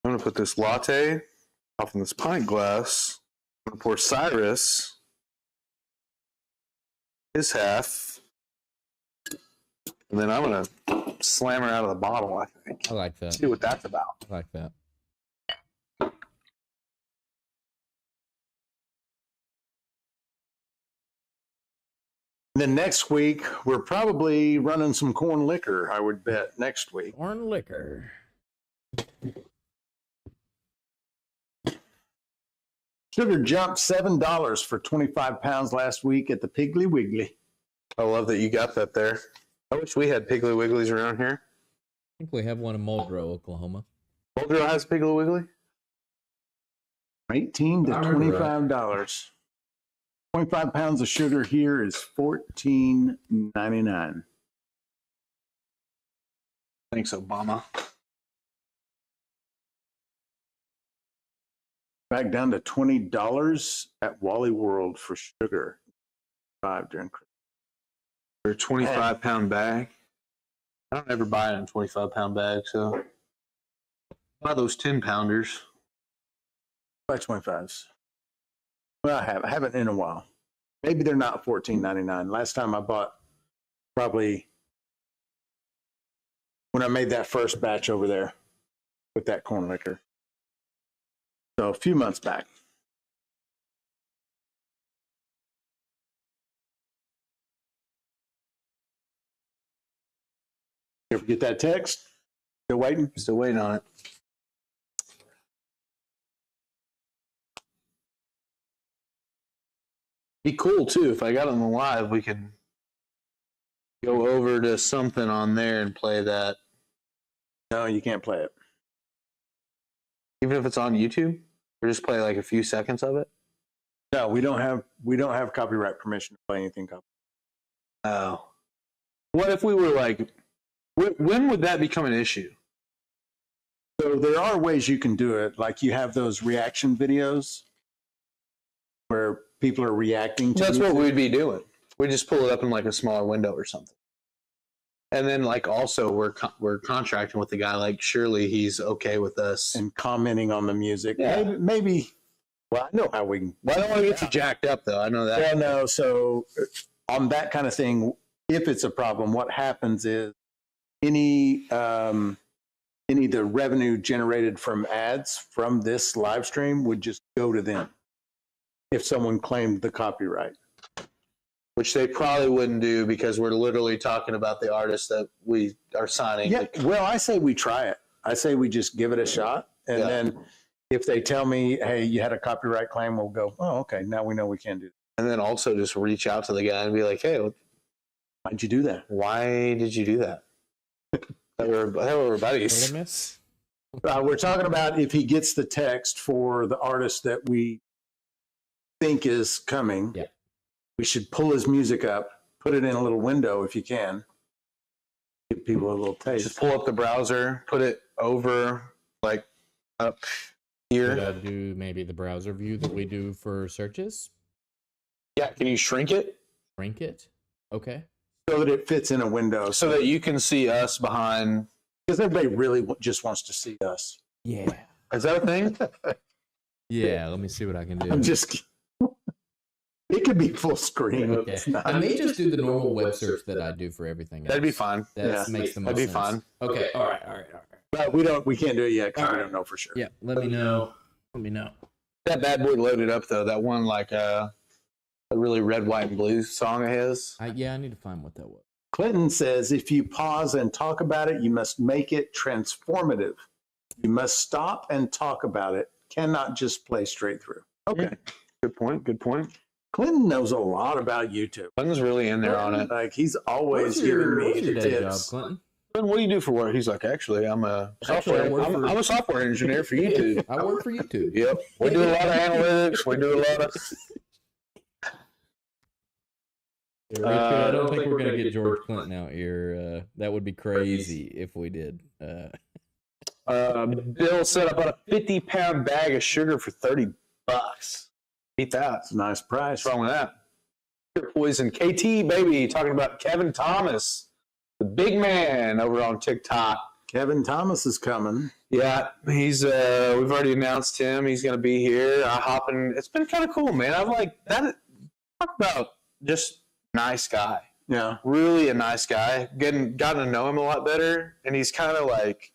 I'm going to put this latte off in this pint glass. I'm going to pour Cyrus his half. And then I'm going to slam her out of the bottle, I think. I like that. See what that's about. I like that. Then next week, we're probably running some corn liquor, I would bet, next week. Corn liquor. Sugar jumped $7 for 25 pounds last week at the Piggly Wiggly. I love that you got that there. I wish we had Piggly Wigglies around here. I think we have one in Muldrow, Oklahoma. Muldrow has Piggly Wiggly? 18 to $25. 25 pounds of sugar here is $14.99. Thanks, Obama. back down to $20 at Wally World for sugar. 5 during Christmas. For a 25-pound bag. I don't ever buy it in 25-pound bags, so buy those 10-pounders. Buy 25s. Well, I haven't in a while. Maybe they're not $14.99. Last time I bought, probably when I made that first batch over there with that corn liquor. So a few months back. You ever get that text? Still waiting? Still waiting on it. Be cool too if I got on the live. We could go over to something on there and play that. No, you can't play it. Even if it's on YouTube, or just play like a few seconds of it. No, we don't have copyright permission to play anything. Oh, what if we were like? When would that become an issue? So there are ways you can do it. Like you have those reaction videos where people are reacting to That's music. what we'd be doing. We just pull it up in like a smaller window or something. And then like also we're contracting with the guy. Like surely he's okay with us and commenting on the music. Yeah. Maybe. Well, I know how we can. Well, I don't want to get you jacked up though. I know that. Well, no. So on that kind of thing, if it's a problem, what happens is any of the revenue generated from ads from this live stream would just go to them if someone claimed the copyright. Which they probably wouldn't do because we're literally talking about the artists that we are signing. Yeah. Well, I say we try it. I say we just give it a shot. And then if they tell me, hey, you had a copyright claim, we'll go, oh, okay, now we know we can do that. And then also just reach out to the guy and be like, hey, why'd you do that? Why did you do that? That were buddies. We're talking about if he gets the text for the artist that we think is coming. Yeah. We should pull his music up, put it in a little window if you can. Give people a little taste. Just pull up the browser, put it over, like up here. Could I do maybe the browser view that we do for searches? Yeah, can you shrink it? Shrink it? Okay. So that it fits in a window. So that you can see us behind. Because everybody really just wants to see us. Yeah. Is that a thing? Yeah, let me see what I can do. I'm just it could be full screen. Okay. I may just do the normal web search that I do for everything else. That'd be fine. That makes the most That'd be sense. fine. Okay, all right. But we can't do it yet because we don't know for sure. Yeah, let me know. That bad boy loaded up though. That one like a really red, white, and blue song of his. I need to find what that was. Clinton says if you pause and talk about it, you must make it transformative. You must stop and talk about it. Cannot just play straight through. Okay. Good point. Good point. Clinton knows a lot about YouTube. Clinton's really in there on it. Like he's always giving me What's your day job, tips. Clinton? Clinton, what do you do for work? He's like, actually, I'm a software. I'm a software engineer for YouTube. I work for YouTube. Yep. We do a lot of analytics. We do a lot of. I don't think we're gonna get George Clinton out here. That would be crazy if we did. Bill said I bought a 50-pound bag of sugar for $30. Beat that. It's a nice price. What's wrong with that? Poison KT baby talking about Kevin Thomas, the big man over on TikTok. Kevin Thomas is coming. Yeah, he's we've already announced him. He's going to be here. It's been kind of cool, man. I've like that. Talk about just nice guy. Yeah, really a nice guy. Gotten to know him a lot better, and he's kind of like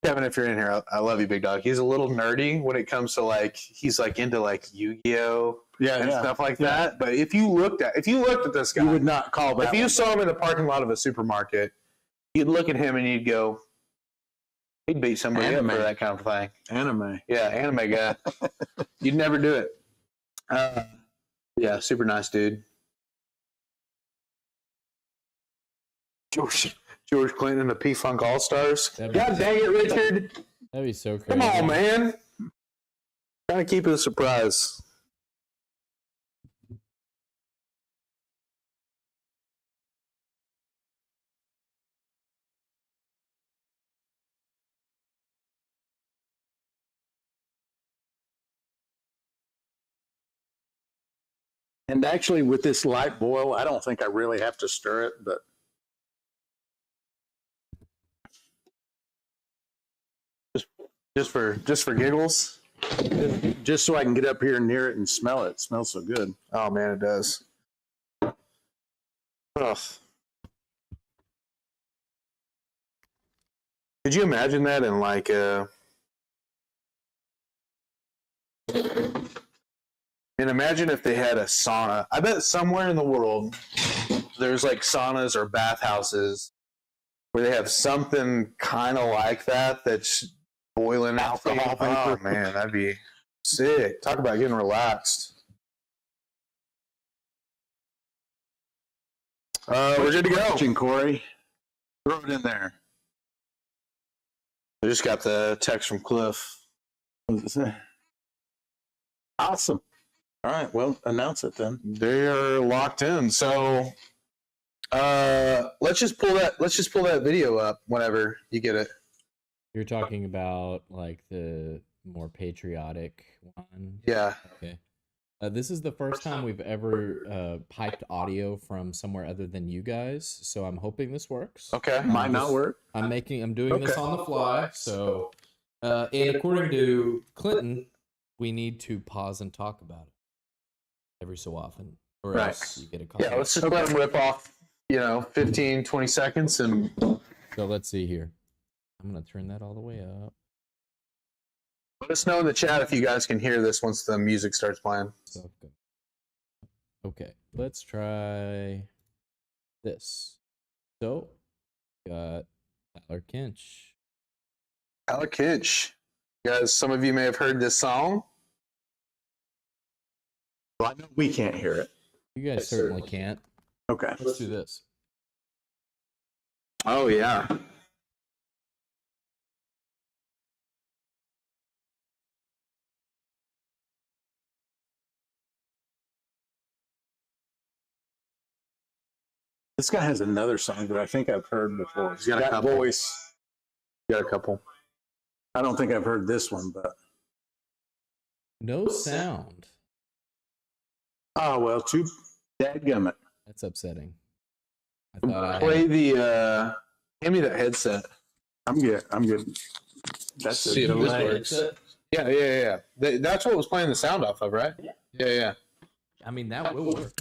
Kevin. If you're in here, I love you, big dog. He's a little nerdy when it comes to like he's like into like Yu-Gi-Oh. And stuff like that. But if you looked at this guy, you would not call that. If you saw him in the parking lot of a supermarket, you'd look at him and you'd go, he'd beat somebody up for that kind of thing. Anime. Yeah, anime guy. You'd never do it. Yeah, super nice dude. George Clinton and the P-Funk All-Stars. God dang it, Richard. That'd be so crazy. Come on, man. Trying to keep it a surprise. And actually, with this light boil, I don't think I really have to stir it, but Just for giggles. just so I can get up here near it and smell it. It smells so good. Oh man, it does. Ugh. Could you imagine that in like and imagine if they had a sauna. I bet somewhere in the world there's like saunas or bathhouses where they have something kind of like that that's boiling alcohol. Oh man, that'd be sick. Talk about getting relaxed. We're good to go. Question, Corey. Throw it in there. I just got the text from Cliff. What does it say? Awesome. All right, well, announce it then. They are locked in. So let's just pull that video up whenever you get it. You're talking about like the more patriotic one? Yeah. Okay. This is the first time we've ever piped audio from somewhere other than you guys, so I'm hoping this works. Okay. Might not work. I'm doing this on the fly, so and according to Clinton, we need to pause and talk about it every so often, or else you get a call. Yeah, let's just let them rip off, 15, 20 seconds and So let's see here. I'm gonna turn that all the way up. let us know in the chat if you guys can hear this once the music starts playing. So, okay, let's try this. So, got Tyler Kinch. Tyler Kinch. Guys, some of you may have heard this song. Well, I know we can't hear it. You guys certainly can't. Okay. Let's do this. Oh yeah. This guy has another song that I think I've heard before. He's got a That couple. voice. Got a couple. I don't think I've heard this one, but No sound. oh well, too dadgummit. That's upsetting. I thought I Play had, the hand me that headset. I'm good. That's See it. if this works. Yeah. That's what was playing the sound off of, right? Yeah. I mean, that will work.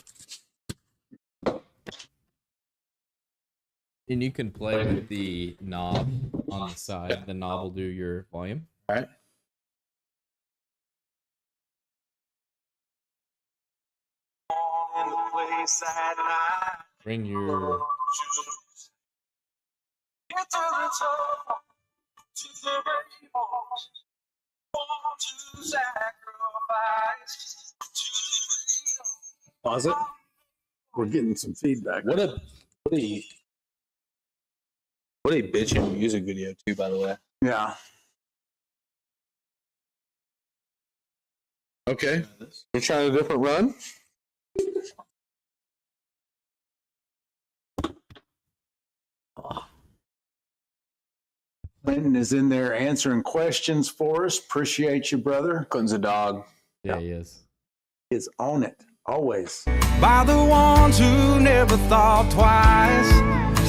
And you can play with the knob on the side. The knob will do your volume. All right. Bring your Pause it. We're getting some feedback. What a bitchin' music video too, by the way. Yeah. Okay. We're trying a different run. Clinton is in there answering questions for us. Appreciate you, brother. Clinton's a dog. yeah, he is. Is on it always. By the ones who never thought twice.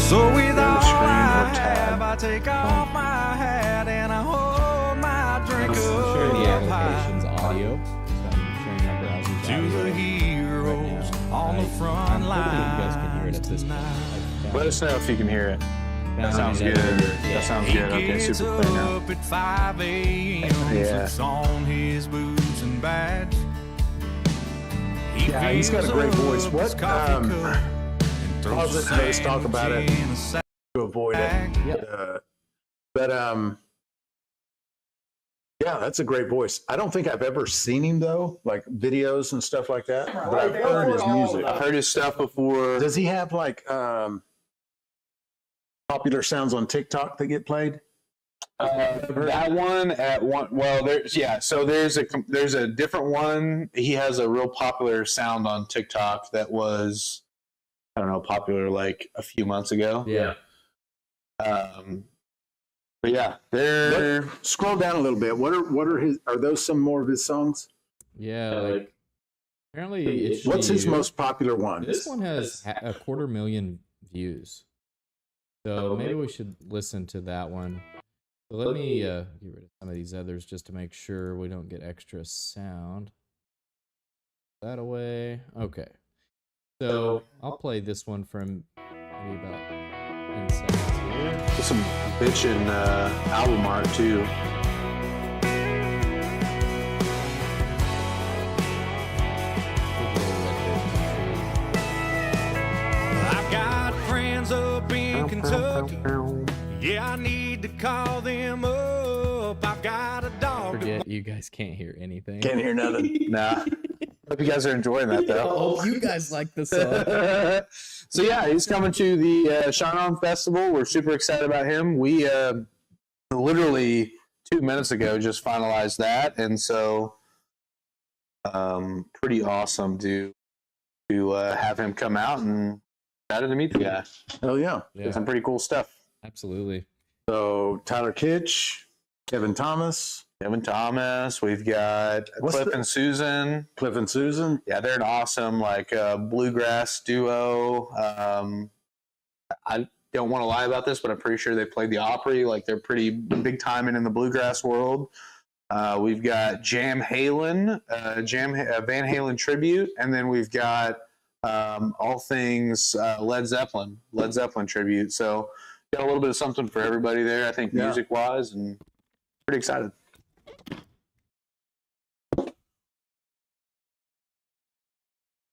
So with all I have, I take off my hat and I hold my drink I'm sharing the up high. application's audio. So I'm sharing my browser's To audio the heroes right now. on the front I'm hoping you guys can hear it at this point. lines Let us know if you can hear it. That sounds Found good. it. That Yeah. sounds He good. Okay, gets super clear now. up at 5 a.m. Yeah. Puts on his boots and badge. Yeah, he's got a great voice. What, Closet knows talk about it. To avoid it. Yep. But yeah, that's a great voice. I don't think I've ever seen him though, like videos and stuff like that. But I've heard his music. I've heard his stuff before. Does he have like popular sounds on TikTok that get played? That one at one. Well, so there's a different one. He has a real popular sound on TikTok that was, I don't know, popular like a few months ago. Yeah. But yeah, they're Scroll down a little bit. What are those some more of his songs? Yeah, like Apparently, it's What's his most popular one? This one has 250,000 views. So maybe we should listen to that one. So let me get rid of some of these others just to make sure we don't get extra sound. That away. Okay. So I'll play this one from maybe about 10 seconds here. There's some bitchin' album art too. I've got friends up in Kentucky. Yeah, I need to call them up. I've got a dog. Forget you guys can't hear anything. Can't hear nothing. Nah. Hope you guys are enjoying that though. Oh, you guys like the song. So yeah, he's coming to the Shine On Festival. We're super excited about him. We literally 2 minutes ago just finalized that, and so pretty awesome to have him come out, and excited to meet the guy. Hell yeah. Yeah, Some pretty cool stuff. absolutely. So Tyler Kitch, Kevin Thomas, We've got Cliff and Susan. Cliff and Susan. Yeah, they're an awesome bluegrass duo. I don't want to lie about this, but I'm pretty sure they played the Opry. Like, they're pretty big time in the bluegrass world. We've got Van Halen tribute, and then we've got all things Led Zeppelin tribute. So got a little bit of something for everybody there, I think, music wise, and pretty excited.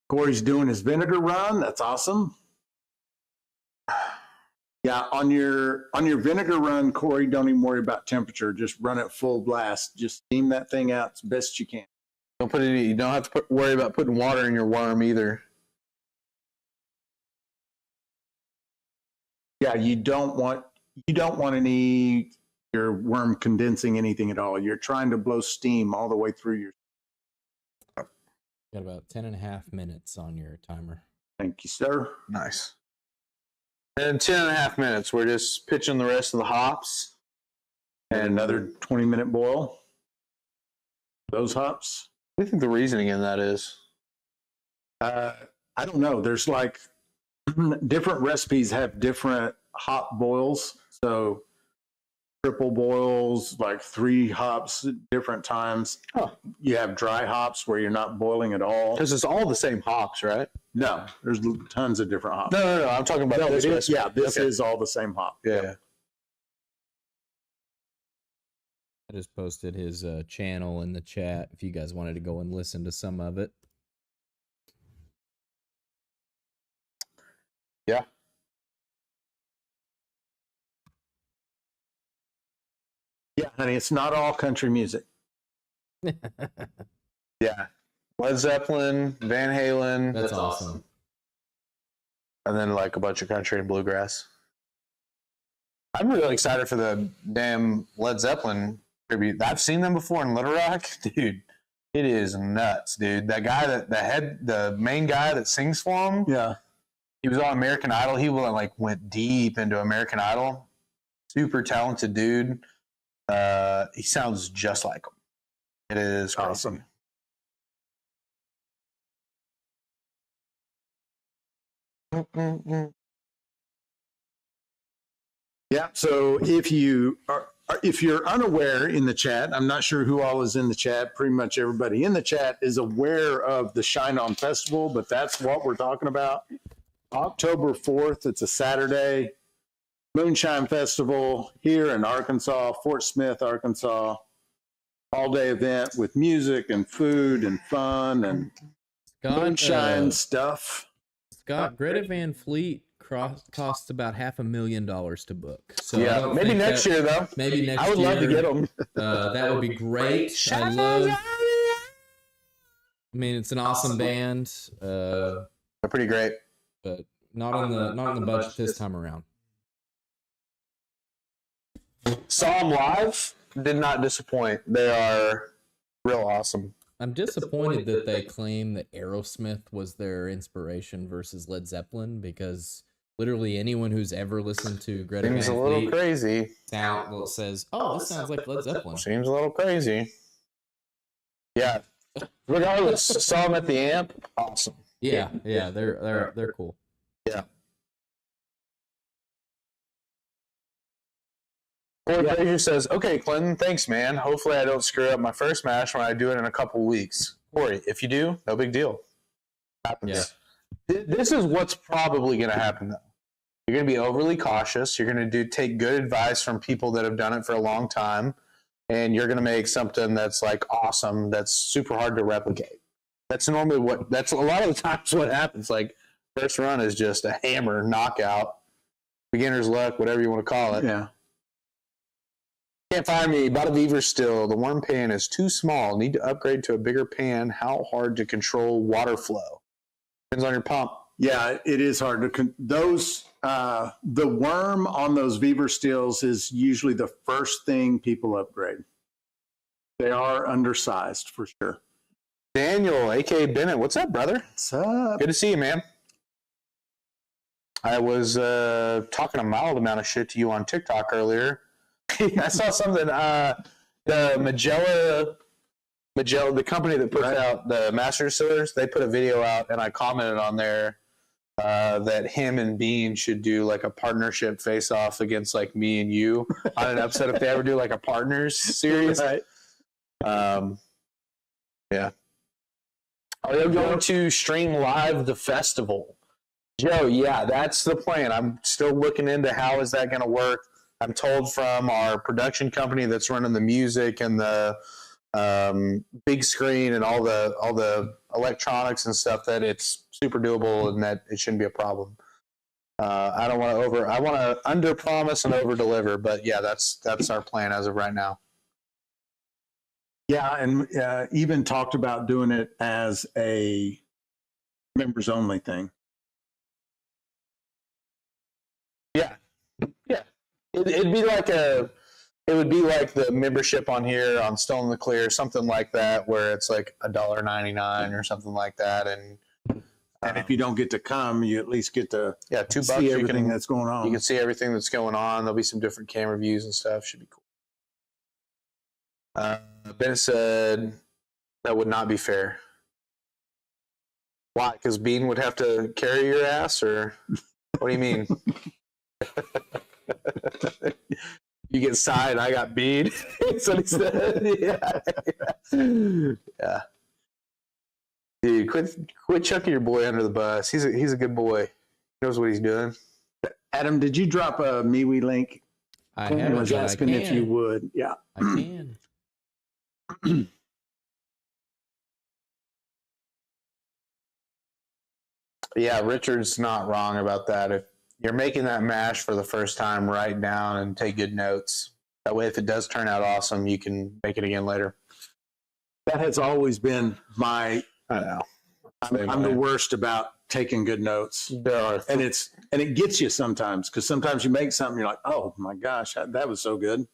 Corey's doing his vinegar run. That's awesome. Yeah, on your vinegar run, Corey, don't even worry about temperature. Just run it full blast. Just steam that thing out as best you can. You don't have to worry about putting water in your worm either. Yeah, you don't want your worm condensing anything at all. You're trying to blow steam all the way through your. Got about 10.5 minutes on your timer. Thank you, sir. Nice. And 10.5 minutes, we're just pitching the rest of the hops. And another 20-minute boil. Those hops. What do you think the reasoning in that is? I don't know. There's like different recipes have different hop boils. So triple boils, like 3 hops at different times. Oh. You have dry hops where you're not boiling at all. Because it's all the same hops, right? No, there's tons of different hops. No. I'm talking about this recipe. Yeah, this is all the same hop. Yeah. I just posted his channel in the chat if you guys wanted to go and listen to some of it. Yeah. Yeah, honey, it's not all country music. Yeah. Led Zeppelin, Van Halen. That's awesome. And then like a bunch of country and bluegrass. I'm really excited for the damn Led Zeppelin tribute. I've seen them before in Little Rock. Dude, it is nuts, dude. That guy, the main guy that sings for him. Yeah. He was on American Idol. He went deep into American Idol. Super talented dude. He sounds just like him. It is crazy. Awesome. Yeah. So if you're unaware in the chat, I'm not sure who all is in the chat. Pretty much everybody in the chat is aware of the Shine On Festival, but that's what we're talking about. October 4th, it's a Saturday. Moonshine Festival here in Arkansas, Fort Smith, Arkansas. All-day event with music and food and fun and moonshine stuff. Scott, Greta Van Fleet costs about $500,000 to book. So Yeah, maybe next year though. Maybe next year. I would love to get them. That would be great. I mean, it's an awesome band. They're pretty great. But not on the budget this time around. Saw them live. Did not disappoint. They are real awesome. I'm disappointed that they claim that Aerosmith was their inspiration versus Led Zeppelin, because literally anyone who's ever listened to Greta Van Seems a Fleet little crazy. says, "Oh, this sounds like Led Zeppelin." Seems a little crazy. Yeah, Regardless, saw them at the amp. Awesome. Yeah, they're cool. Yeah. Corey Frazier says, "Okay, Clinton, thanks, man. Hopefully, I don't screw up my first mash when I do it in a couple weeks." Corey, if you do, no big deal. Happens. Yeah. This is what's probably going to happen, though. You're going to be overly cautious. You're going to take good advice from people that have done it for a long time, and you're going to make something that's like awesome. That's super hard to replicate. That's normally that's a lot of the times what happens. Like first run is just a hammer knockout, beginner's luck, whatever you want to call it. Yeah. Can't find me. Bought a Beaver still. The worm pan is too small. Need to upgrade to a bigger pan. How hard to control water flow? Depends on your pump. Yeah, it is hard to those. The worm on those Beaver stills is usually the first thing people upgrade. They are undersized for sure. Daniel, aka Bennett, what's up, brother? What's up? Good to see you, man. I was talking a mild amount of shit to you on TikTok earlier. I saw something. The Magella, the company that puts out the Master Distillers, they put a video out, and I commented on there that him and Bean should do like a partnership face-off against like me and you on an episode if they ever do like a partners series. Right. Yeah. Are they going to stream live the festival? Joe, yeah, that's the plan. I'm still looking into how is that going to work. I'm told from our production company that's running the music and the big screen and all the electronics and stuff that it's super doable and that it shouldn't be a problem. I want to under promise and over deliver, but yeah, that's our plan as of right now. Yeah, and even talked about doing it as a members only thing. Yeah. Yeah. It'd be like it would be like the membership on here on Still in the Clear, something like that, where it's like $1.99 or something like that. And if you don't get to come, you at least get to $2 see everything that's going on. You can see everything that's going on. There'll be some different camera views and stuff. Should be cool. Bennett said that would not be fair. Why? Because Bean would have to carry your ass, or what do you mean? You get side, I got Bean. That's what he said. Yeah. Dude, quit chucking your boy under the bus. He's a good boy. He knows what he's doing. Adam, did you drop a MeWe link? I I was asking if you would. Yeah. I can. Yeah, Richard's not wrong about that. If you're making that mash for the first time, write down and take good notes. That way, if it does turn out awesome, you can make it again later. That has always been my. I know. I'm the worst about taking good notes, and it gets you sometimes because sometimes you make something you're like, oh my gosh, that was so good.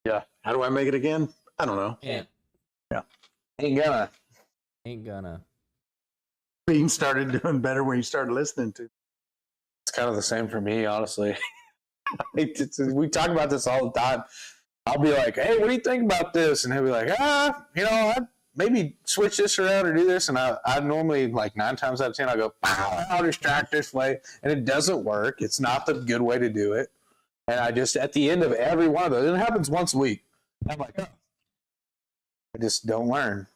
Yeah. How do I make it again? I don't know. Yeah. Ain't gonna. Bean started doing better when you started listening to. It's kind of the same for me, honestly. We talk about this all the time. I'll be like, hey, what do you think about this? And he'll be like, I'd maybe switch this around or do this. And I normally, like 9 times out of 10, I go, I'll distract this way. And it doesn't work. It's not the good way to do it. And I just, at the end of every one of those, it happens once a week. I'm like, oh. I just don't learn.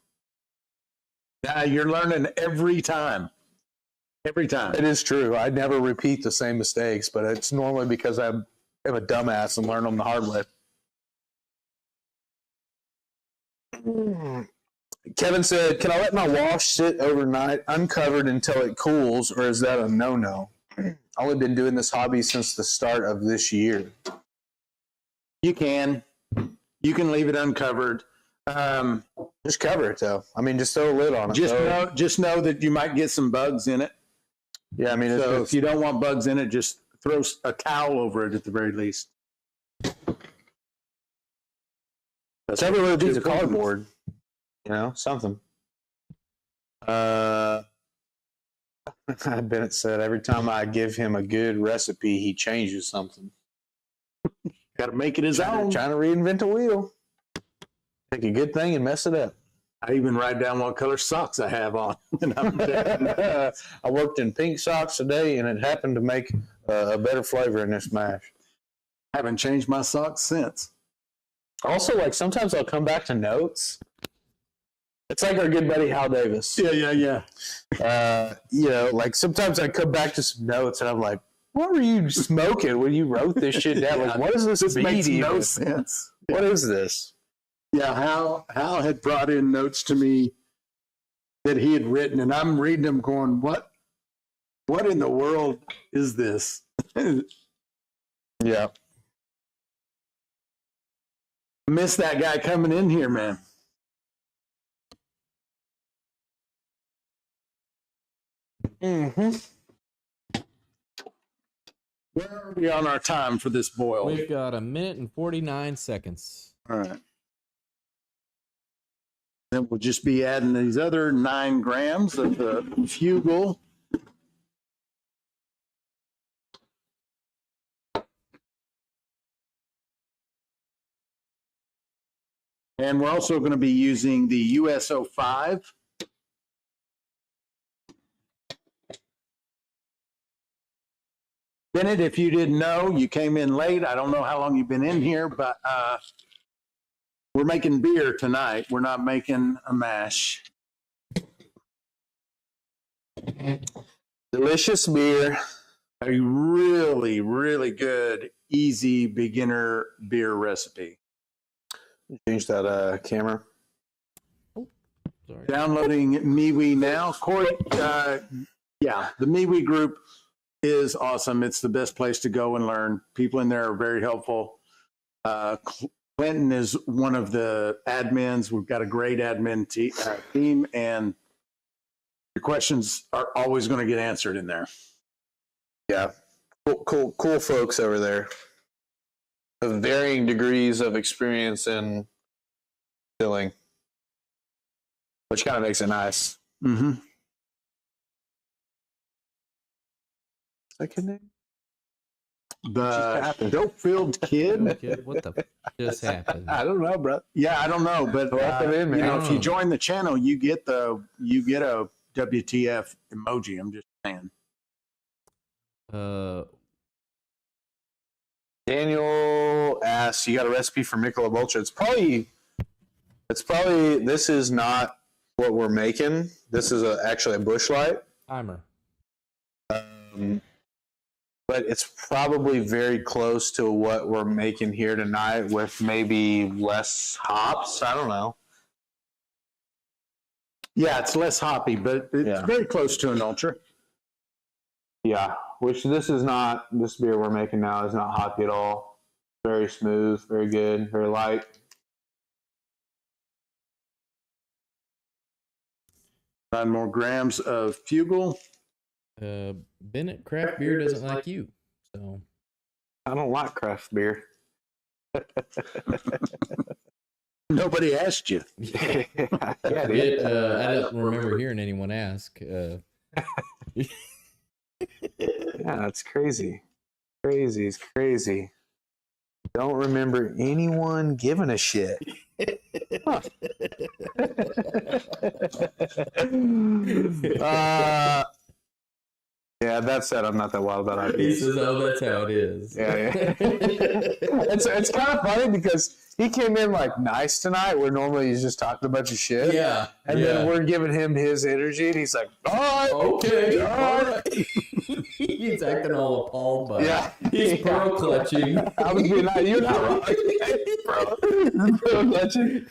Yeah, you're learning every time. Every time. It is true. I never repeat the same mistakes, but it's normally because I'm a dumbass and learn them the hard way. Kevin said, can I let my wash sit overnight uncovered until it cools, or is that a no-no? I've only been doing this hobby since the start of this year. You can leave it uncovered. Just cover it, though. I mean, just throw a lid on it. Just know that you might get some bugs in it. Yeah, I mean, so if you don't want bugs in it, just throw a towel over it at the very least. Several little pieces of cardboard, something. Bennett said, every time I give him a good recipe, he changes something. Got to make it his own. Trying to reinvent a wheel. Take a good thing and mess it up. I even write down what color socks I have on. I worked in pink socks today, and it happened to make a better flavor in this mash. Haven't changed my socks since. Also, like sometimes I'll come back to notes. It's like our good buddy Hal Davis. Yeah. You know, like sometimes I come back to some notes, and I'm like, "What were you smoking when you wrote this shit down? Like, what is this? This makes beat no even? sense. What is this?" Yeah, Hal had brought in notes to me that he had written, and I'm reading them going, what in the world is this? Yeah. Miss that guy coming in here, man. Mm-hmm. Where are we on our time for this boil? We've got 1 minute and 49 seconds. All right. Then we'll just be adding these other 9 grams of the Fugle. And we're also going to be using the USO 5. Bennett, if you didn't know, you came in late. I don't know how long you've been in here, but we're making beer tonight. We're not making a mash. Delicious beer. A really, really good, easy beginner beer recipe. Change that camera. Sorry. Downloading MeWe now. Corey, yeah, the MeWe group is awesome. It's the best place to go and learn. People in there are very helpful. Clinton is one of the admins. We've got a great admin team, and your questions are always going to get answered in there. Yeah, cool folks over there of varying degrees of experience in filling, which kind of makes it nice. Mm-hmm. Second name? The dope-filled kid. Okay, what the just happened? I don't know, bro. Yeah, I don't know, but Welcome in, man. you know, if you join the channel, you get a WTF emoji. I'm just saying. Daniel asks, "You got a recipe for Michelob Ultra?" It's probably. This is not what we're making. This is actually a Busch Light. Timer. But it's probably very close to what we're making here tonight with maybe less hops. I don't know. Yeah, it's less hoppy, but it's very close to an ultra. Yeah, which this is not. This beer we're making now is not hoppy at all. Very smooth, very good, very light. 9 more grams of Fugle. Bennett craft beer doesn't like you, so I don't like craft beer. Nobody asked you. Yeah, I don't remember hearing anyone ask. yeah, it's crazy. It's crazy. Don't remember anyone giving a shit. Huh. Yeah, that said, I'm not that wild about He IPs. says, "Oh, that's how it is." Yeah. It's kind of funny because he came in like nice tonight, where normally he's just talking a bunch of shit. Yeah, And then we're giving him his energy, and he's like, "All right, okay, all right." He's acting all appalled by Yeah. it. He's pearl clutching. I was being like, "You're not wrong, bro." Pearl clutching.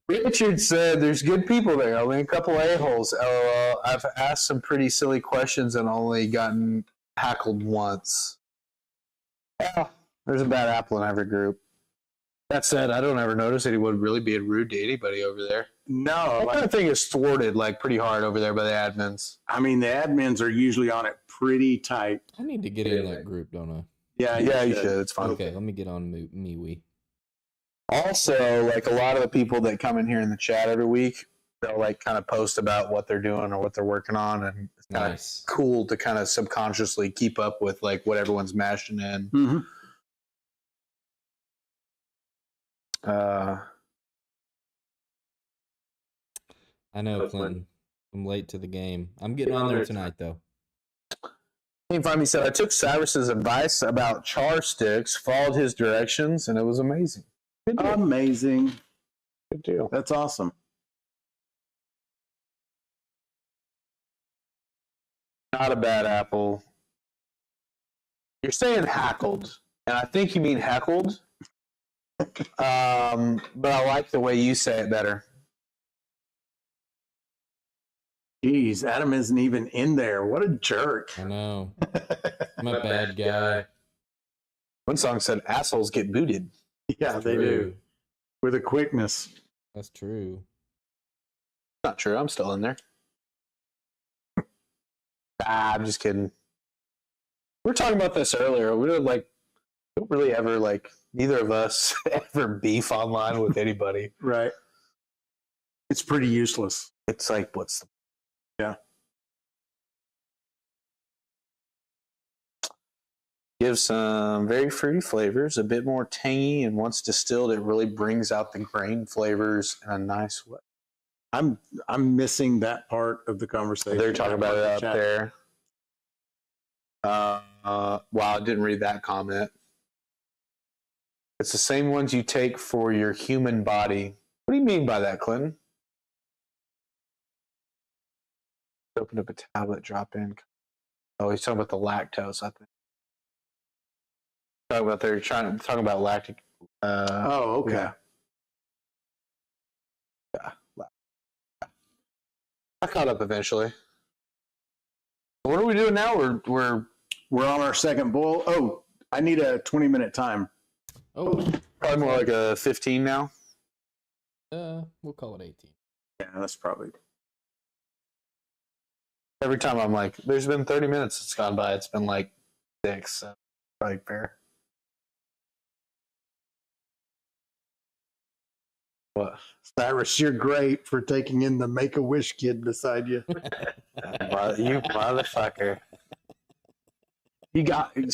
Richard said, "There's good people there, only a couple a-holes. LOL. I've asked some pretty silly questions and only gotten hackled once." Yeah, there's a bad apple in every group. That said, I don't ever notice anyone really being rude to anybody over there. No, That kind of thing is thwarted like pretty hard over there by the admins. I mean, the admins are usually on it pretty tight. I need to get in that group, don't I? Yeah, You should. It's fun. Okay, let me get on MeWe. Also, like a lot of the people that come in here in the chat every week, they'll like kind of post about what they're doing or what they're working on, and it's kind Nice. of cool to kind of subconsciously keep up with like what everyone's mashing in. Mm-hmm. I know, Clinton. I'm late to the game. I'm getting on there tonight, though. Team Find Me said, I took Cyrus's advice about char sticks, followed his directions, and it was amazing. Good deal. Amazing. Good deal. That's awesome. Not a bad apple. You're saying hackled, and I think you mean heckled. But I like the way you say it better. Jeez, Adam isn't even in there. What a jerk. I know. I'm a bad guy. One song said, assholes get booted. Yeah, they do. With a quickness. That's true. Not true. I'm still in there. I'm just kidding. We were talking about this earlier. We don't really ever, neither of us ever beef online with anybody. Right. It's pretty useless. It's like, what's the... Yeah. Gives some very fruity flavors, a bit more tangy, and once distilled, it really brings out the grain flavors in a nice way. I'm missing that part of the conversation. They're talking about it up there. Wow, I didn't read that comment. It's the same ones you take for your human body. What do you mean by that, Clinton? Open up a tablet, drop in. Oh, he's talking about the lactose, I think. Talking about lactic. Oh, okay. Yeah. I caught up eventually. What are we doing now? We're on our second boil. Oh, I need a 20-minute time. Oh, probably more like a 15 now. We'll call it 18. Yeah, that's probably. Every time I'm like, there's been 30 minutes that's gone by. It's been like 6. So probably fair. What? Cyrus, you're great for taking in the Make-A-Wish kid beside you. You motherfucker.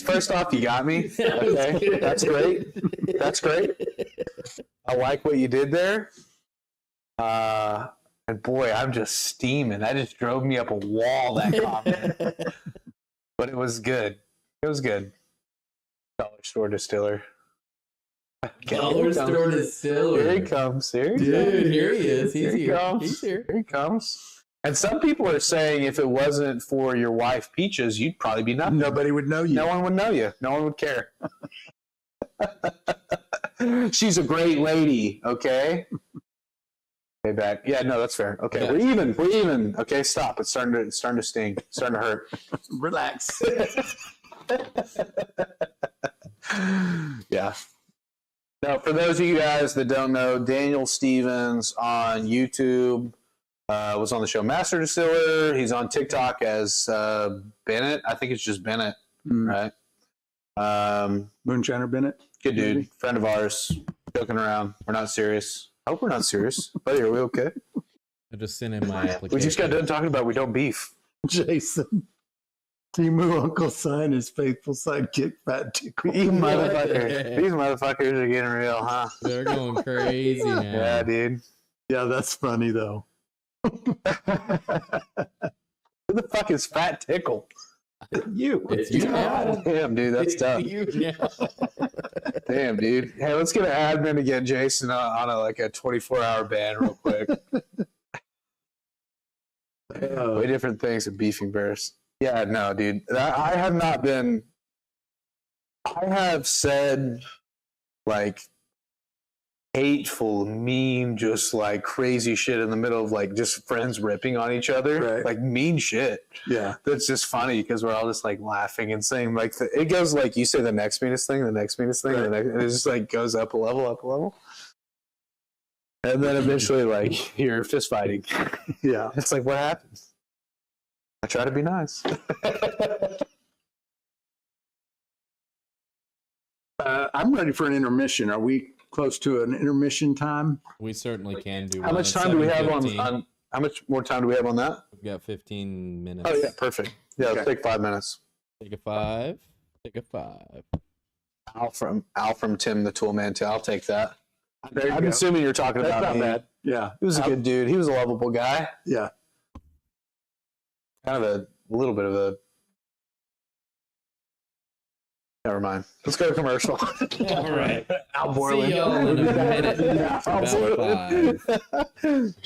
First off, you got me. Okay, that's great. That's great. I like what you did there. And boy, I'm just steaming. That just drove me up a wall, that comment. But it was good. It was good. Dollar store distiller. Dollar store distiller. Here he comes. Here he Dude, comes. here he is. He's here. Comes. He's here. Here he comes. And some people are saying if it wasn't for your wife, Peaches, you'd probably be nothing. Nobody would know you. No one would know you. No one would care. She's a great lady, okay? Okay, back. Yeah, no, that's fair. Okay, yeah. We're even. We're even. Okay, stop. It's starting to sting. It's starting to hurt. Relax. Yeah. Now, for those of you guys that don't know, Daniel Stevens on YouTube was on the show Master Distiller. He's on TikTok as Bennett. I think it's just Bennett, right? Moonshiner Bennett. Good dude. Maybe. Friend of ours. Joking around. We're not serious. I hope we're not serious. Buddy, are we okay? I just sent in my application. We just got done talking about we don't beef. Jason. Timu Uncle Sign is faithful sidekick Fat Tickle. You motherfucker. These motherfuckers are getting real, huh? They're going crazy now. Yeah, dude. Yeah, that's funny though. Who the fuck is Fat Tickle? You. It's you now. Damn, dude, that's tough. You now. Damn, dude. Hey, let's get an admin to get Jason on a 24-hour ban real quick. Way different things than beefing bears. Yeah, no, dude. I have not been. I have said hateful, mean, just crazy shit in the middle of just friends ripping on each other, right. Mean shit. Yeah, that's just funny because we're all just laughing and saying it goes you say the next meanest thing, the next meanest thing, right. And it just goes up a level, and then eventually you're fist fighting. Yeah, it's what happens. I try to be nice. I'm ready for an intermission. Are we close to an intermission time? We certainly can do. How much time do we have on? How much more time do we have on that? We've got 15 minutes. Oh yeah, perfect. Yeah, okay. Let's take 5 minutes. Take a 5. Take a 5. Al from Tim the Toolman too. I'll take that. There you I'm go. assuming you're talking That's about not me. bad. Yeah. He was a good dude. He was a lovable guy. Yeah. Kind of a little bit of a. Never mind. Let's go to commercial. All right. Al See Borland. y'all in a minute. Yeah, About 5.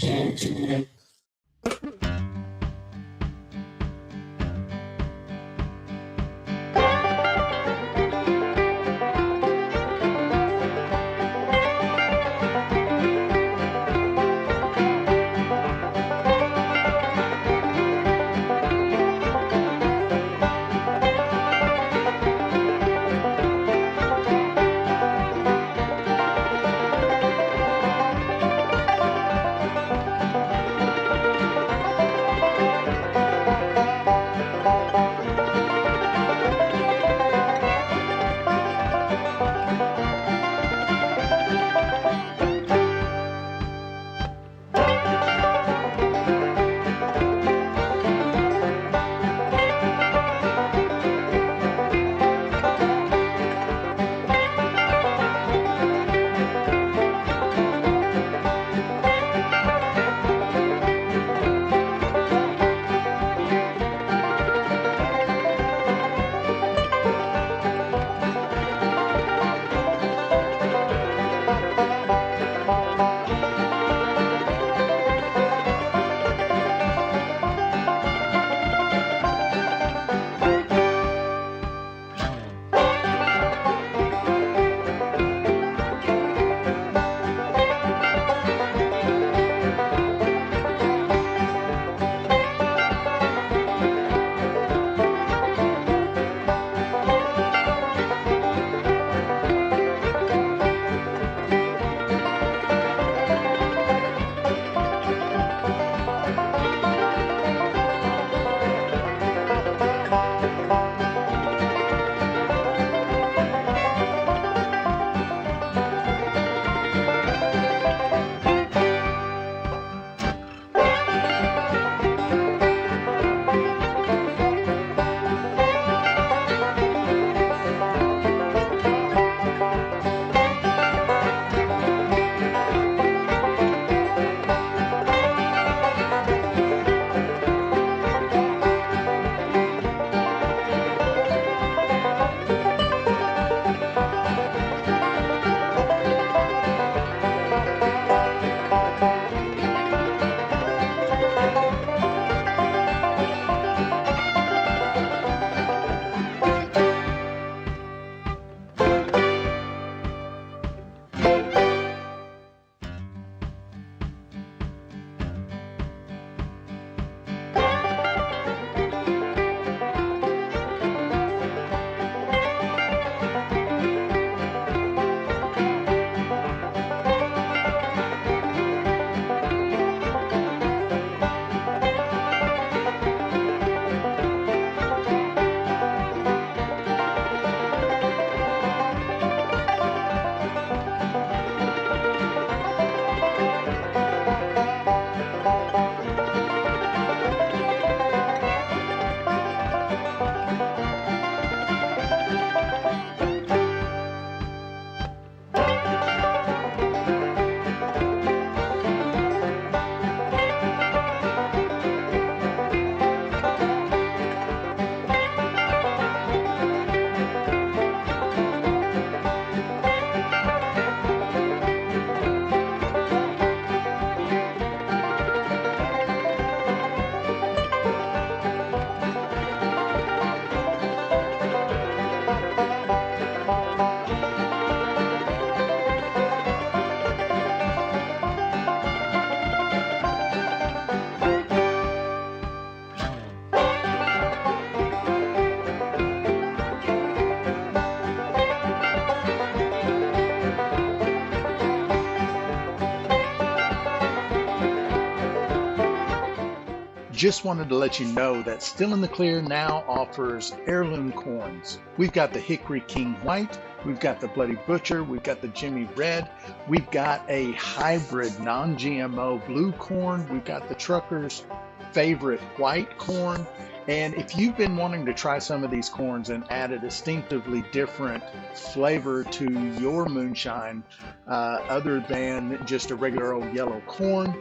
Just wanted to let you know that Still in the Clear now offers heirloom corns. We've got the Hickory King White, we've got the Bloody Butcher, we've got the Jimmy Red, we've got a hybrid non-GMO blue corn, we've got the Truckers, favorite white corn. And if you've been wanting to try some of these corns and add a distinctively different flavor to your moonshine, other than just a regular old yellow corn,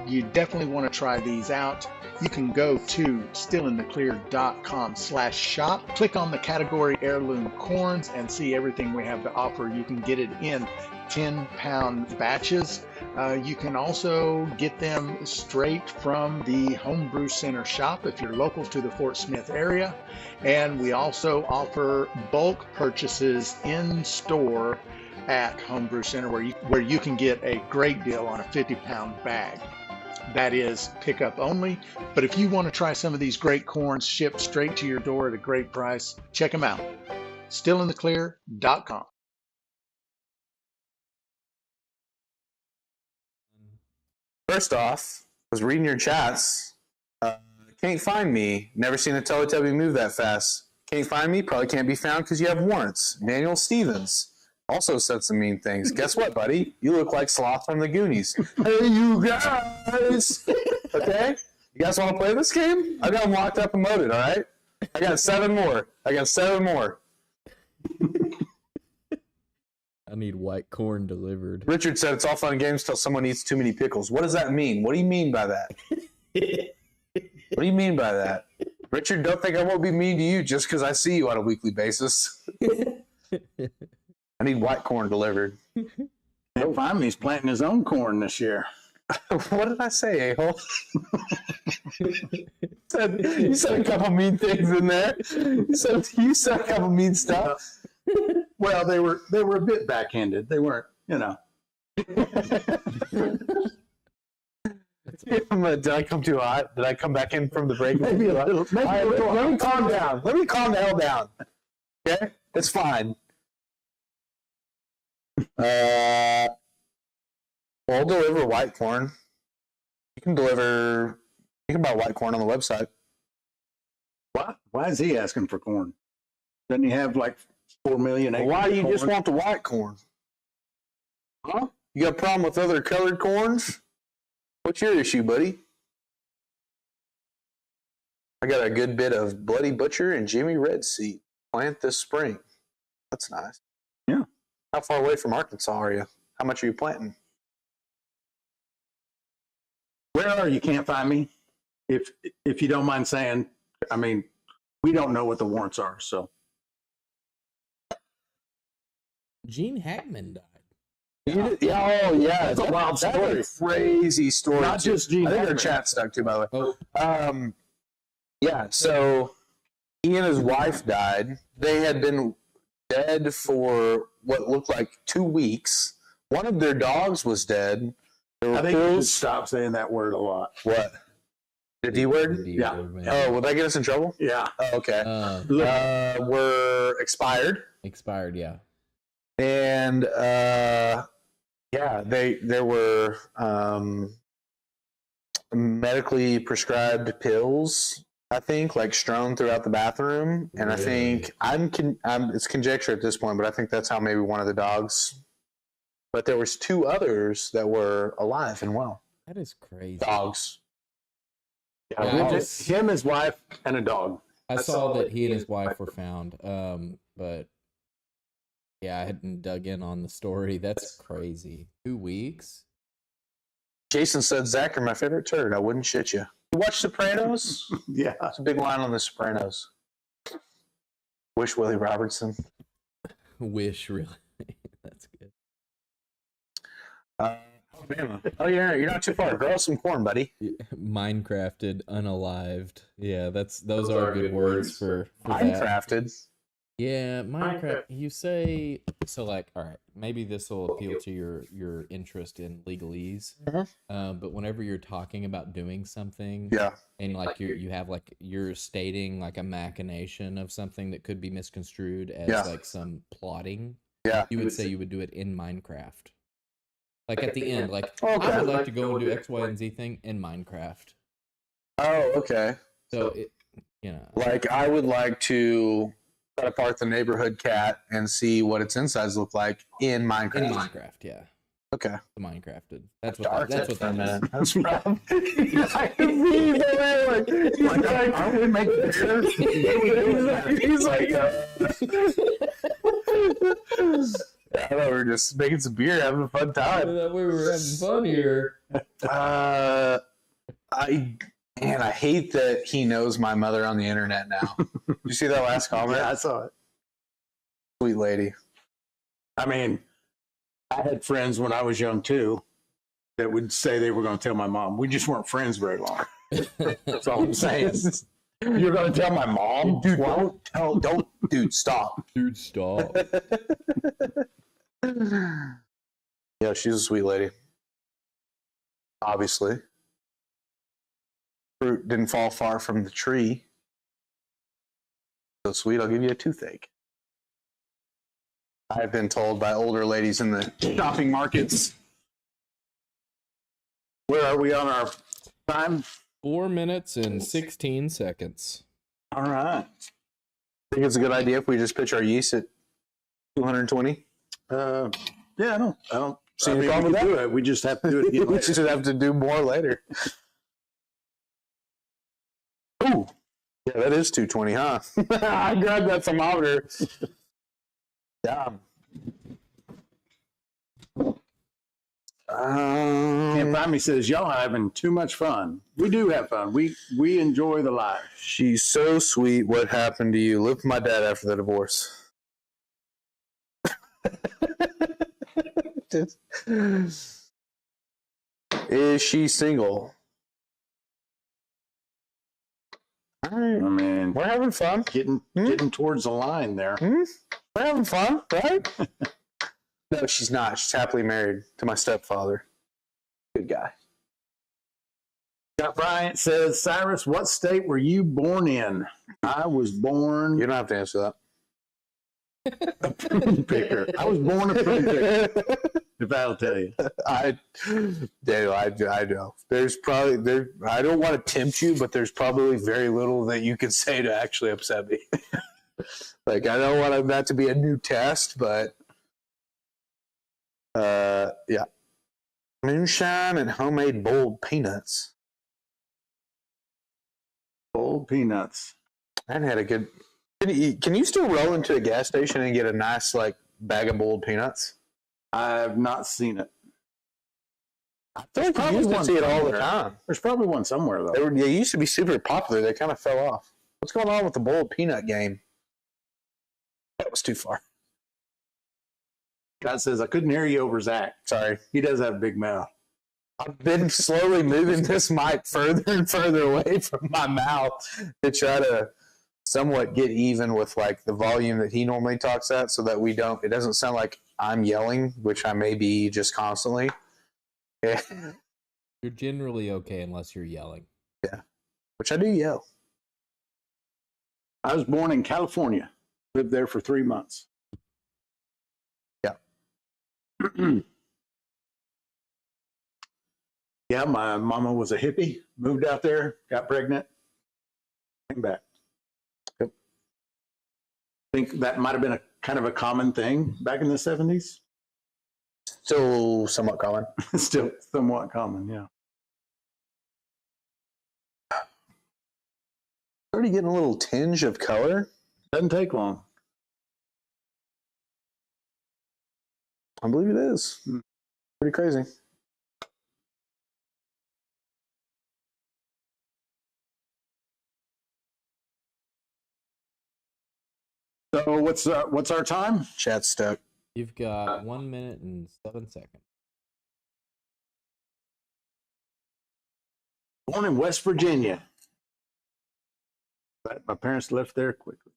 you definitely want to try these out. You can go to stillintheclear.com/shop, click on the category Heirloom Corns, and see everything we have to offer. You can get it in 10-pound batches. You can also get them straight from the Homebrew Center shop if you're local to the Fort Smith area. And we also offer bulk purchases in store at Homebrew Center where you can get a great deal on a 50-pound bag. That is pickup only. But if you want to try some of these great corns shipped straight to your door at a great price, check them out. Stillintheclear.com. First off, I was reading your chats. Can't find me. Never seen a Teletubby move that fast. Can't find me. Probably can't be found because you have warrants. Manuel Stevens also said some mean things. Guess what, buddy? You look like Sloth from the Goonies. Hey, you guys. Okay? You guys want to play this game? I got them locked up and loaded, all right? I got 7 more. I need white corn delivered. Richard said it's all fun and games till someone eats too many pickles. What does that mean? What do you mean by that? What do you mean by that? Richard, don't think I won't be mean to you just because I see you on a weekly basis. I need white corn delivered. And finally, he's planting his own corn this year. What did I say, a-hole? You said a couple mean things in there. You said a couple mean stuff. Well, they were a bit backhanded. They weren't, Did I come too hot? Did I come back in from the break? Maybe a little. Let me calm down. Let me calm the hell down. Okay? It's fine. We'll deliver white corn. You can buy white corn on the website. Why is he asking for corn? Doesn't he have like 4 million acres? Why do you of just corn? want the white corn? Huh? You got a problem with other colored corns? What's your issue, buddy? I got a good bit of Bloody Butcher and Jimmy Red seed. Plant this spring. That's nice. Yeah. How far away from Arkansas are you? How much are you planting? Where are you? Can't find me. If you don't mind saying, I mean, we don't know what the warrants are, so. Gene Hackman died. Yeah, That's a wild story. That's a crazy story. Not too. just Gene I think our Hackman. chat stuck too, by the way. Oh, Yeah, so he and his wife died. They had been dead for what looked like 2 weeks. One of their dogs was dead. There were I think you should pills. stop saying that word a lot. What? The D word? Yeah. Oh, will that get us in trouble? Yeah. Oh, okay. We're expired. Expired, yeah. And there were medically prescribed pills, I think, like strewn throughout the bathroom. And I think it's conjecture at this point, but I think that's how maybe one of the dogs. But there was 2 others that were alive and well. That is crazy. Dogs. Yeah, Him, his wife, and a dog. I saw that he and his wife were found. But yeah, I hadn't dug in on the story. That's crazy. 2 weeks? Jason said, Zach, you're my favorite turd. I wouldn't shit you. You watch Sopranos? Yeah. That's a big line on The Sopranos. Wish Willie Robertson. Wish, really. That's good. Alabama. Oh, yeah, you're not too far. Grow some corn, buddy. Minecrafted, unalived. Yeah, those are good words for that. Minecrafted. Yeah, Minecraft. You say so, like, all right. Maybe this will appeal to your interest in legalese. But whenever you're talking about doing something, Yeah. and like you're stating like a machination of something that could be misconstrued as Yeah. like some plotting, Yeah. you would say you would do it in Minecraft. Like at the end, like Okay. I would like to go and do X, Y, and Z thing in Minecraft. Oh, okay. So Like, I would like to cut apart the neighborhood cat and see what its insides look like in Minecraft. in Minecraft, yeah. Okay. Minecrafted. That's what Dark that's what for a that is. minute. That's probably. I would make He's like, I thought we were just making some beer, having a fun time. We were having fun here. I hate that he knows my mother on the internet now. Did you see that last comment? Yeah, I saw it. Sweet lady. I mean, I had friends when I was young too that would say they were going to tell my mom. We just weren't friends very long. That's all I'm saying. You're going to tell my mom? Dude, don't, dude, stop. Dude, stop. Yeah, she's a sweet lady. Obviously. Fruit didn't fall far from the tree. So sweet, I'll give you a toothache. I've been told by older ladies in the shopping markets. Where are we on our time? 4 minutes and 16 seconds. All right. Think it's a good idea if we just pitch our yeast at 220? Yeah, I don't See I any mean, problem we with can that? do it. We just have to do it again We later. just have to do more later. Ooh. Yeah, that is 220, huh? I grabbed that thermometer. Damn. Can't find me says y'all having too much fun. We do have fun. We enjoy the life. She's so sweet. What happened to you? Lived with my dad after the divorce. Is she single? All right. I mean, We're having fun. getting towards the line there. We're having fun, right? No, she's not. She's happily married to my stepfather. Good guy. Scott Bryant says, Cyrus, what state were you born in? I was born You don't have to answer that. a prune picker. I was born a prune picker, if that'll tell you. I know. There's probably I don't want to tempt you, but there's probably very little that you can say to actually upset me. Like, I don't want that to be a new test, but yeah. Moonshine and homemade boiled peanuts. Boiled peanuts. I had a good. Can you still roll into a gas station and get a nice bag of boiled peanuts? I have not seen it. I feel like you used to see it all the time. There's probably one somewhere, though. They used to be super popular. They kind of fell off. What's going on with the boiled peanut game? That was too far. God says, I couldn't hear you over Zach. Sorry. He does have a big mouth. I've been slowly moving this mic further and further away from my mouth to try to somewhat get even with the volume that he normally talks at, so that it doesn't sound like I'm yelling, which I may be just constantly. Yeah. You're generally okay unless you're yelling. Yeah. Which I do yell. I was born in California. Lived there for 3 months. Yeah. Yeah, my mama was a hippie. Moved out there, got pregnant, came back. Yep. I think that might have been a kind of a common thing back in the 70s. Still somewhat common. Still somewhat common, yeah. Already getting a little tinge of color. Doesn't take long. I believe it is. Pretty crazy. So what's our time? Chat's stuck. You've got 1 minute and 7 seconds. Born in West Virginia. But my parents left there quickly.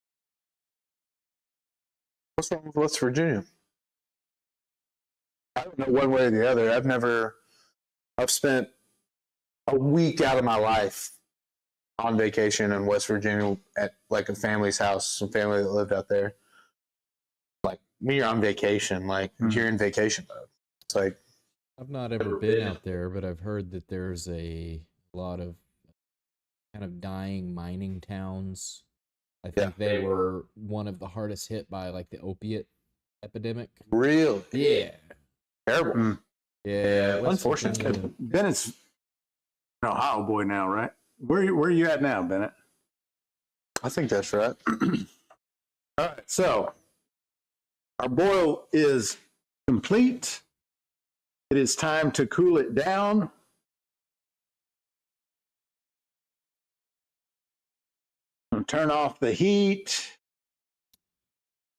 What's wrong with West Virginia? I don't know one way or the other. I've spent a week out of my life on vacation in West Virginia at a family's house, some family that lived out there. When you're on vacation, you're in vacation mode. It's I've not ever been out there, but I've heard that there's a lot of kind of dying mining towns. I think they were one of the hardest hit by the opiate epidemic. real. Yeah. Terrible. Yeah, Unfortunately. Bennett's an Ohio boy now, right? Where are you at now, Bennett? I think that's right. All right, so our boil is complete. It is time to cool it down. I'm gonna turn off the heat.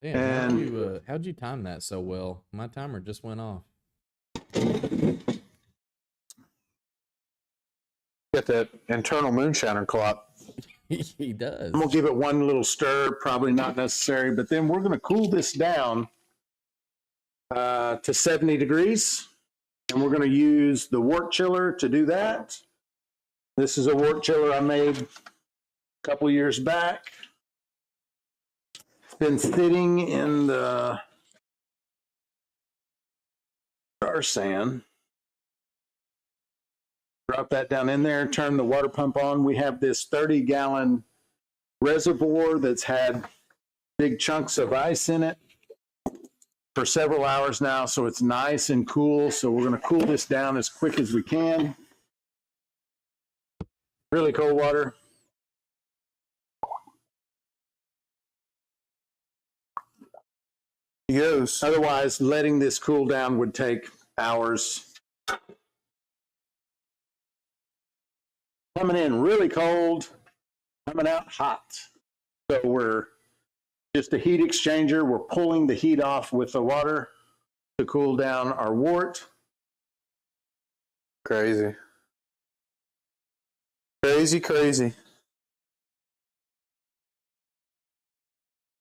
Damn, And how'd you time that so well? My timer just went off. Get that internal moonshiner clock. He does. I'm gonna give it one little stir, probably not necessary, but then we're gonna cool this down to 70 degrees. And we're gonna use the wort chiller to do that. This is a wort chiller I made a couple years back. It's been sitting in the jar sand. Drop that down in there, turn the water pump on. We have this 30-gallon reservoir that's had big chunks of ice in it for several hours now, so it's nice and cool. So we're going to cool this down as quick as we can. Really cold water. Yes. Otherwise, letting this cool down would take hours. Coming in really cold, coming out hot. So we're just a heat exchanger. We're pulling the heat off with the water to cool down our wort. Crazy. Crazy, crazy.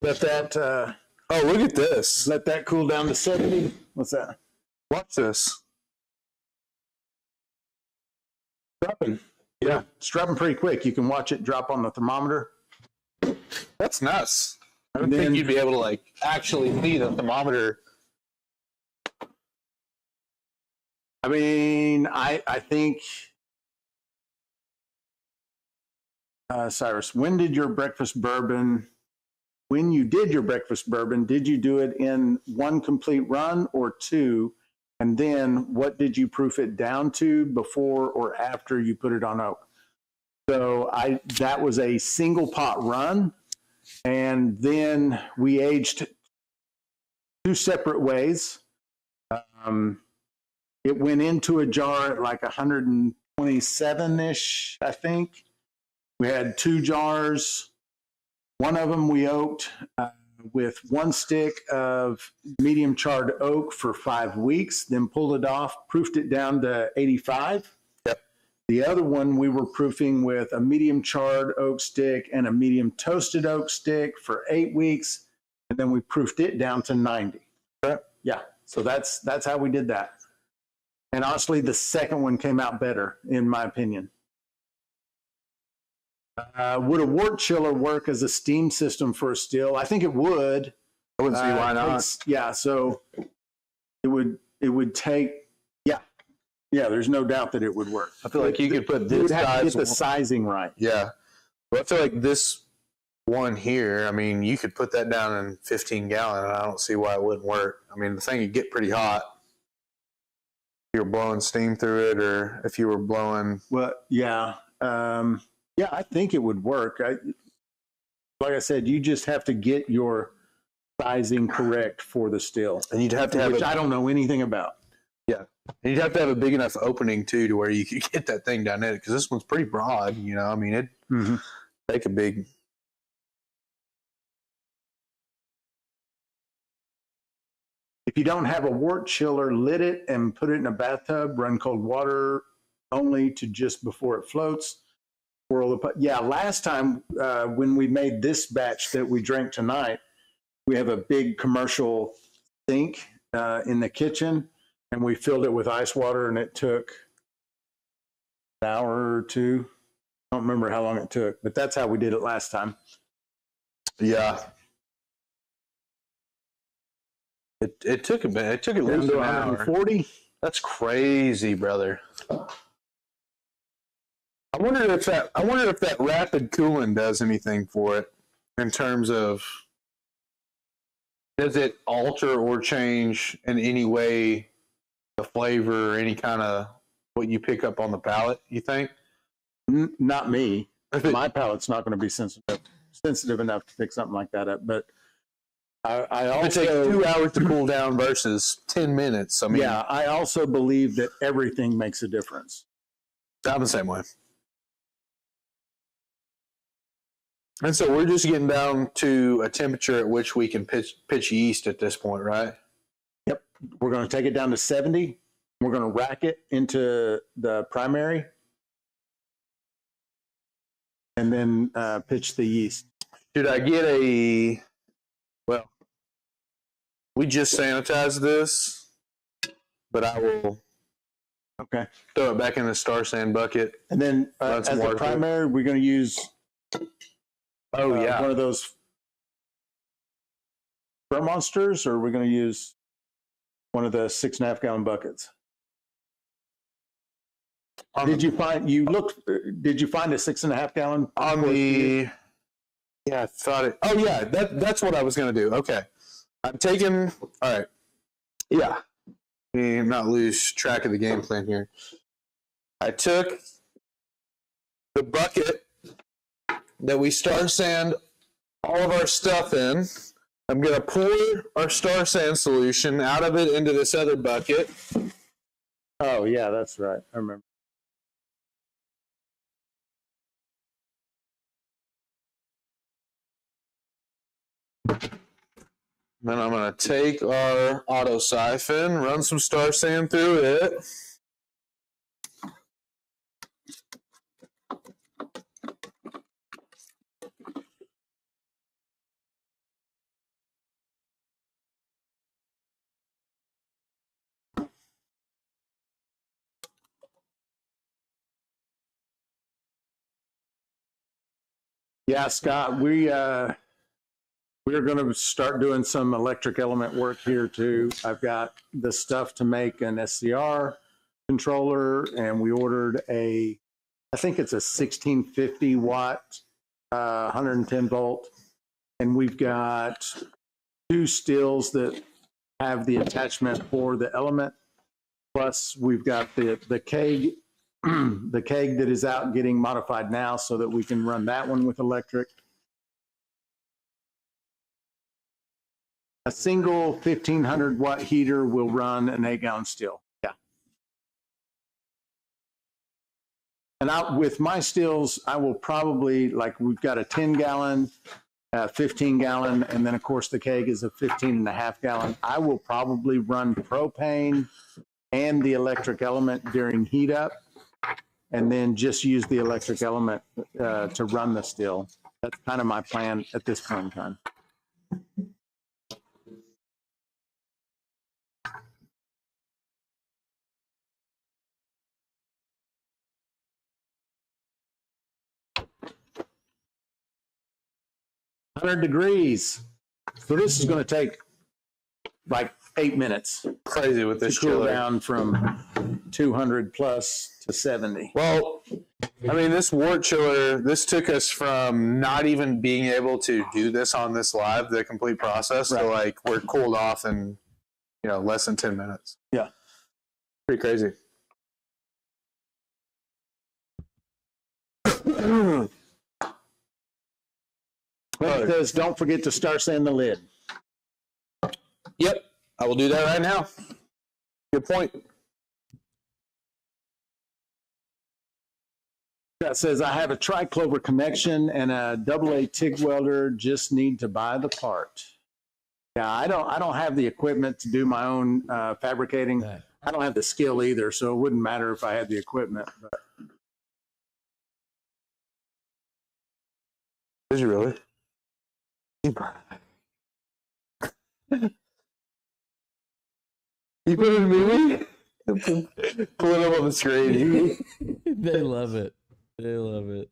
Let that Oh, look at this. let that cool down to 70. What's that? Watch this. Dropping. Yeah, it's dropping pretty quick. You can watch it drop on the thermometer. That's nuts. I don't And then- think you'd be able to like actually see the thermometer. I mean, I think, Cyrus, when you did your breakfast bourbon, did you do it in one complete run or two? And then what did you proof it down to before or after you put it on oak? So that was a single pot run. And then we aged two separate ways. It went into a jar at like 127-ish, I think. We had two jars. One of them we oaked with one stick of medium charred oak for 5 weeks, then pulled it off, proofed it down to 85. Yep. The other one we were proofing with a medium charred oak stick and a medium toasted oak stick for 8 weeks, and then we proofed it down to 90. Yep. Yeah, so that's how we did that. And honestly, the second one came out better, in my opinion. Would a wort chiller work as a steam system for a still? I think it would. I wouldn't see why not. Yeah, so it would take, yeah, there's no doubt that it would work. I feel like you could put You this would have to size. get the sizing right. Yeah. But I feel like this one here, I mean, you could put that down in 15 gallon, and I don't see why it wouldn't work. I mean, the thing would get pretty hot. If you were blowing steam through it, or if you were blowing. Well, yeah. Yeah, I think it would work. Like I said, you just have to get your sizing correct for the still, And you'd have to have which I don't know anything about. Yeah. And you'd have to have a big enough opening, too, to where you could get that thing down in it, because this one's pretty broad, you know. I mean, it'd take a big. If you don't have a wort chiller, lit it and put it in a bathtub, run cold water only to just before it floats. Yeah, last time when we made this batch that we drank tonight, we have a big commercial sink in the kitchen, and we filled it with ice water, and it took an hour or two. I don't remember how long it took, but that's how we did it last time. Yeah. It took a bit. It took at Down least to an hour. 140. That's crazy, brother. I wonder if that rapid cooling does anything for it in terms of, does it alter or change in any way the flavor or any kind of what you pick up on the palate, you think? Not me. My palate's not going to be sensitive enough to pick something like that up. But I also it takes 2 hours to cool down versus 10 minutes. I mean, yeah, I also believe that everything makes a difference. I'm the same way. And so we're just getting down to a temperature at which we can pitch yeast at this point, right? Yep. We're going to take it down to 70. We're going to rack it into the primary and then pitch the yeast. Should I get well, we just sanitized this, but I will throw it back in the Star San bucket. And then as the primary, we're going to use one of those monsters, or we're going to use one of the 6.5 gallon buckets. Did you find a 6.5 gallon on the? Yeah, I thought it. Oh yeah, that's what I was going to do. Okay, I'm taking. All right. Yeah, not lose track of the game plan here. I took the bucket that we Star Sand all of our stuff in. I'm going to pour our Star Sand solution out of it into this other bucket. Oh, yeah, that's right. I remember. Then I'm going to take our auto siphon, run some Star Sand through it. Yeah, Scott, we're going to start doing some electric element work here too. I've got the stuff to make an SCR controller, and we ordered I think it's a 1650 watt, 110 volt, and we've got 2 stills that have the attachment for the element. Plus, we've got the keg. The keg that is out getting modified now so that we can run that one with electric. A single 1500 watt heater will run an 8 gallon still. Yeah. And with my stills, I will probably, like, we've got a 10 gallon, 15 gallon, and then of course the keg is a 15.5 gallon. I will probably run propane and the electric element during heat up, and then just use the electric element to run the still. That's kind of my plan at this point in time. "100 degrees. So this is going to take like 8 minutes. Crazy with this to cool chiller. Down from 200 plus to 70. Well, I mean, this wort chiller, this took us from not even being able to do this on this live, the complete process, Right. to like we're cooled off in, less than 10 minutes. Yeah. Pretty crazy. Well, it says, don't forget to Star Sand the lid. Yep, I will do that right now. Good point. That says, I have a triclover connection and a AA TIG welder, just need to buy the part. Yeah, I don't have the equipment to do my own fabricating. Right. I don't have the skill either, so it wouldn't matter if I had the equipment. But Did you really? You put it in a movie? Pull it up on the screen. They love it. They love it.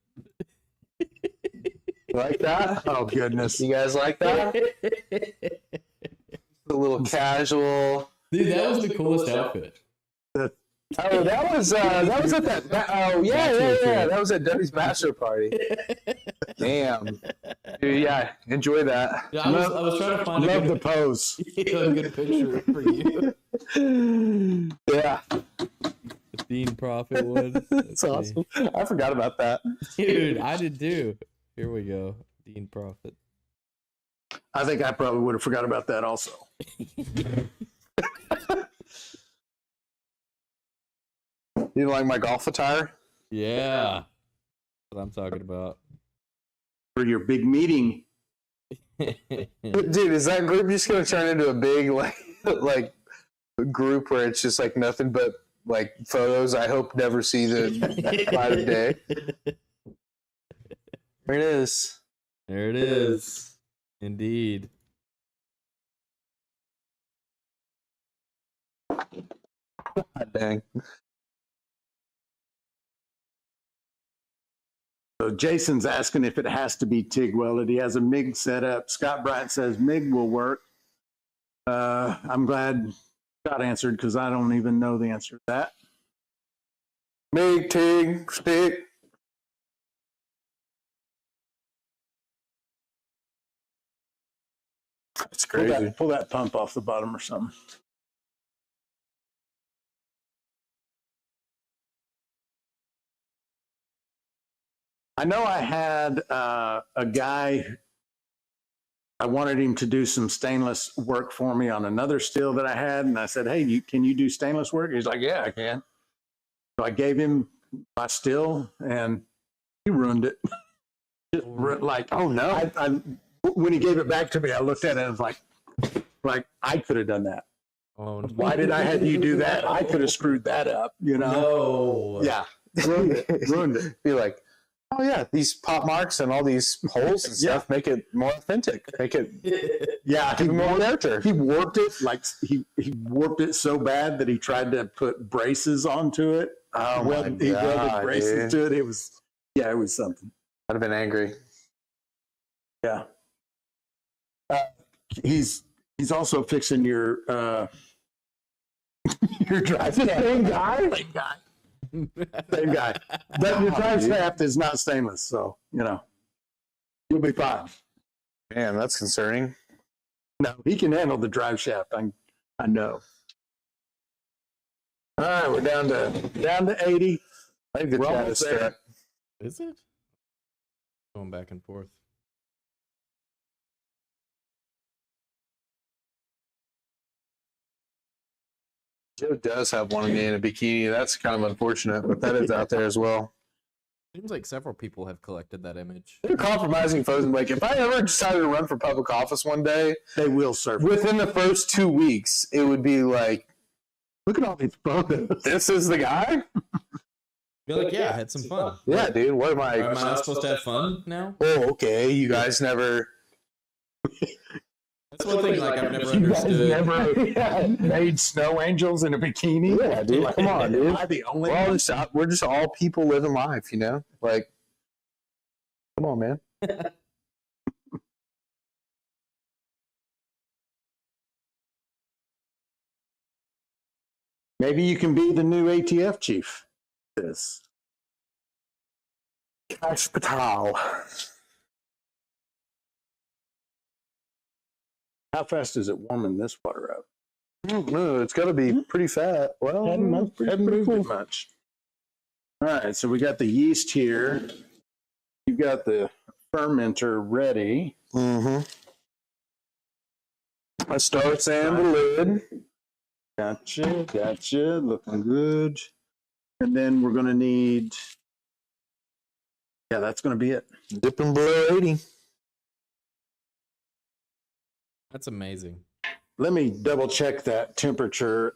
Like that? oh goodness. You guys like that? A little casual. Dude, that was the coolest outfit. Oh, that was at that. Oh yeah. That was at Debbie's bachelor party. Damn. Dude, yeah, enjoy that. Yeah, I was trying to find Love a the good, pose. a good picture for you. Yeah, The Dean Profit one. that's awesome. I forgot about that. Dude, I did too. Here we go. Dean Profit. I think I probably would have forgot about that also. You like my golf attire? Yeah. That's what I'm talking about. For your big meeting. Dude, is that group just gonna turn into a big like group where it's just like nothing but like photos I hope never see the light of day? There it is. There it is. Indeed. God dang. So Jason's asking if it has to be TIG welded. He has a MIG set up. Scott Bryant says MIG will work. I'm glad Scott answered because I don't even know the answer to that. MIG, TIG, stick. It's crazy. Pull that pump off the bottom or something. I know I had a guy, I wanted him to do some stainless work for me on another still that I had. And I said, hey, can you do stainless work? He's like, yeah, I can. So I gave him my still and he ruined it. Just like, Oh no. when he gave it back to me, I looked at it and was like I could have done that. Oh, no. Why did I have you do that? I could have screwed that up, you know? No. Yeah. Ruined it. Be like, oh yeah, these pop marks and all these holes and stuff make it more authentic. Make it Yeah, more character. he warped it like he warped it so bad that he tried to put braces onto it. Oh He welded braces to it. It was something. I'd have been angry. Yeah. He's also fixing your drive. Same guy. Same guy. But your drive shaft is not stainless, so you'll be fine. Man, that's concerning. No, he can handle the drive shaft. I know. All right, we're down to 80. I think the We're chat almost is there. stuck. Is it? Going back and forth. Joe does have one of me in a bikini. That's kind of unfortunate, but that is out there as well. Seems like several people have collected that image. They're compromising folks. Like, if I ever decided to run for public office one day, They will serve. within the first 2 weeks, it would be like, Look at all these photos. this is the guy? Be like, yeah, I had some fun. Yeah, dude. What am I? Am I not supposed to have fun now? Oh, okay. You guys never. That's one thing, like, I've never You guys understood. never made snow angels in a bikini? Yeah, dude. Come on, dude. Am I the only We're just all people living life, you know? Like, come on, man. Maybe you can be the new ATF chief. This. Cash Patel. How fast is it warming this water up? No, it's got to be pretty fat. Well, Hadn't moved cool. it much. All right, so we got the yeast here. You've got the fermenter ready. Mm-hmm. I start saying the lid. Gotcha. Looking good. And then we're going to need, that's going to be it. Dipping below 80. That's amazing. Let me double check that temperature.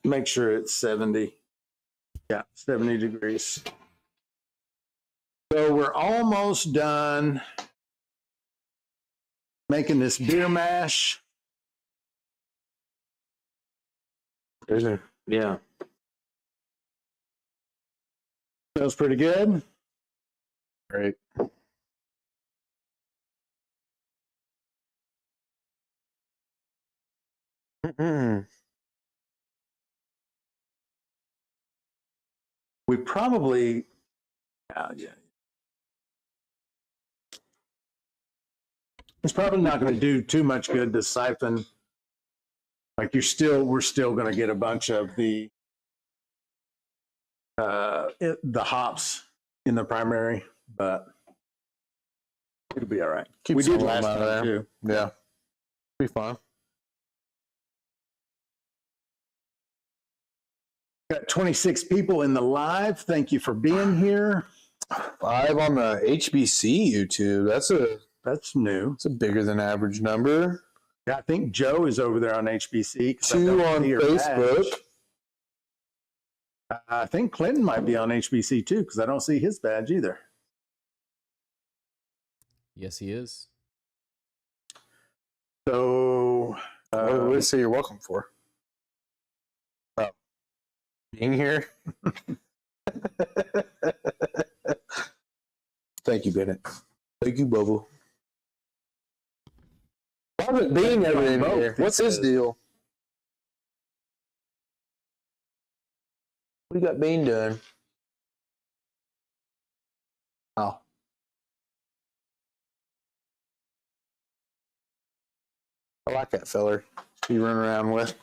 Make sure it's 70. Yeah, 70 degrees. So we're almost done making this beer mash. Yeah. Smells pretty good. Great. We probably, it's probably not going to do too much good to siphon Like we're still going to get a bunch of the hops in the primary, but it'll be all right. Keep We did some of them last out of time there. too. Yeah, be fun. Got 26 people in the live. Thank you for being here. 5 on the HBC YouTube. That's new. That's a bigger than average number. Yeah, I think Joe is over there on HBC. 2 on Facebook. I think Clinton might be on HBC too, because I don't see his badge either. Yes, he is. So, What do you say you're welcome for? Oh, being here. Thank you, Bennett. Thank you, Bubba. Why is it Bean ever in here? What's his deal? What you got Bean doing? Oh. I like that feller you run around with.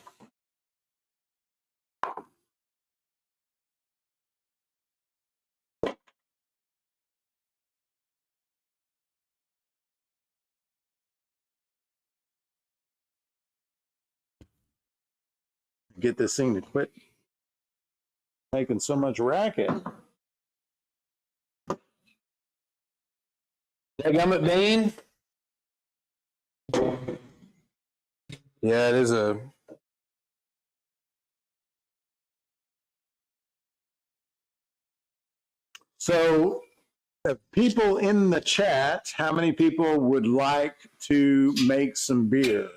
get this thing to quit making so much racket. Dadgummit Bean? Yeah, it is a... So, people in the chat, how many people would like to make some beer?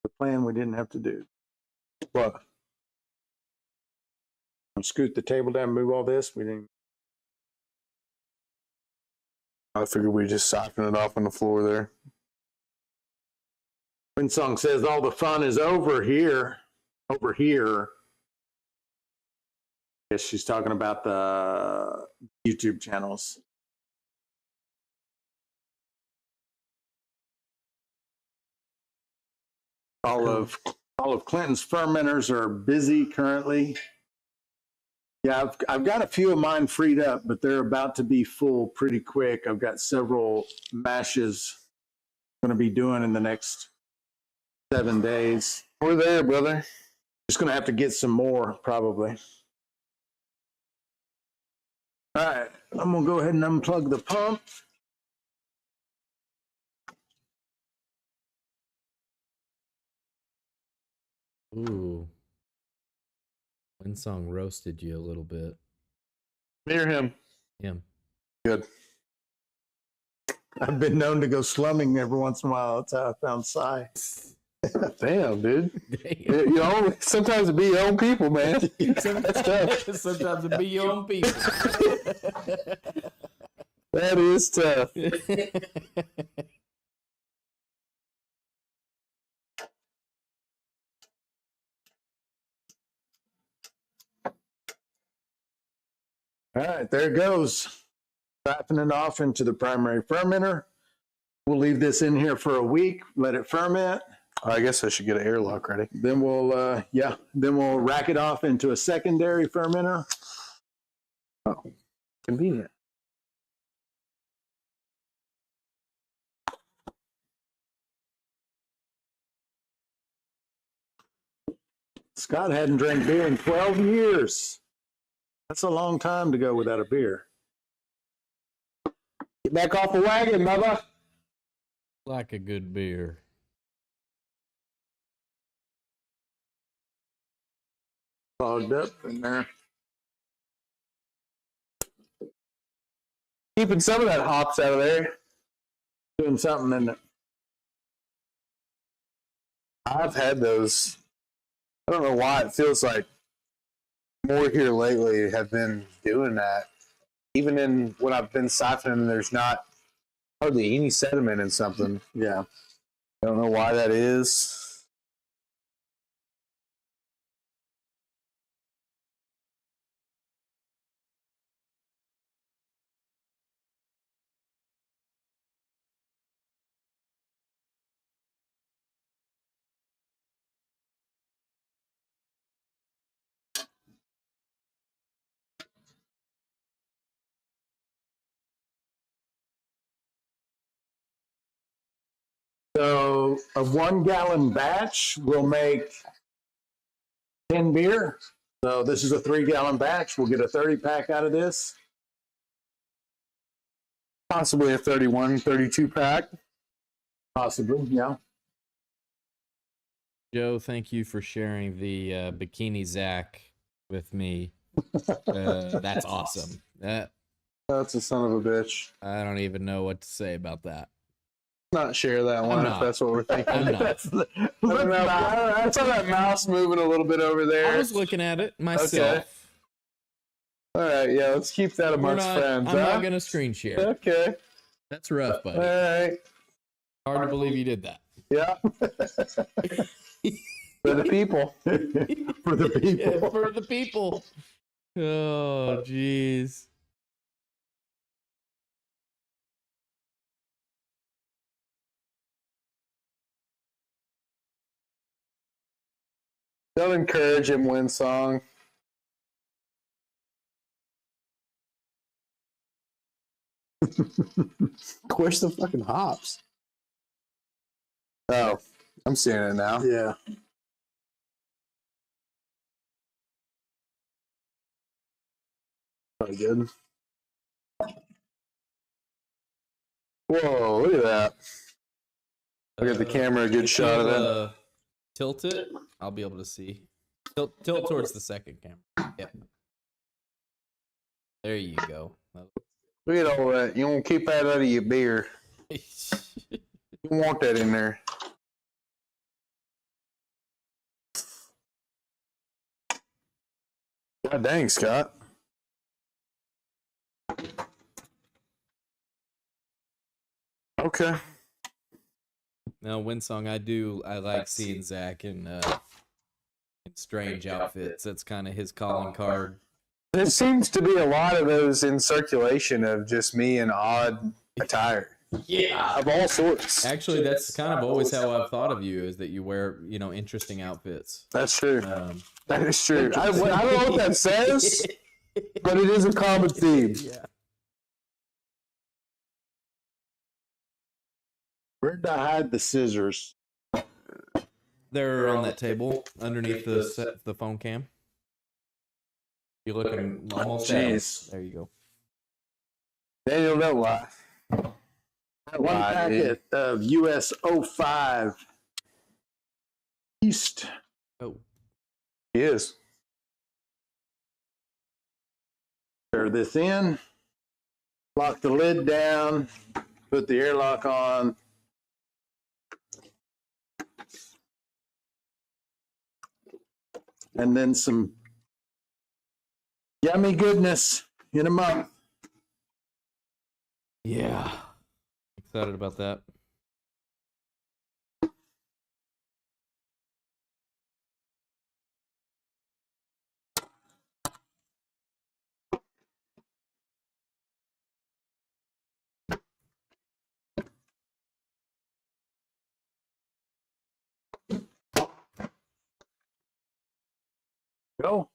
The plan we didn't have to do. What? Scoot the table down, move all this. We didn't. I figured we'd just siphon it off on the floor there. Winsong says all the fun is over here. Over here. Yes, she's talking about the YouTube channels. All of Clinton's fermenters are busy currently. Yeah, I've got a few of mine freed up, but they're about to be full pretty quick. I've got several mashes I'm going to be doing in the next 7 days. We're there, brother. Just going to have to get some more, probably. All right, I'm going to go ahead and unplug the pump. Ooh. Winsong roasted you a little bit. Near him. Him. Good. I've been known to go slumming every once in a while. That's how I found Cy. Damn, dude. Damn. You know, sometimes it be your own people, man. That's tough. Sometimes it be your own people. That is tough. All right, there it goes. Siphoning it off into the primary fermenter. We'll leave this in here for a week, let it ferment. I guess I should get an airlock ready. Then we'll rack it off into a secondary fermenter. Oh, convenient. Scott hadn't drank beer in 12 years. That's a long time to go without a beer. Get back off the wagon, mother. Like a good beer. Clogged up in there. Keeping some of that hops out of there. Doing something in it. I've had those. I don't know why it feels like more here lately have been doing that. Even in when I've been siphoning, there's not hardly any sediment in something. Yeah. I don't know why that is. So a 1 gallon batch will make 10 beer. So this is a 3 gallon batch. We'll get a 30 pack out of this. Possibly a 31, 32 pack. Possibly, yeah. Joe, thank you for sharing the Bikini Zach with me. That's awesome. That's a son of a bitch. I don't even know what to say about that. Not share that one if not. that's what we're thinking. I'm not. I don't know. I saw that mouse moving a little bit over there. I was looking at it myself. All right, yeah, let's keep that amongst friends. I'm not going to screen share. Okay. That's rough, buddy. All right. Hard to believe you did that. Yeah. For the people. For the people. Yeah, for the people. Oh, jeez. Don't encourage him, Winsong. Where's the fucking hops? Oh, I'm seeing it now. Yeah. Probably good. Whoa, look at that. Look at the camera, a good shot of that. Tilt it. I'll be able to see. Tilt towards the second camera. Yep. There you go. Look at all that. You want to keep that out of your beer. You want that in there. God dang, Scott. Okay. Now, Winsong, I like seeing Zach in strange outfits. That's kind of his calling card. There seems to be a lot of those in circulation of just me in odd attire. Yeah. Of all sorts. Actually, that's kind of always how I've thought of you, is that you wear, interesting outfits. That's true. That is true. I don't know what that says, but it is a common theme. Yeah. Where'd I hide the scissors? They're on that table underneath the phone cam. You're looking almost at 'em. Jeez. There you go. Daniel, don't lie. One packet of US 05 yeast. Oh. He is. Stir this in. Lock the lid down. Put the airlock on. And then some yummy goodness in a month. Yeah. Excited about that. Go.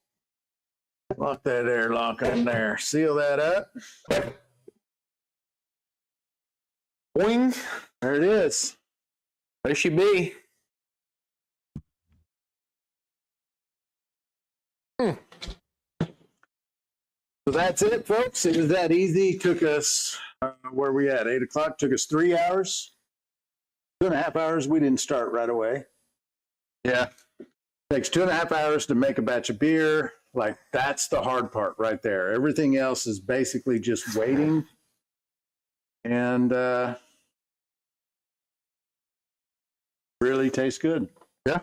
Lock that airlock in there. Seal that up. Boing. There it is. There she be. So that's it, folks. It was that easy. Took us, where we at? 8 o'clock. Took us 3 hours. 2.5 hours. We didn't start right away. Yeah. Takes 2.5 hours to make a batch of beer. Like, that's the hard part right there. Everything else is basically just waiting. And really tastes good. Yeah.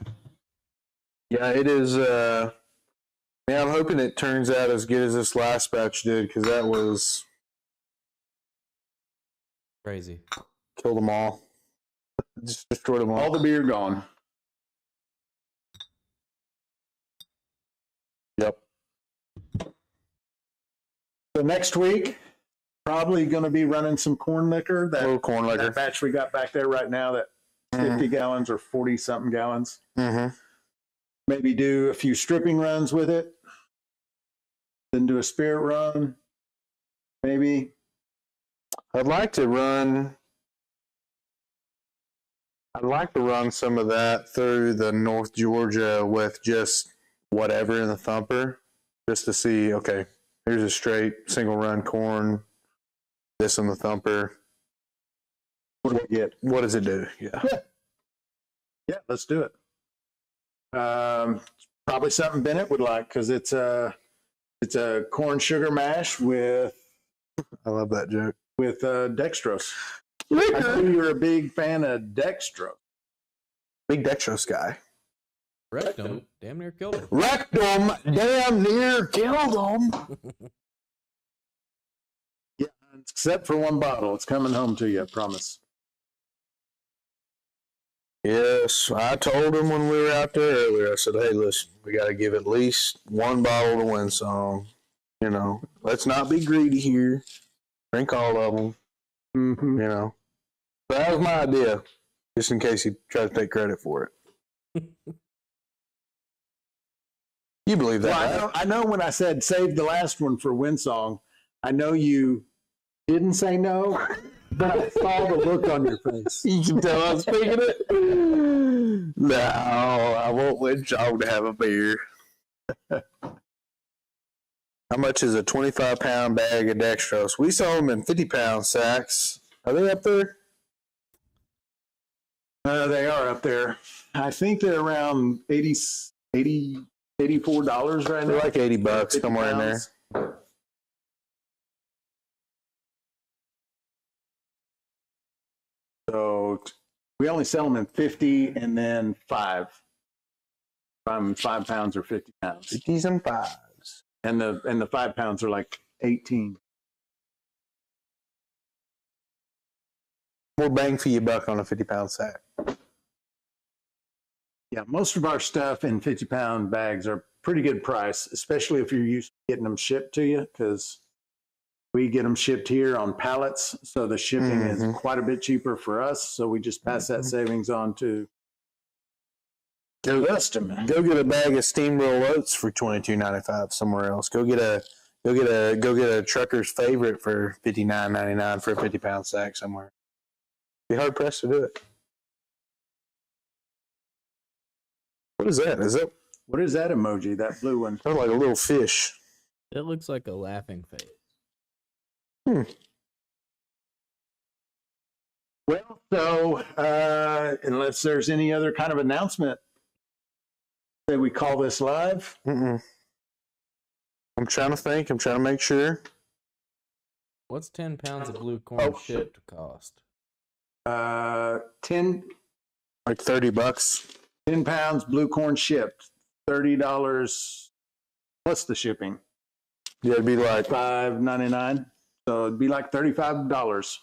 Yeah, it is. Man, I'm hoping it turns out as good as this last batch did, because that was Crazy. killed them all. Just destroyed them all. All the beer gone. Yep. So next week, probably going to be running some corn liquor. A little corn liquor. That batch we got back there right now, that 50 gallons or 40 something gallons. Mm-hmm. Maybe do a few stripping runs with it. Then do a spirit run. Maybe. I'd like to run I'd like to run some of that through the North Georgia with just whatever in the thumper, just to see, okay, here's a straight single run corn, this in the thumper. What do we get? What does it do? Yeah. Yeah, let's do it. Probably something Bennett would like because it's a corn sugar mash with I love that joke. with dextrose. I know you're a big fan of dextrose. Big dextrose guy. Rectum damn near killed him. Rectum damn near killed him. Yeah, except for one bottle. It's coming home to you, I promise. Yes, I told him when we were out there earlier, I said, hey, listen, we got to give at least one bottle to Windsong. You know, let's not be greedy here. Drink all of them. Mm-hmm. You know. But that was my idea, just in case he tried to take credit for it. You believe that, Well, right? I know when I said save the last one for Windsong, I know you didn't say no, but I saw the look on your face. You can tell I'm speaking it. No, I want Windsong to have a beer. How much is a 25-pound bag of dextrose? We saw them in 50-pound sacks. Are they up there? They are up there. I think they're around $84 right now. They're like $80, 50 somewhere in there. pounds. So we only sell them in 50 and then 5. 5 pounds or 50 pounds. 50s and 5s. And the 5 pounds are like 18. More bang for your buck on a 50-pound sack. Yeah, most of our stuff in 50-pound bags are pretty good price, especially if you're used to getting them shipped to you, because we get them shipped here on pallets, so the shipping is quite a bit cheaper for us. So we just pass that savings on to customer. Go get a bag of steamroll oats for $22.95 somewhere else. Go get a trucker's favorite for $59.99 for a 50-pound sack somewhere. Be hard pressed to do it. What is that? What is that emoji? That blue one? Sounds like a little fish. It looks like a laughing face. Well, so unless there's any other kind of announcement, say we call this live. I'm trying to think. I'm trying to make sure. What's 10 pounds of blue corn shipped cost? 10 Like $30. 10 pounds blue corn shipped, $30 plus the shipping. Yeah, it'd be like $5.99. So it'd be like $35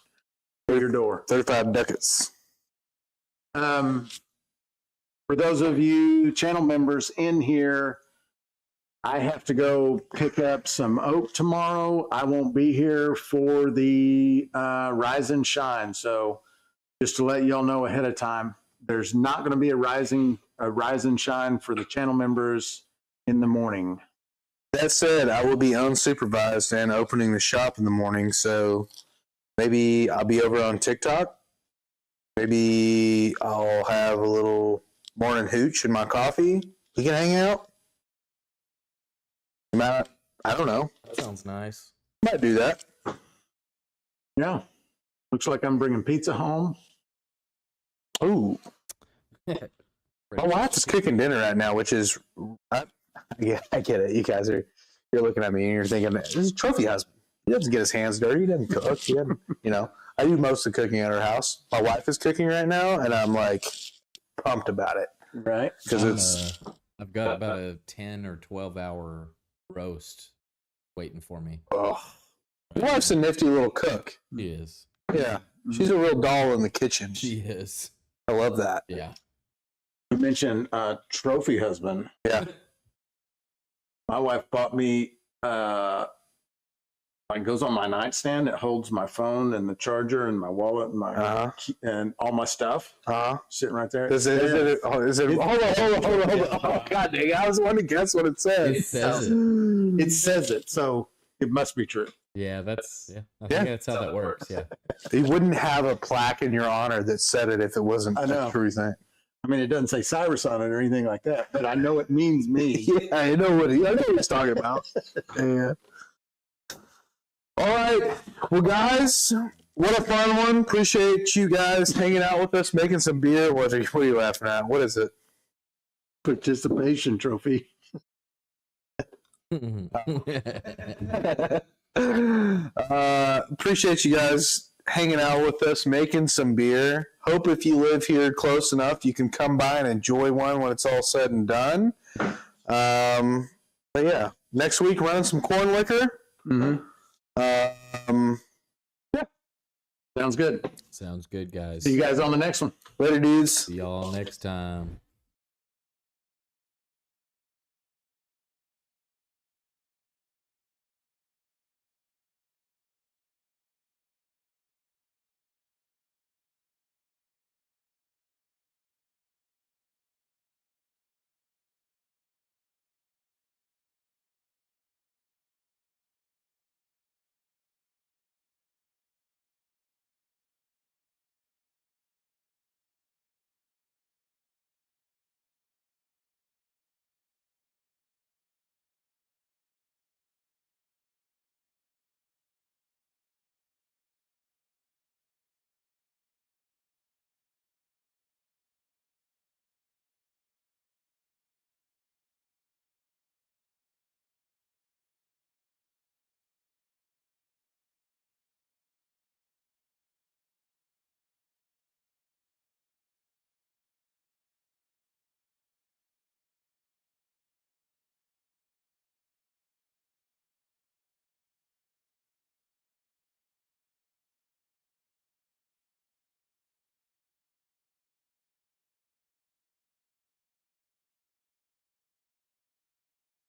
for your door. 35 ducats. For those of you channel members in here, I have to go pick up some oat tomorrow. I won't be here for the Rise and Shine. So just to let y'all know ahead of time, there's not going to be a Rise and Shine for the channel members in the morning. That said, I will be unsupervised and opening the shop in the morning, so maybe I'll be over on TikTok. Maybe I'll have a little morning hooch in my coffee. We can hang out. I don't know. That sounds nice. Might do that. Yeah. Looks like I'm bringing pizza home. Ooh. My wife is cooking dinner right now, which is, I get it. You're looking at me and you're thinking, this is a trophy husband. He doesn't get his hands dirty. He doesn't cook. He doesn't, I do most of the cooking at our house. My wife is cooking right now, and I'm like pumped about it. Right. Because I've got about a 10 or 12 hour roast waiting for me. Oh, my wife's a nifty little cook. She is. Yeah. She's a real doll in the kitchen. She is. I love that. Yeah. You mentioned trophy husband. Yeah. My wife bought me, it goes on my nightstand. It holds my phone and the charger and my wallet and my and all my stuff sitting right there. Hold on. Oh, God dang, I was wanting to guess what it says. It says it. It says it. So It must be true. Yeah, I think that's how that works. Yeah. You wouldn't have a plaque in your honor that said it if it wasn't I know. a true thing. I mean, it doesn't say Cyrus on it or anything like that, but I know it means me. Yeah, I know what he's talking about. Yeah. All right. Well, guys, what a fun one. Appreciate you guys hanging out with us, making some beer. What are you laughing at? What is it? Participation trophy. Appreciate you guys hanging out with us, making some beer. Hope if you live here close enough, you can come by and enjoy one when it's all said and done. But yeah, next week running some corn liquor. Mm-hmm. Yeah. Sounds good. Sounds good, guys. See you guys on the next one. Later, dudes. See y'all next time.